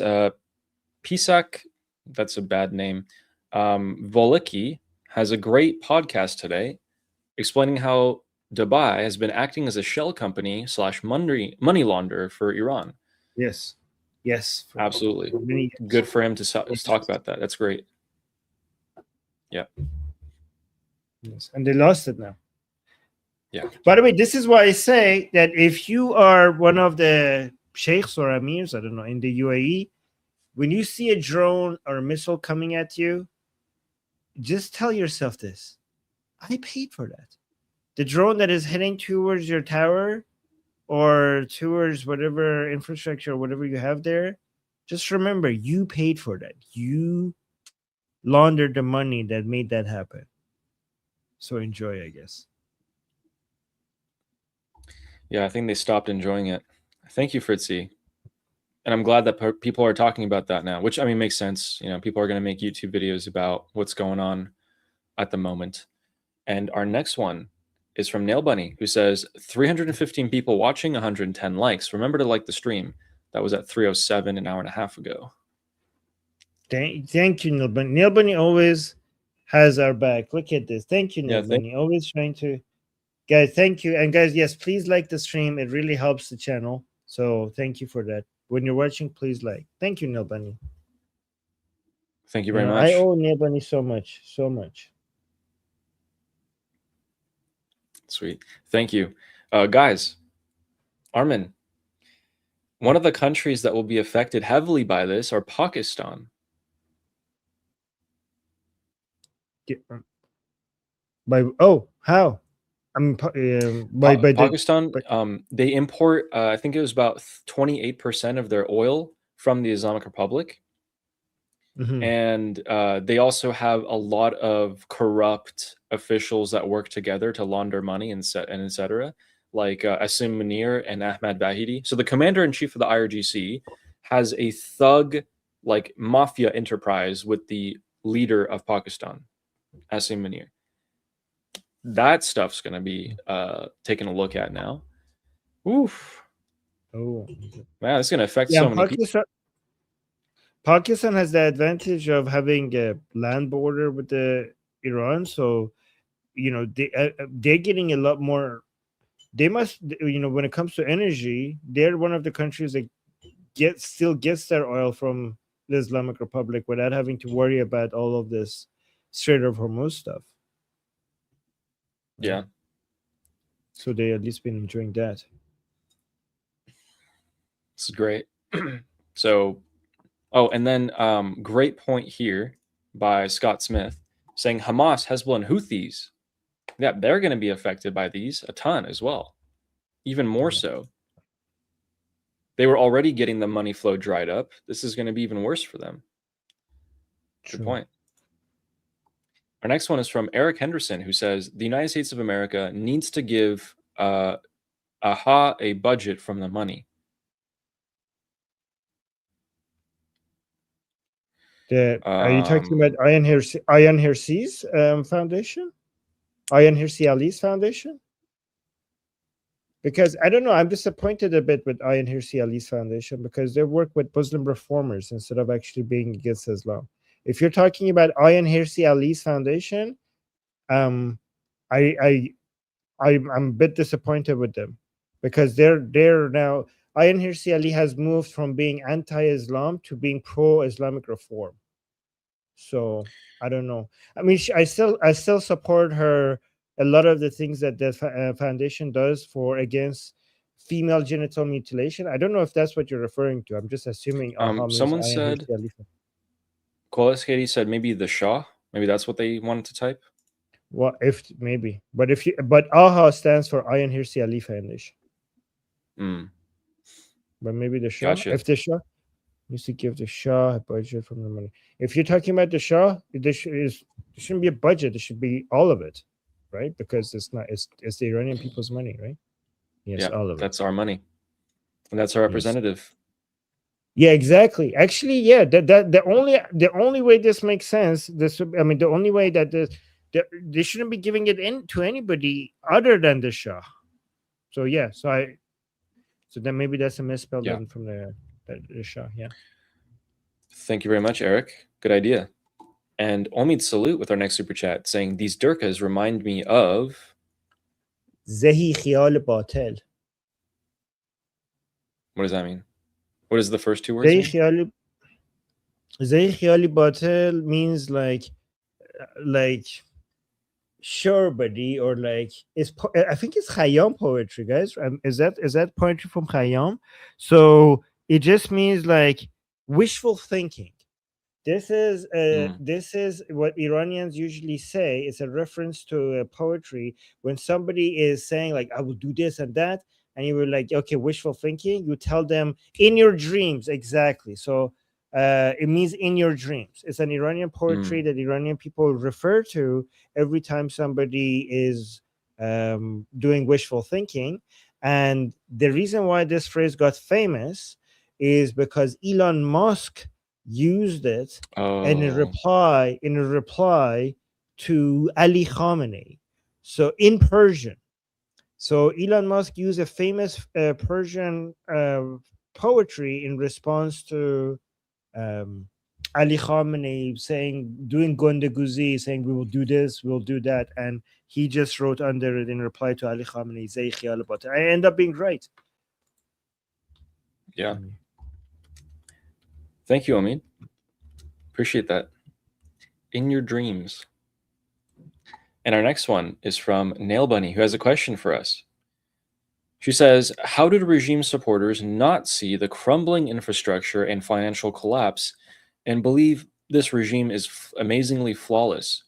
Pisak, that's a bad name, Volicki has a great podcast today explaining how Dubai has been acting as a shell company / money launderer for Iran. Yes. Absolutely. Good for him to talk about that. That's great. Yeah. Yes. And they lost it now. Yeah. By the way, this is why I say that if you are one of the sheikhs or amirs, I don't know, in the UAE, when you see a drone or a missile coming at you, just tell yourself this: I paid for that. The drone that is heading towards your tower or towards whatever infrastructure or whatever you have there, just remember you paid for that. You laundered the money that made that happen. So enjoy, I guess. Yeah, I think they stopped enjoying it. Thank you, Fritzy. And I'm glad that people are talking about that now, which, I mean, makes sense. You know, people are going to make YouTube videos about what's going on at the moment. And our next one is from Nail Bunny, who says 315 people watching, 110 likes. Remember to like the stream. That was at 3:07 an hour and a half ago. Thank you, Neil Bunny. Neil Bunny always has our back. Look at this. Thank you, Neil Yeah, Bunny. Always trying to, guys. Thank you, and guys, yes, please like the stream. It really helps the channel. So thank you for that. When you're watching, please like. Thank you, Neil Bunny. Thank you very much. I owe Neil Bunny so much, so much. Sweet. Thank you. Guys, Armin, one of the countries that will be affected heavily by this are Pakistan. How? I mean, Pakistan, they import, I think it was about 28% of their oil from the Islamic Republic. And they also have a lot of corrupt officials that work together to launder money and et cetera, like Asim Munir and Ahmad Bahidi. So the commander-in-chief of the IRGC has a thug, like mafia enterprise with the leader of Pakistan, Asim Munir. That stuff's going to be taken a look at now. Oof. Oh. Man, it's going to affect so many people. Pakistan has the advantage of having a land border with the Iran, so they're getting a lot more. They must, when it comes to energy, they're one of the countries that still gets their oil from the Islamic Republic without having to worry about all of this Strait of Hormuz stuff. Yeah. So they at least been enjoying that. This is great. So. Oh, and then great point here by Scott Smith saying Hamas, Hezbollah, and Houthis, yeah, they're going to be affected by these a ton as well, even more so. They were already getting the money flow dried up. This is going to be even worse for them. Good point. Our next one is from Eric Henderson, who says the United States of America needs to give a budget from the money. Are you talking about Ayaan Hirsi's foundation? Ayaan Hirsi Ali's foundation? Because I don't know, I'm disappointed a bit with Ayaan Hirsi Ali's foundation because they work with Muslim reformers instead of actually being against Islam. If you're talking about Ayaan Hirsi Ali's foundation, I'm a bit disappointed with them because they're now. Ayaan Hirsi Ali has moved from being anti-Islam to being pro-Islamic reform. So I don't know. I mean, I still support her. A lot of the things that the foundation does against female genital mutilation. I don't know if that's what you're referring to. I'm just assuming. Someone said. Kolas Katie said maybe the Shah. Maybe that's what they wanted to type. Well, but AHA stands for Ayaan Hirsi Ali Foundation. But maybe the Shah. Gotcha. If the Shah used to give the Shah a budget from the money. If you're talking about the Shah, there shouldn't be a budget. It should be all of it, right? Because it's the Iranian people's money, right? Yes, yeah, all of it. That's our money, and that's our representative. Yes. Yeah, exactly. Actually, yeah. The only way this makes sense. The only way that they shouldn't be giving it to anybody other than the Shah. So yeah. So then maybe that's a misspelled from the Shah. Yeah. Thank you very much, Eric. Good idea. And Omid Salute with our next super chat saying these Durkas remind me of Zehi Khiyal Batel. What does that mean? What is the first two words? Zehi Khiyal Batel means like sure, buddy, or like I think it's Khayyam poetry, guys. Is that poetry from Khayyam? So it just means like wishful thinking. This is what Iranians usually say. It's a reference to poetry when somebody is saying like I will do this and that, and you were like, okay, wishful thinking. You tell them in your dreams, exactly. So it means in your dreams. It's an Iranian poetry that Iranian people refer to every time somebody is doing wishful thinking. And the reason why this phrase got famous is because Elon Musk used it in a reply to Ali Khamenei. So in Persian, So Elon Musk used a famous Persian poetry in response to Ali Khamenei doing Gondaguzi, saying we will do this, we'll do that, and he just wrote under it in reply to Ali Khamenei, "Zay khiyal batil." I end up being right. Yeah. Thank you, Omid. Appreciate that. In your dreams. And our next one is from Nail Bunny, who has a question for us. She says, how did regime supporters not see the crumbling infrastructure and financial collapse and believe this regime is amazingly flawless?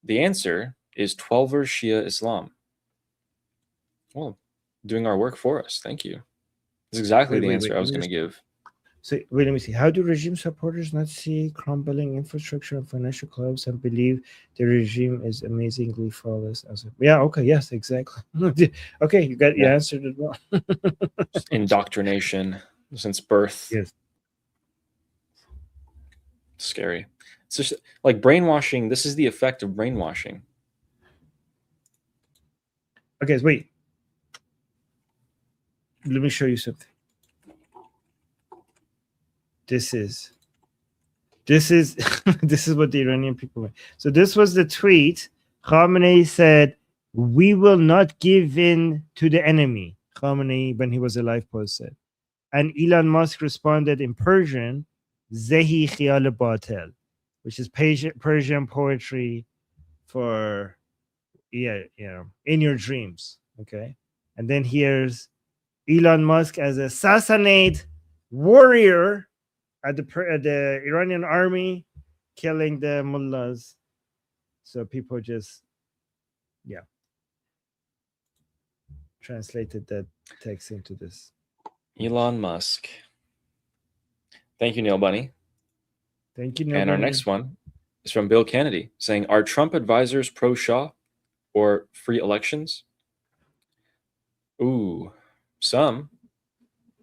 The answer is 12er Shia Islam. Well, doing our work for us. Thank you. That's exactly the answer I was going to give. So wait, let me see. How do regime supporters not see crumbling infrastructure and financial collapse and believe the regime is amazingly flawless? Yeah, okay, yes, exactly. Okay, you answered it well. Indoctrination since birth. Yes. Scary. It's just like brainwashing. This is the effect of brainwashing. Okay, so wait. Let me show you something. This is this is what the Iranian people made. So this was the tweet. Khamenei said, "We will not give in to the enemy." Khamenei, when he was alive, said. And Elon Musk responded in Persian, "Zehi khiyal batil," which is Persian poetry for in your dreams. Okay, and then here's Elon Musk as a Sassanid warrior at the Iranian army, killing the mullahs. So people just, translated that text into this. Elon Musk. Thank you, Neil Bunny. Thank you, Neil And our Bunny. next one is from Bill Kennedy, saying, are Trump advisors pro-Shah or free elections? Ooh, some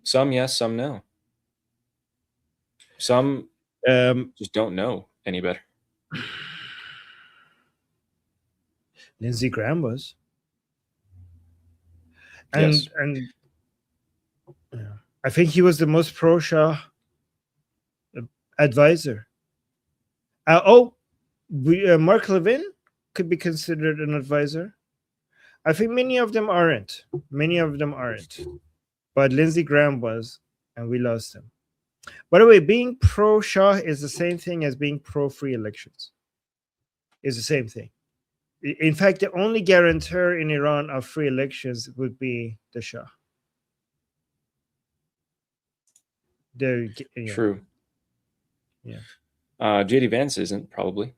yes, some no. Some just don't know any better. Lindsey Graham was. And I think he was the most pro-Shah advisor. Mark Levin could be considered an advisor. I think many of them aren't. But Lindsey Graham was, and we lost him. By the way, being pro-Shah is the same thing as being pro-free elections. It's the same thing. In fact, the only guarantor in Iran of free elections would be the Shah. True. Yeah. JD Vance isn't, probably.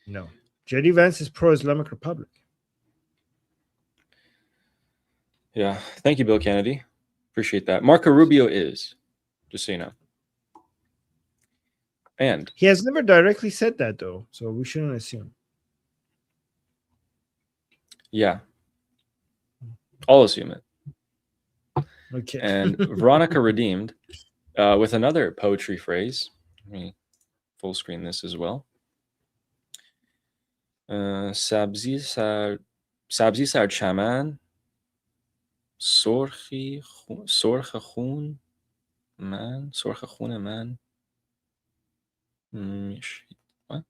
No. JD Vance is pro-Islamic Republic. Yeah. Thank you, Bill Kennedy. Appreciate that. Marco Rubio is, just so you know. And he has never directly said that, though, so we shouldn't assume. Yeah. I'll assume it. Okay. And Veronica Redeemed with another poetry phrase. Let me full screen this as well. Sabzi sar chaman سرخ خون من سرخ خون من what?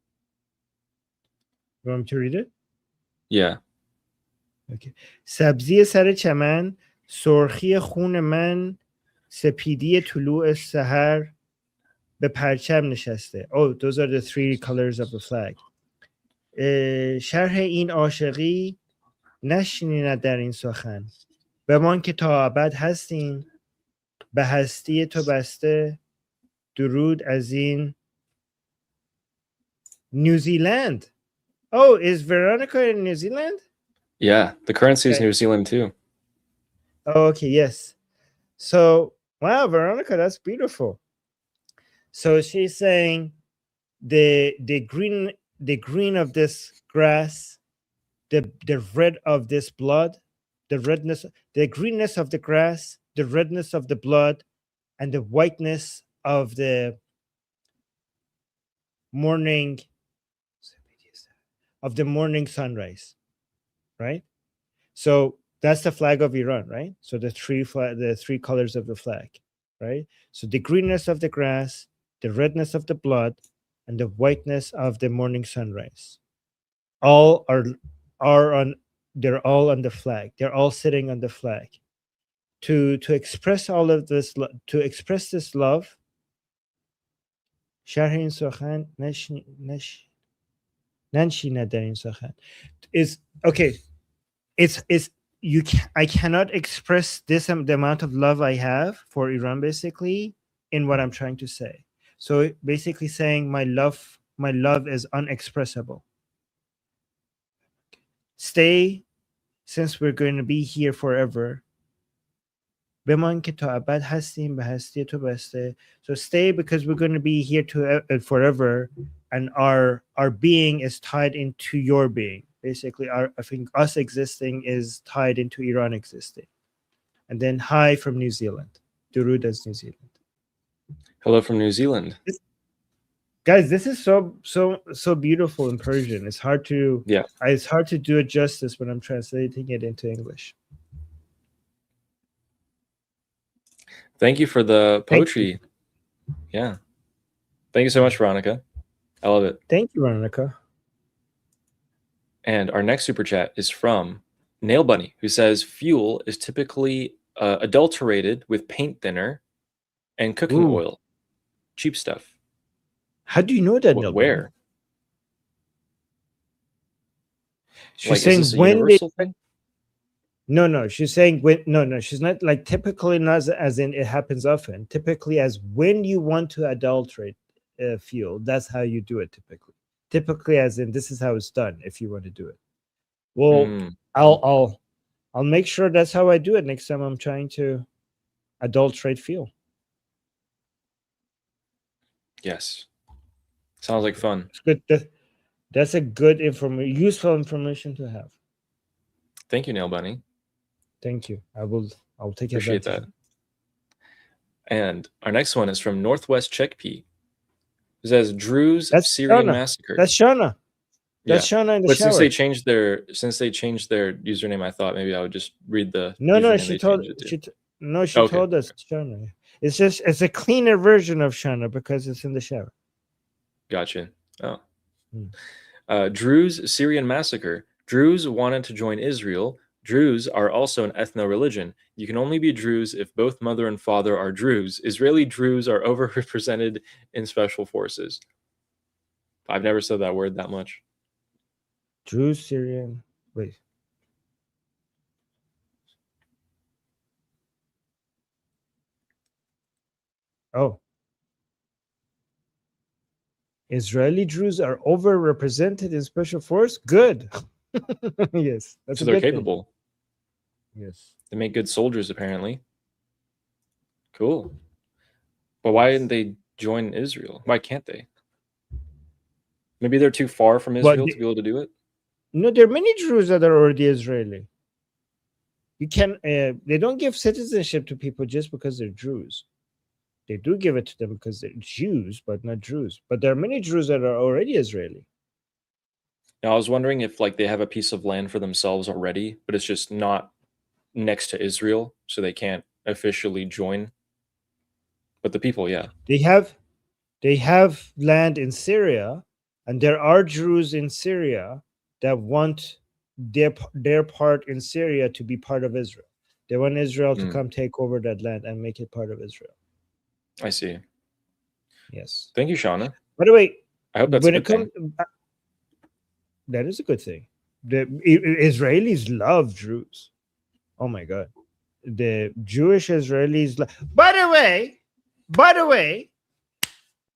You want me to read it? Yeah. Okay. سبزی سر چمن سرخی خون من سپیدی طلوع سحر به پرچم نشسته. Oh, those are the three colors of the flag. شرح این عاشقی نشنیند در این سخن بمان که تا ابد هستیم به هستی تو بسته درود از این New Zealand. Oh, is Veronica in New Zealand? Yeah, the currency is New Zealand too. Oh, okay, yes. So, wow, Veronica, that's beautiful. So she's saying the green of this grass, the red of this blood, the greenness of the grass, the redness of the blood, and the whiteness of the morning sunrise, right? So that's the flag of Iran, right? So the three colors of the flag, right? So the greenness of the grass, the redness of the blood, and the whiteness of the morning sunrise. All are on. They're all on the flag. They're all sitting on the flag. To express all of this, to express this love. شرح این سخن ننشیند در این سخن is okay. It's I cannot express the amount of love I have for Iran basically in what I'm trying to say. So basically saying my love is unexpressible. Stay, since we're going to be here forever. بمان که تا ابد هستیم به هستی تو بسته. So stay because we're going to be here to forever, and our being is tied into your being. Basically, I think us existing is tied into Iran existing. And then hi from New Zealand. Durud as New Zealand. Hello from New Zealand. Guys, this is so beautiful in Persian. It's hard to do it justice when I'm translating it into English. Thank you for the poetry. Yeah. Thank you so much, Veronica. I love it. Thank you, Veronica. And our next super chat is from Nail Bunny, who says fuel is typically adulterated with paint thinner and cooking oil. Cheap stuff. How do you know that, Nail Bunny? Where? She's saying is this a when universal thing? No, she's saying when. No, she's not like typically, not as in it happens often. Typically, as when you want to adulterate fuel, that's how you do it. Typically, as in this is how it's done. If you want to do it, well, I'll make sure that's how I do it next time I'm trying to adulterate fuel. Yes, sounds like fun. It's good. That's a good useful information to have. Thank you, Nail Bunny. Thank you. I'll take Appreciate that. And our next one is from Northwest Czechpea. It says Druze Syrian massacre. That's Shauna. That's Shauna in the shower. Since they changed their username, I thought maybe I would just read the. No, she told us Shauna. It's a cleaner version of Shauna because it's in the shower. Gotcha. Oh. Druze Syrian massacre. Druze wanted to join Israel. Druze are also an ethno-religion. You can only be Druze if both mother and father are Druze. Israeli Druze are overrepresented in special forces. I've never said that word that much. Druze Syrian. Wait. Oh. Israeli Druze are overrepresented in special force? Good. Yes. So they're capable. Thing. Yes. They make good soldiers, apparently. Cool. But why didn't they join Israel? Why can't they? Maybe they're too far from Israel to be able to do it? No, there are many Druze that are already Israeli. You can they don't give citizenship to people just because they're Druze. They do give it to them because they're Jews, but not Druze. But there are many Druze that are already Israeli. Now, I was wondering if they have a piece of land for themselves already, but it's just not next to Israel, so they can't officially join. But the people, yeah. They have land in Syria, and there are Druze in Syria that want their part in Syria to be part of Israel. They want Israel to come take over that land and make it part of Israel. I see. Yes. Thank you, Shauna. By the way, I hope that's a good thing. That is a good thing. The Israelis love Druze. Oh my God. The Jewish Israelis By the way,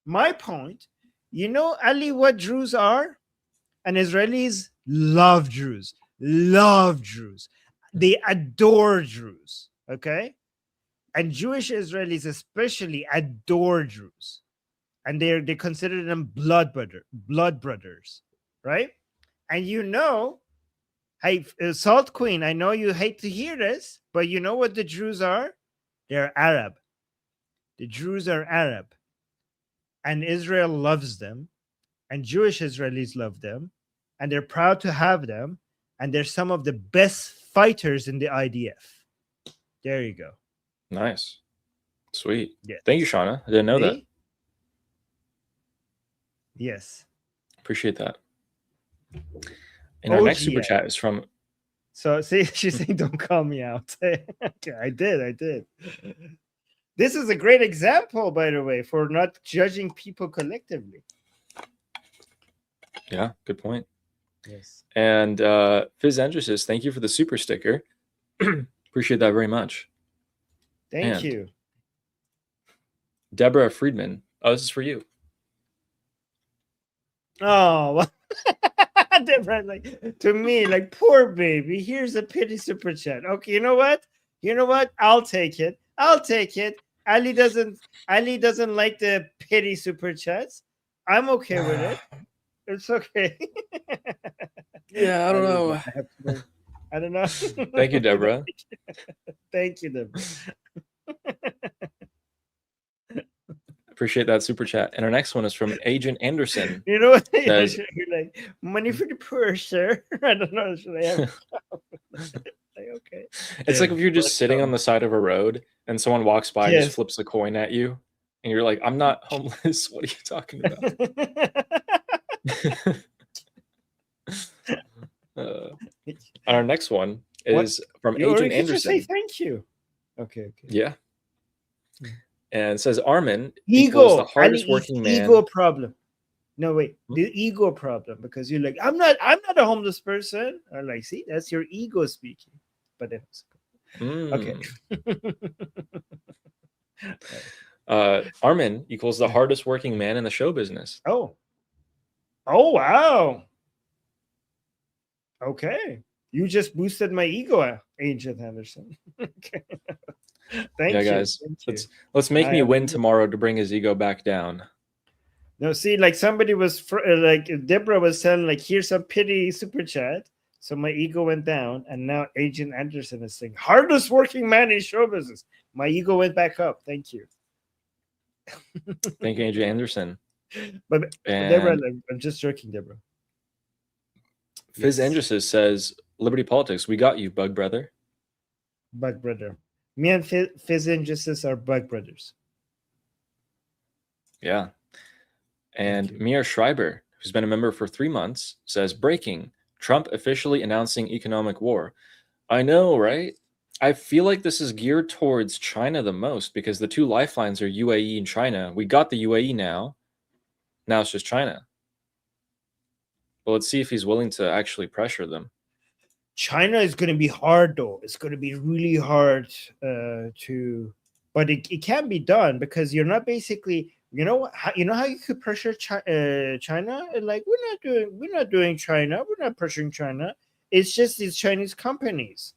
my point, you know, Ali, what Druze are? And Israelis love Druze. They adore Druze. Okay? And Jewish Israelis especially adore Druze. And they consider them blood brothers. Right? And you know, hey, Salt Queen, I know you hate to hear this, but you know what the Druze are? They're Arab. The Druze are Arab. And Israel loves them. And Jewish Israelis love them. And they're proud to have them. And they're some of the best fighters in the IDF. There you go. Nice. Sweet. Yes. Thank you, Shauna. I didn't know that. See? Yes. Appreciate that. And our next super OGA. chat is from So see, she's saying, "Don't call me out." Okay, I did. This is a great example, by the way, for not judging people collectively. Yeah, good point. Yes. And Fizz Andrews, thank you for the super sticker. Appreciate that very much. Thank And you. Deborah Friedman. Oh, this is for you. Oh, well, Deborah, like, to me, like, poor baby. Here's a pity super chat. Okay, you know what? I'll take it. Ali doesn't like the pity super chats. I'm okay with it. It's okay. Yeah, I don't know. I don't know. Thank you, Deborah. Thank you, Deborah. Appreciate that super chat. And our next one is from Agent Anderson. You know what? Says, You're like, money for the poor, sir. I don't know. Should I have? Like, okay. It's like if you're just sitting on the side of a road and someone walks by and just flips a coin at you, and you're like, "I'm not homeless. What are you talking about?" Our next one is from Agent Anderson. Just say thank you. Okay. Yeah. And it says Armin ego, equals the hardest working man. Ego problem. No, wait, the ego problem, because you're like, I'm not a homeless person. Or like, see, that's your ego speaking. But okay. Armin equals the hardest working man in the show business. Oh wow. Okay. You just boosted my ego, Agent Anderson. Okay. Thank you, guys. Thank let's make me win tomorrow to bring his ego back down. No, see, like somebody was like Deborah was saying, like, here's some pity super chat. So my ego went down, and now Agent Anderson is saying, hardest working man in show business. My ego went back up. Thank you. Thank you, Agent Anderson. But Deborah, I'm just joking, Deborah. Fizz Anderson says, Liberty Politics, we got you, Bug Brother. Bug Brother. Me and Fizz Injustice are Bug Brothers. Yeah. And Mia Schreiber, who's been a member for 3 months, says, breaking, Trump officially announcing economic war. I know, right? I feel like this is geared towards China the most, because the two lifelines are UAE and China. We got the UAE now. Now it's just China. But let's see if he's willing to actually pressure them. China is going to be hard, though. It's going to be really hard but it can be done, because you're not basically, you know how you could pressure China? Like, we're not doing China. We're not pressuring China. It's just these Chinese companies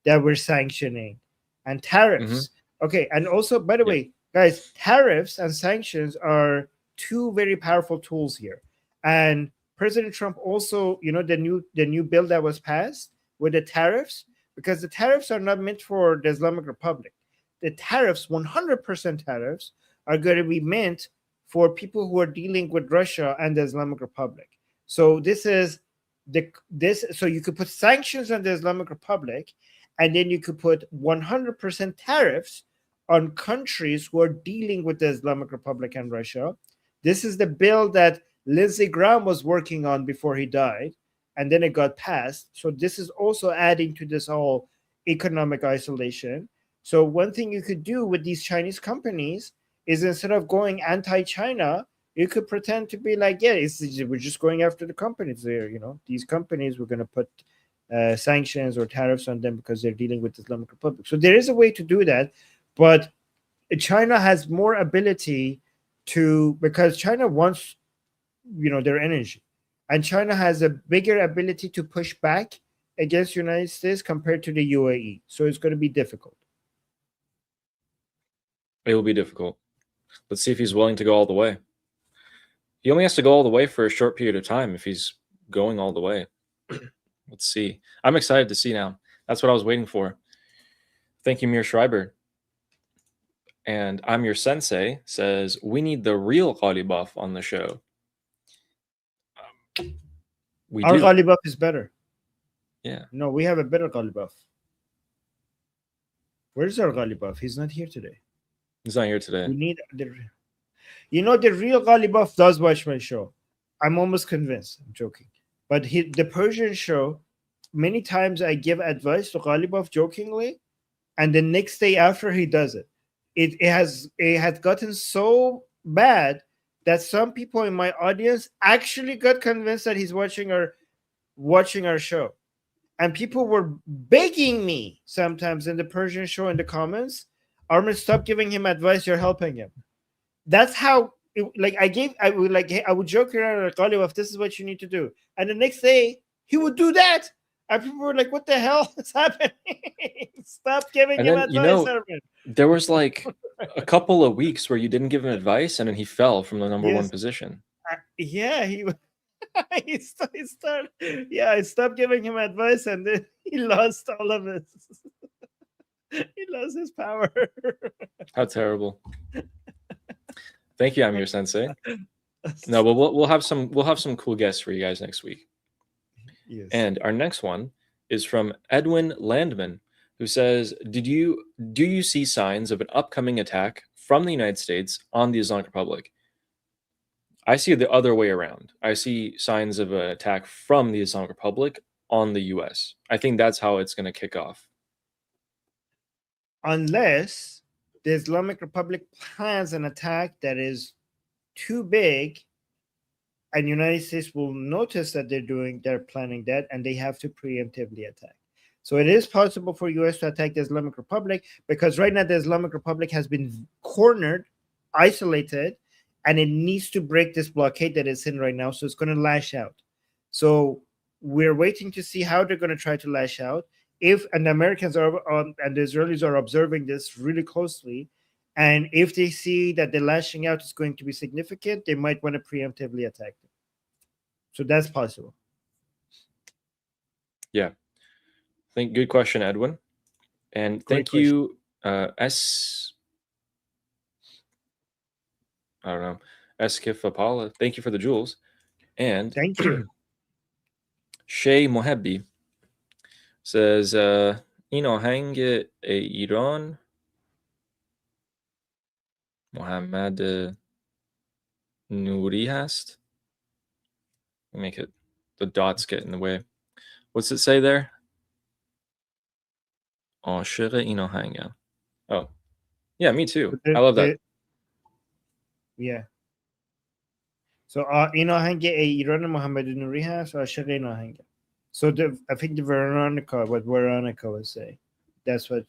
that we're sanctioning, and tariffs. Mm-hmm. Okay, and also, by the way, guys, tariffs and sanctions are two very powerful tools here. And President Trump also, the new bill that was passed with the tariffs, because the tariffs are not meant for the Islamic Republic. The tariffs, 100% tariffs, are going to be meant for people who are dealing with Russia and the Islamic Republic. So so you could put sanctions on the Islamic Republic, and then you could put 100% tariffs on countries who are dealing with the Islamic Republic and Russia. This is the bill that Lindsey Graham was working on before he died, and then it got passed. So this is also adding to this whole economic isolation. So one thing you could do with these Chinese companies is, instead of going anti-China, you could pretend to be like, we're just going after the companies there. These companies, we're going to put sanctions or tariffs on them because they're dealing with the Islamic Republic. So there is a way to do that, but China has more ability because China wants, their energy, and China has a bigger ability to push back against the United States compared to the UAE. So it's going to be difficult. It will be difficult. Let's see if he's willing to go all the way. He only has to go all the way for a short period of time if he's going all the way. Let's see. I'm excited to see now. That's what I was waiting for. Thank you, Mir Schreiber. And I'm Your Sensei says, we need the real Ghalibaf on the show. Our Ghalibaf is better. Yeah. No, we have a better Ghalibaf. Where's our Ghalibaf? He's not here today. He's not here today. We need the. You know, the real Ghalibaf does watch my show. I'm almost convinced. I'm joking. But the Persian show, many times I give advice to Ghalibaf jokingly, and the next day after he does it, it has gotten so bad that some people in my audience actually got convinced that he's watching our show. And people were begging me sometimes in the Persian show in the comments, Armin, stop giving him advice, you're helping him. That's how I would joke around like, Ghalibaf, this is what you need to do. And the next day he would do that. And people were like, what the hell is happening? Stop giving him advice, Armin. There was like a couple of weeks where you didn't give him advice, and then he fell from the number one position. Yeah, I stopped giving him advice, and then he lost all of it. He lost his power. How terrible. Thank you, Amir Sensei. No, but we'll have some cool guests for you guys next week. Yes. And our next one is from Edwin Landman, who says, do you see signs of an upcoming attack from the United States on the Islamic Republic? I see it the other way around. I see signs of an attack from the Islamic Republic on the US. I think that's how it's going to kick off. Unless the Islamic Republic plans an attack that is too big, and the United States will notice that they're planning that, and they have to preemptively attack. So it is possible for US to attack the Islamic Republic, because right now the Islamic Republic has been cornered, isolated, and it needs to break this blockade that it's in right now. So it's going to lash out. So we're waiting to see how they're going to try to lash out. And the Americans and the Israelis are observing this really closely, and if they see that the lashing out is going to be significant, they might want to preemptively attack them. So that's possible. Yeah. I think good question, Edwin. And thank you, Eskifapala. Thank you for the jewels. And thank you. Shay Mohabbi says, hang Iran Mohammad Nouri hast. Make it, the dots get in the way. What's it say there? Oh, yeah, me too. I love that. Yeah. So Iran Mohammad Nouri has So I think the what Veronica was saying. That's what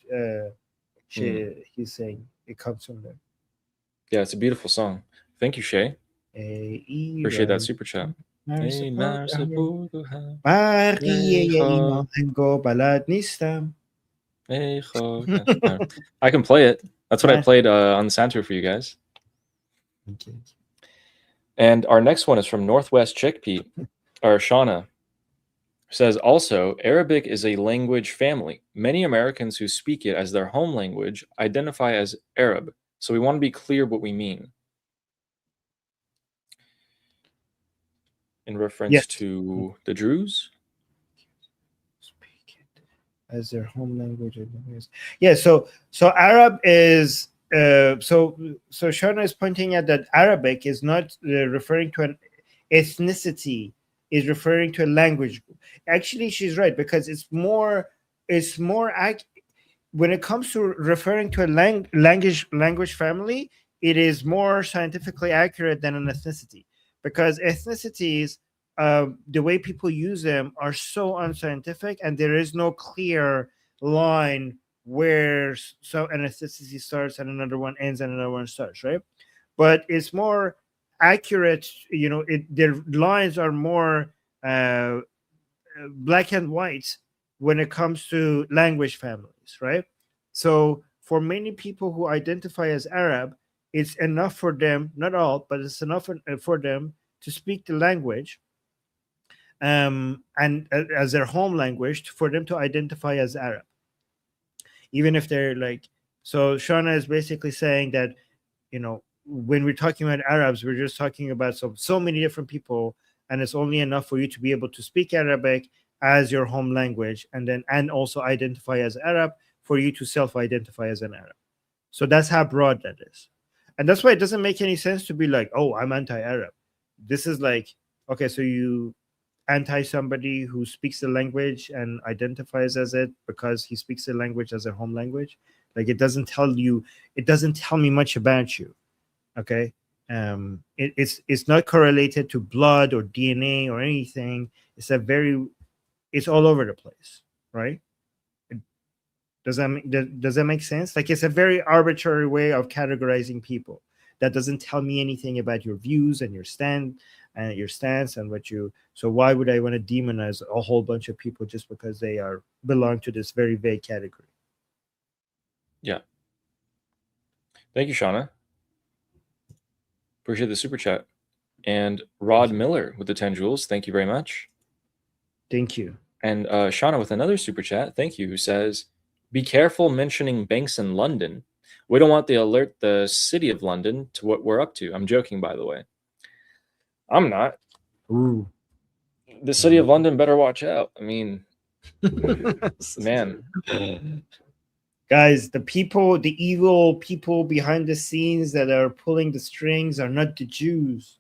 he's saying. It comes from there. Yeah, it's a beautiful song. Thank you, Shay. Appreciate that super chat. I can play it. That's what I played on the soundtrack for you guys. Okay. And our next one is from Northwest Chickpea, or Shauna. Says also, Arabic is a language family. Many Americans who speak it as their home language identify as Arab. So we want to be clear what we mean. In reference to the Druze? Speak it as their home language. Yeah, so Arab is so Shauna is pointing out that Arabic is not referring to an ethnicity, is referring to a language group. Actually, she's right, because it's more when it comes to referring to a language family, it is more scientifically accurate than an ethnicity, because ethnicities, the way people use them are so unscientific, and there is no clear line where an ethnicity starts and another one ends and another one starts, right? But it's more accurate, their lines are more black and white when it comes to language families, right? So for many people who identify as Arab, it's enough for them, not all, but it's enough for them to speak the language and as their home language, for them to identify as Arab, even if they're so Shauna is basically saying that, when we're talking about Arabs, we're just talking about so many different people, and it's only enough for you to be able to speak Arabic as your home language, and also identify as Arab for you to self-identify as an Arab. So that's how broad that is. And that's why it doesn't make any sense to be like, oh, I'm anti-Arab. This is like, okay, so you anti somebody who speaks the language and identifies as it because he speaks the language as a home language. Like it doesn't tell me much about you. Okay. It's not correlated to blood or DNA or anything. It's all over the place, right? Does that make sense? Like it's a very arbitrary way of categorizing people that doesn't tell me anything about your views and your stance and what you. So why would I want to demonize a whole bunch of people just because they belong to this very vague category? Yeah. Thank you, Shauna. Appreciate the super chat. And Rod Miller with the 10 jewels. Thank you very much. Thank you. And Shauna with another super chat. Thank you. Who says, be careful mentioning banks in London. We don't want to alert the city of London to what we're up to. I'm joking, by the way. I'm not. Ooh. The city of London better watch out. I mean, man. Guys, the evil people behind the scenes that are pulling the strings are not the Jews.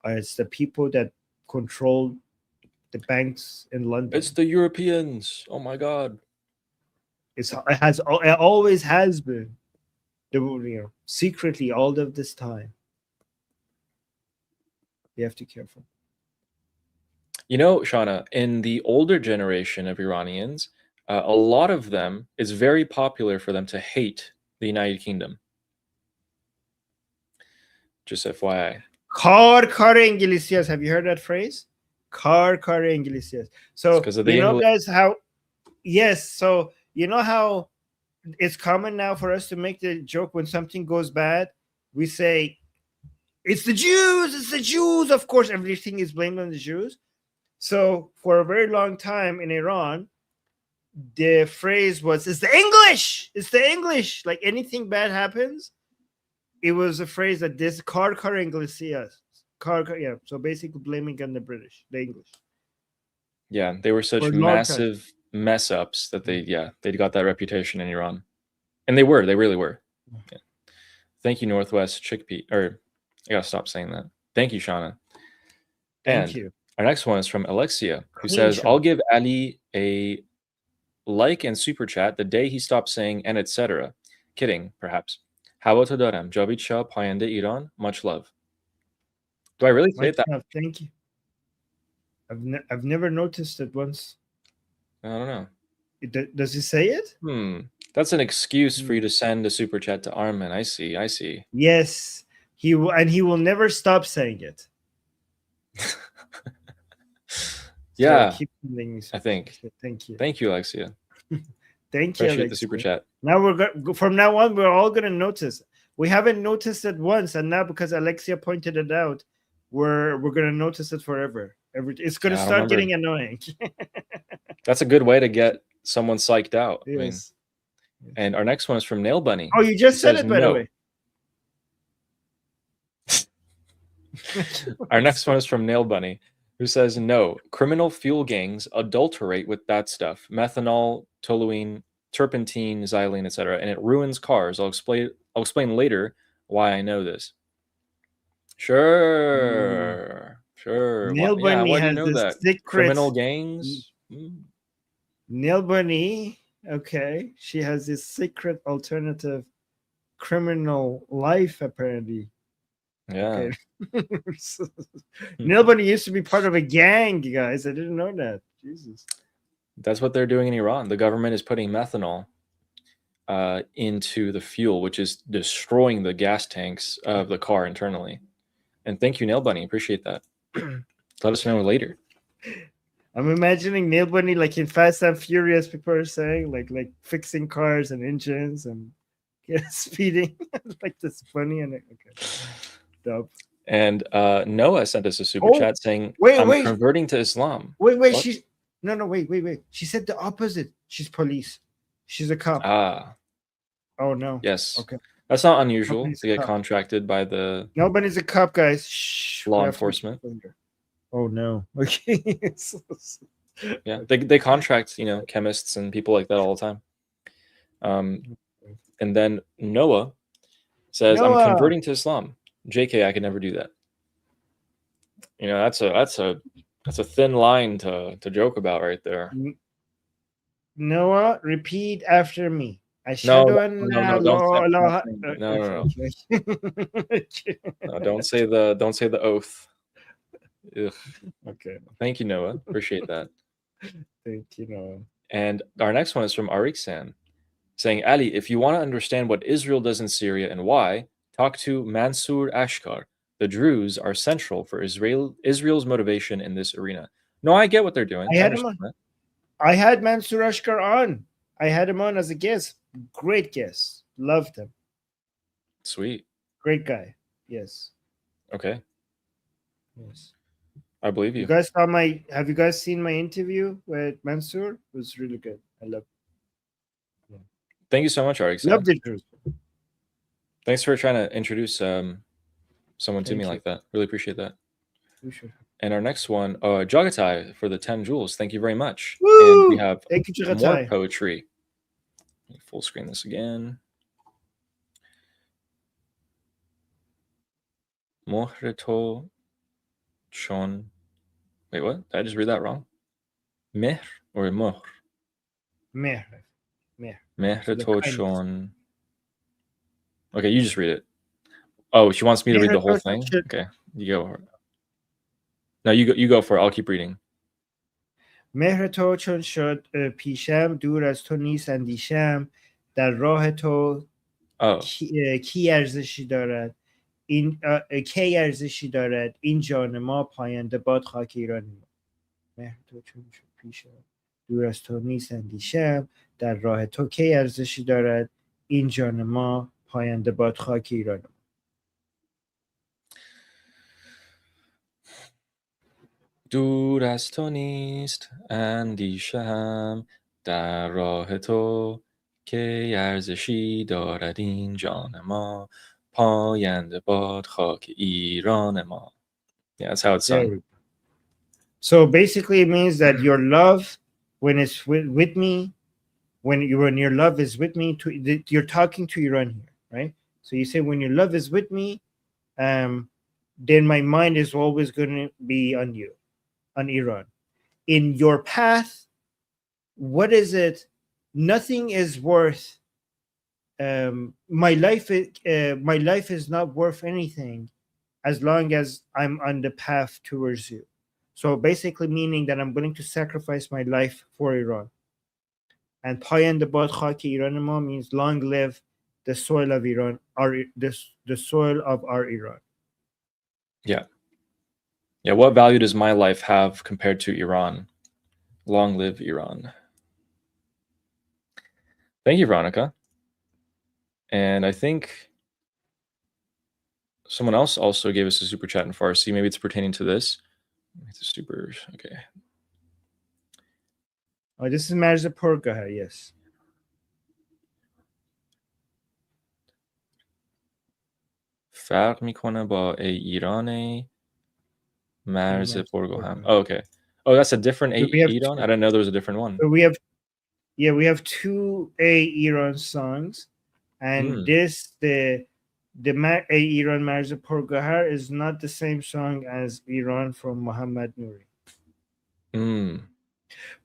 It's the people that control the banks in London. It's the Europeans. Oh my God. It always has been. Secretly all of this time. You have to be careful. You know, Shauna, in the older generation of Iranians, a lot of them, it's very popular for them to hate the United Kingdom. Just FYI. Kar Inglesias. Have you heard that phrase? Kar Inglesias. So you know, guys, how? Yes. So you know how it's common now for us to make the joke when something goes bad. We say, "It's the Jews. It's the Jews." Of course, everything is blamed on the Jews. So for a very long time in Iran, the phrase was, "It's the English. It's the English." Like anything bad happens, it was a phrase that this Kar Inglesias. Yeah. So basically blaming on the British, the English. Yeah, they were such massive mess ups that they got that reputation in Iran. And they really were. Yeah. Thank you, Northwest Chickpea. Or I gotta stop saying that. Thank you, Shauna. Thank you. Our next one is from Alexia, who says, I'll give Ali a like and super chat the day he stops saying and etc. Kidding, perhaps. Hava to daram. Javid Shah, Payende Iran. Much love. Do I really say that? Thank you. I've never noticed it once. I don't know. Does he say it? That's an excuse for you to send a super chat to Armin. I see. Yes, he will never stop saying it. Yeah, so keep I think. Thank you. Thank you, Alexia. Thank you. Appreciate the super chat. Now from now on, we're all gonna notice. We haven't noticed it once, and now because Alexia pointed it out, we're gonna notice it forever. It's gonna start getting annoying. That's a good way to get someone psyched out. Yes. I mean, and our next one is from Nail Bunny. Oh, you just said it, by the way. Our next one is from Nail Bunny, who says, no, criminal fuel gangs adulterate with that stuff. Methanol, toluene, turpentine, xylene, etc. And it ruins cars. I'll explain later why I know this. Sure. Nail Bunny has this secret criminal gangs. Nail Bunny, okay. She has this secret alternative criminal life, apparently. Yeah. Okay. Nail Bunny used to be part of a gang, you guys. I didn't know that. Jesus. That's what they're doing in Iran. The government is putting methanol into the fuel, which is destroying the gas tanks of the car internally. And thank you, Nail Bunny. Appreciate that. Let us know later. I'm imagining Nail Bunny like in Fast and Furious. People are saying like fixing cars and engines and speeding. Like this funny and okay. Dope. And Noah sent us a super chat saying, I'm converting to Islam. Wait. Wait. She said the opposite. She's police. She's a cop. Oh no. Yes. Okay. That's not unusual to get contracted by the. Nobody's a cop, guys. Shh. Law enforcement. Oh no. Okay. Yeah, they contract, you know, chemists and people like that all the time. And then Noah says, "I'm Noah. converting to Islam." JK, I could never do that. You know, that's a thin line to joke about right there. Noah, repeat after me. No, Ashhadu no, anna no, no, don't say, la no, ilaha. no, no. Okay. No, don't say the oath. Ugh. Okay. Thank you, Noah. Appreciate that. Thank you, Noah. And our next one is from Ariksan, saying, Ali, if you want to understand what Israel does in Syria and why, talk to Mansour Ashkar. The Druze are central for Israel's motivation in this arena. No, I get what they're doing. I understand that. I had Mansour Ashkar on. I had him on as a guest. Great guest. Loved him. Sweet. Great guy. Yes. Okay. Yes. I believe you. Have you guys seen my interview with Mansour? It was really good. I loved it. Thank you so much, Ariksan. Loved it. Thanks for trying to introduce someone to me like that. Really appreciate that. Sure. And our next one, Jagatai for the 10 jewels. Thank you very much. Woo! And we have Thank you, more Jagatai. poetry. Let me full screen this again. Mohreto Chon. Wait, what? Did I just read that wrong? Mehr or Mohr? Mehr. Mohreto Chon. Okay, you just read it. Oh, she wants me to read the whole thing? Okay, you go. No, you go for it. I'll keep reading. مهر تو چون شد پیشم دور از تو نیست اندیشم در راه تو کی ارزشی دارد کی ارزشی دارد این جان ما پاینده باد خاک ایران ما مهر تو چون شد پیشم دور از تو نیست اندیشم در راه تو کی ارزشی دارد این جان ما پاینده باد خاک ایران ما. دور از تو نیست اندیشه‌ام در راه تو که ارزشی دارد این جان ما پاینده باد خاک ایران ما. Yeah, that's how it's sung. So basically it means that your love, when it's with me, when your love is with me, you're talking to Iran here, right? So you say, when your love is with me, then my mind is always going to be on you, on Iran. In your path, what is it? Nothing is worth. My life is not worth anything as long as I'm on the path towards you. So basically meaning that I'm willing to sacrifice my life for Iran. And Payan Bad Khaki Iran Ma means long live the soil of Iran, the soil of our Iran. Yeah. Yeah, what value does my life have compared to Iran? Long live Iran. Thank you, Veronica. And I think someone else also gave us a super chat in Farsi. Maybe it's pertaining to this. It's a super, okay. Oh, this is Marza Porgahar, yes. فرق میکنه با ای ایران مرز پرگوهم. Oh, okay. Oh, that's a different Iran? I didn't know there was a different one. So we have two Iran songs, and this the Iran Marz Porgahar is not the same song as Iran from Muhammad Nouri.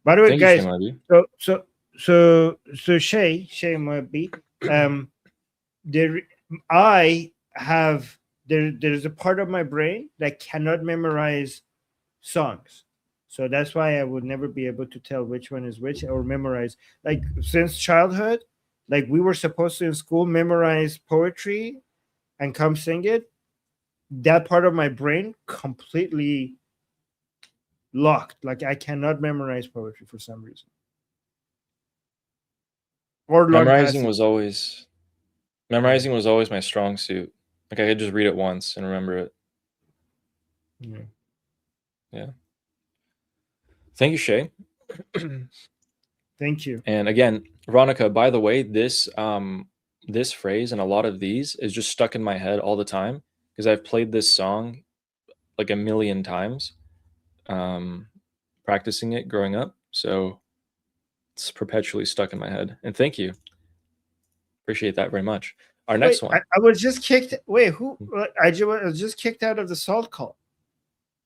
By the way, guys, so Shay Moabi, there's a part of my brain that cannot memorize songs. So that's why I would never be able to tell which one is which or memorize. Like since childhood, like we were supposed to in school memorize poetry and come sing it. That part of my brain completely locked. Like I cannot memorize poetry for some reason. Or memorizing was always my strong suit. Like I could just read it once and remember it. Yeah. Thank you, Shay. Thank you. And again, Veronica, by the way, this phrase and a lot of these is just stuck in my head all the time because I've played this song like a million times. practicing it growing up, so it's perpetually stuck in my head. And thank you. Appreciate that very much. Our next one. I was just kicked. Wait, who? I was just kicked out of the salt call.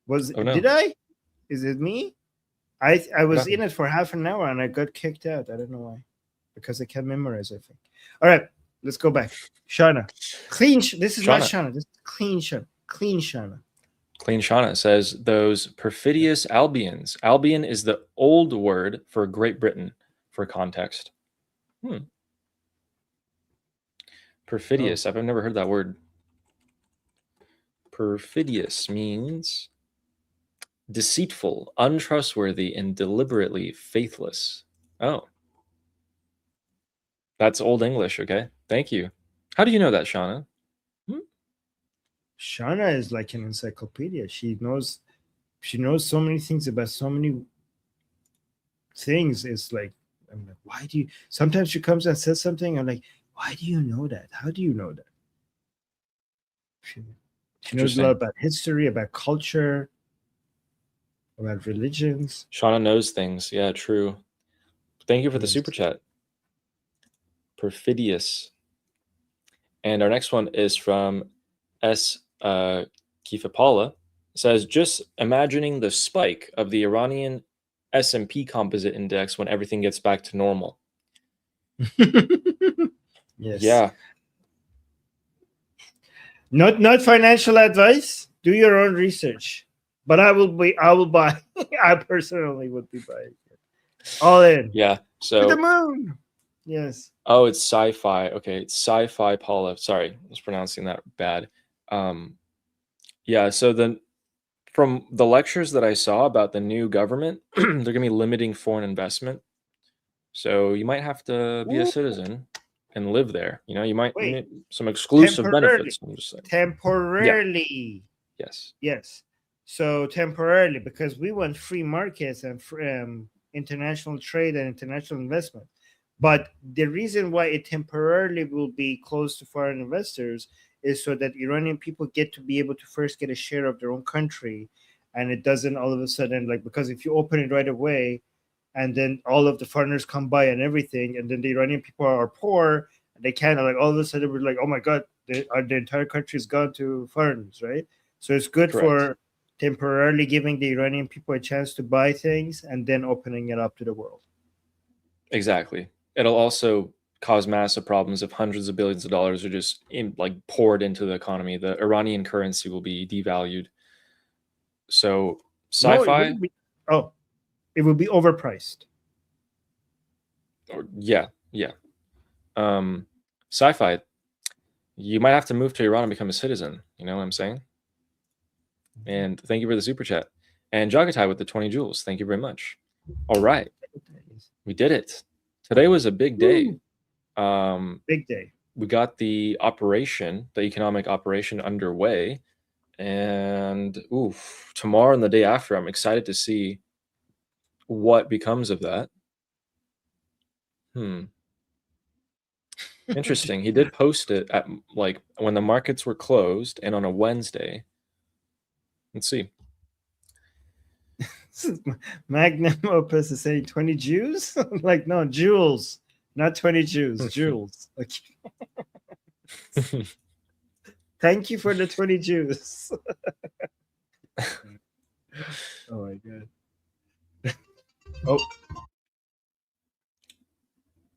Oh, no. Did I? Is it me? I was happened? in it for half an hour and I got kicked out. I don't know why. Because I can't memorize, I think. All right, let's go back. Shauna. Clean. This is not Shauna. This is clean Shauna. Clean Shauna. Clean Shauna says those perfidious Albions. Albion is the old word for Great Britain, for context. Perfidious. I've never heard that word. Perfidious means deceitful, untrustworthy, and deliberately faithless. Oh. That's Old English, okay? Thank you. How do you know that, Shauna? Shauna is like an encyclopedia. She knows so many things about so many things. It's like, I'm like, why do you? Sometimes she comes and says something. I'm like, why do you know that? How do you know that? She knows a lot about history, about culture, about religions. Shauna knows things. Yeah, true. Thank you for the super chat. Perfidious. And our next one is from S. Kifapala. It says, just imagining the spike of the Iranian S&P composite index when everything gets back to normal. Yes. Yeah. Not financial advice. Do your own research. But I will buy. I personally would be buying it. All in. Yeah. So to the moon. Yes. Oh, it's sci-fi. Okay, it's sci-fi Paula. Sorry, I was pronouncing that bad. Yeah, so then from the lectures that I saw about the new government, they're going to be limiting foreign investment. So you might have to be a citizen and live there. You know, you might need some exclusive benefits. I'm just saying. Temporarily. Yeah. Yes. Yes. So temporarily, because we want free markets and international trade and international investment. But the reason why it temporarily will be closed to foreign investors is so that Iranian people get to be able to first get a share of their own country. And it doesn't all of a sudden, like, because if you open it right away and then all of the foreigners come by and everything, and then the Iranian people are poor, and they kind of like all of a sudden we're like, oh my God, the entire country is gone to foreigners, right? So it's good for temporarily giving the Iranian people a chance to buy things and then opening it up to the world. Exactly. It'll also cause massive problems if hundreds of billions of dollars are just poured into the economy. The Iranian currency will be devalued. So sci-fi. It would be overpriced. Yeah. Sci-fi. You might have to move to Iran and become a citizen. You know what I'm saying? And thank you for the super chat. And Jagatai with the 20 joules. Thank you very much. All right. We did it. Today was a big day. Big day. We got the economic operation underway. And tomorrow and the day after, I'm excited to see what becomes of that. Interesting. He did post it at when the markets were closed and on a Wednesday. Let's see. Magnum Opus is saying 20 Jews? Like, no, jewels. Not 20 Jews, jewels. Okay. Thank you for the 20 Jews. Oh my God.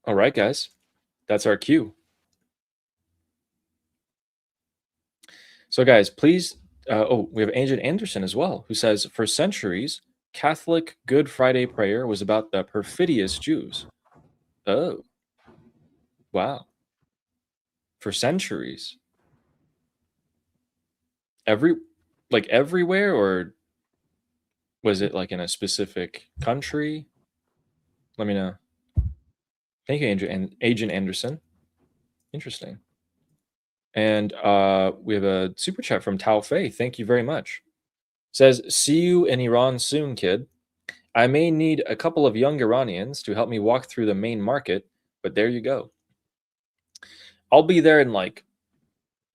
All right, guys. That's our cue. So, guys, please. We have Agent Anderson as well, who says, for centuries, Catholic Good Friday prayer was about the perfidious Jews. Oh. Wow. For centuries. Everywhere, or was it like in a specific country? Let me know. Thank you, Agent Anderson. Interesting. And we have a super chat from Tao Fei. Thank you very much. Says, see you in Iran soon, kid. I may need a couple of young Iranians to help me walk through the main market, but there you go. I'll be there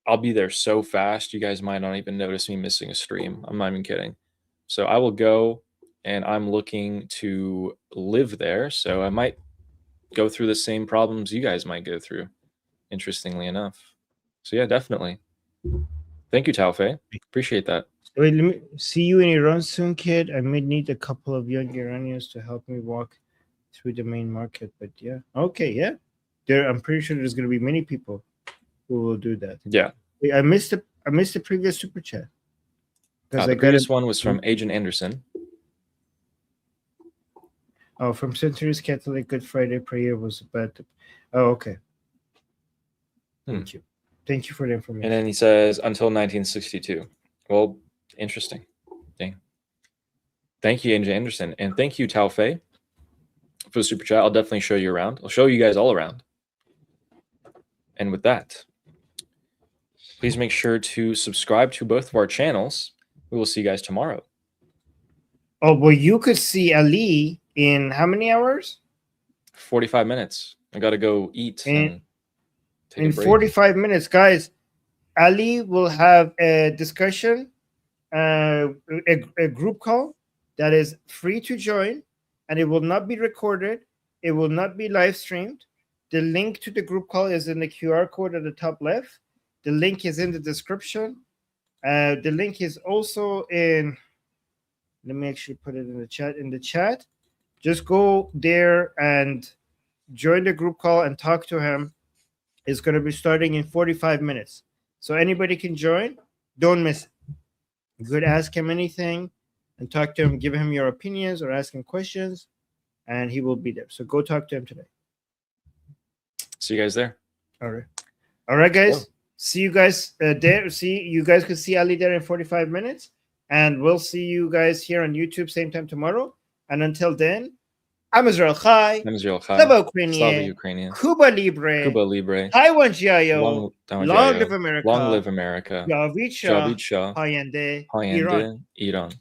I'll be there so fast, you guys might not even notice me missing a stream. I'm not even kidding. So I will go and I'm looking to live there, so I might go through the same problems you guys might go through, interestingly enough. So yeah, definitely. Thank you, Taufei. Appreciate that. Wait, let me see you in Iran soon, kid. I may need a couple of young Iranians to help me walk through the main market, but yeah. Okay, yeah. I'm pretty sure there's gonna be many people who will do that. Yeah. Wait, I missed the previous super chat. The previous one was from Agent Anderson. Oh, from Centuries Catholic Good Friday prayer was about to... Oh, okay. Thank you. Thank you for the information. And then he says, until 1962. Well, interesting. Dang. Thank you, Agent Anderson. And thank you, Taufei, for the super chat. I'll definitely show you around. I'll show you guys all around. And with that, please make sure to subscribe to both of our channels. We will see you guys tomorrow. Oh, well, you could see Ali in how many hours? 45 minutes. I got to go eat and take in a break. 45 minutes, guys. Ali will have a discussion, a group call that is free to join, and it will not be recorded. It will not be live streamed. The link to the group call is in the QR code at the top left. The link is in the description. The link is also in... Let me actually put it in the chat. Just go there and join the group call and talk to him. It's going to be starting in 45 minutes. So anybody can join. Don't miss it. You could ask him anything and talk to him, give him your opinions or ask him questions, and he will be there. So go talk to him today. See you guys there. All right, guys. Yeah. See you guys there. You guys could see Ali there in 45 minutes. And we'll see you guys here on YouTube same time tomorrow. And until then, I'm Israel Chai. Slava Ukrainian. Cuba Libre. Taiwan Jiayo. Long live America. Long live America. Javid Shah. Hayende Iran.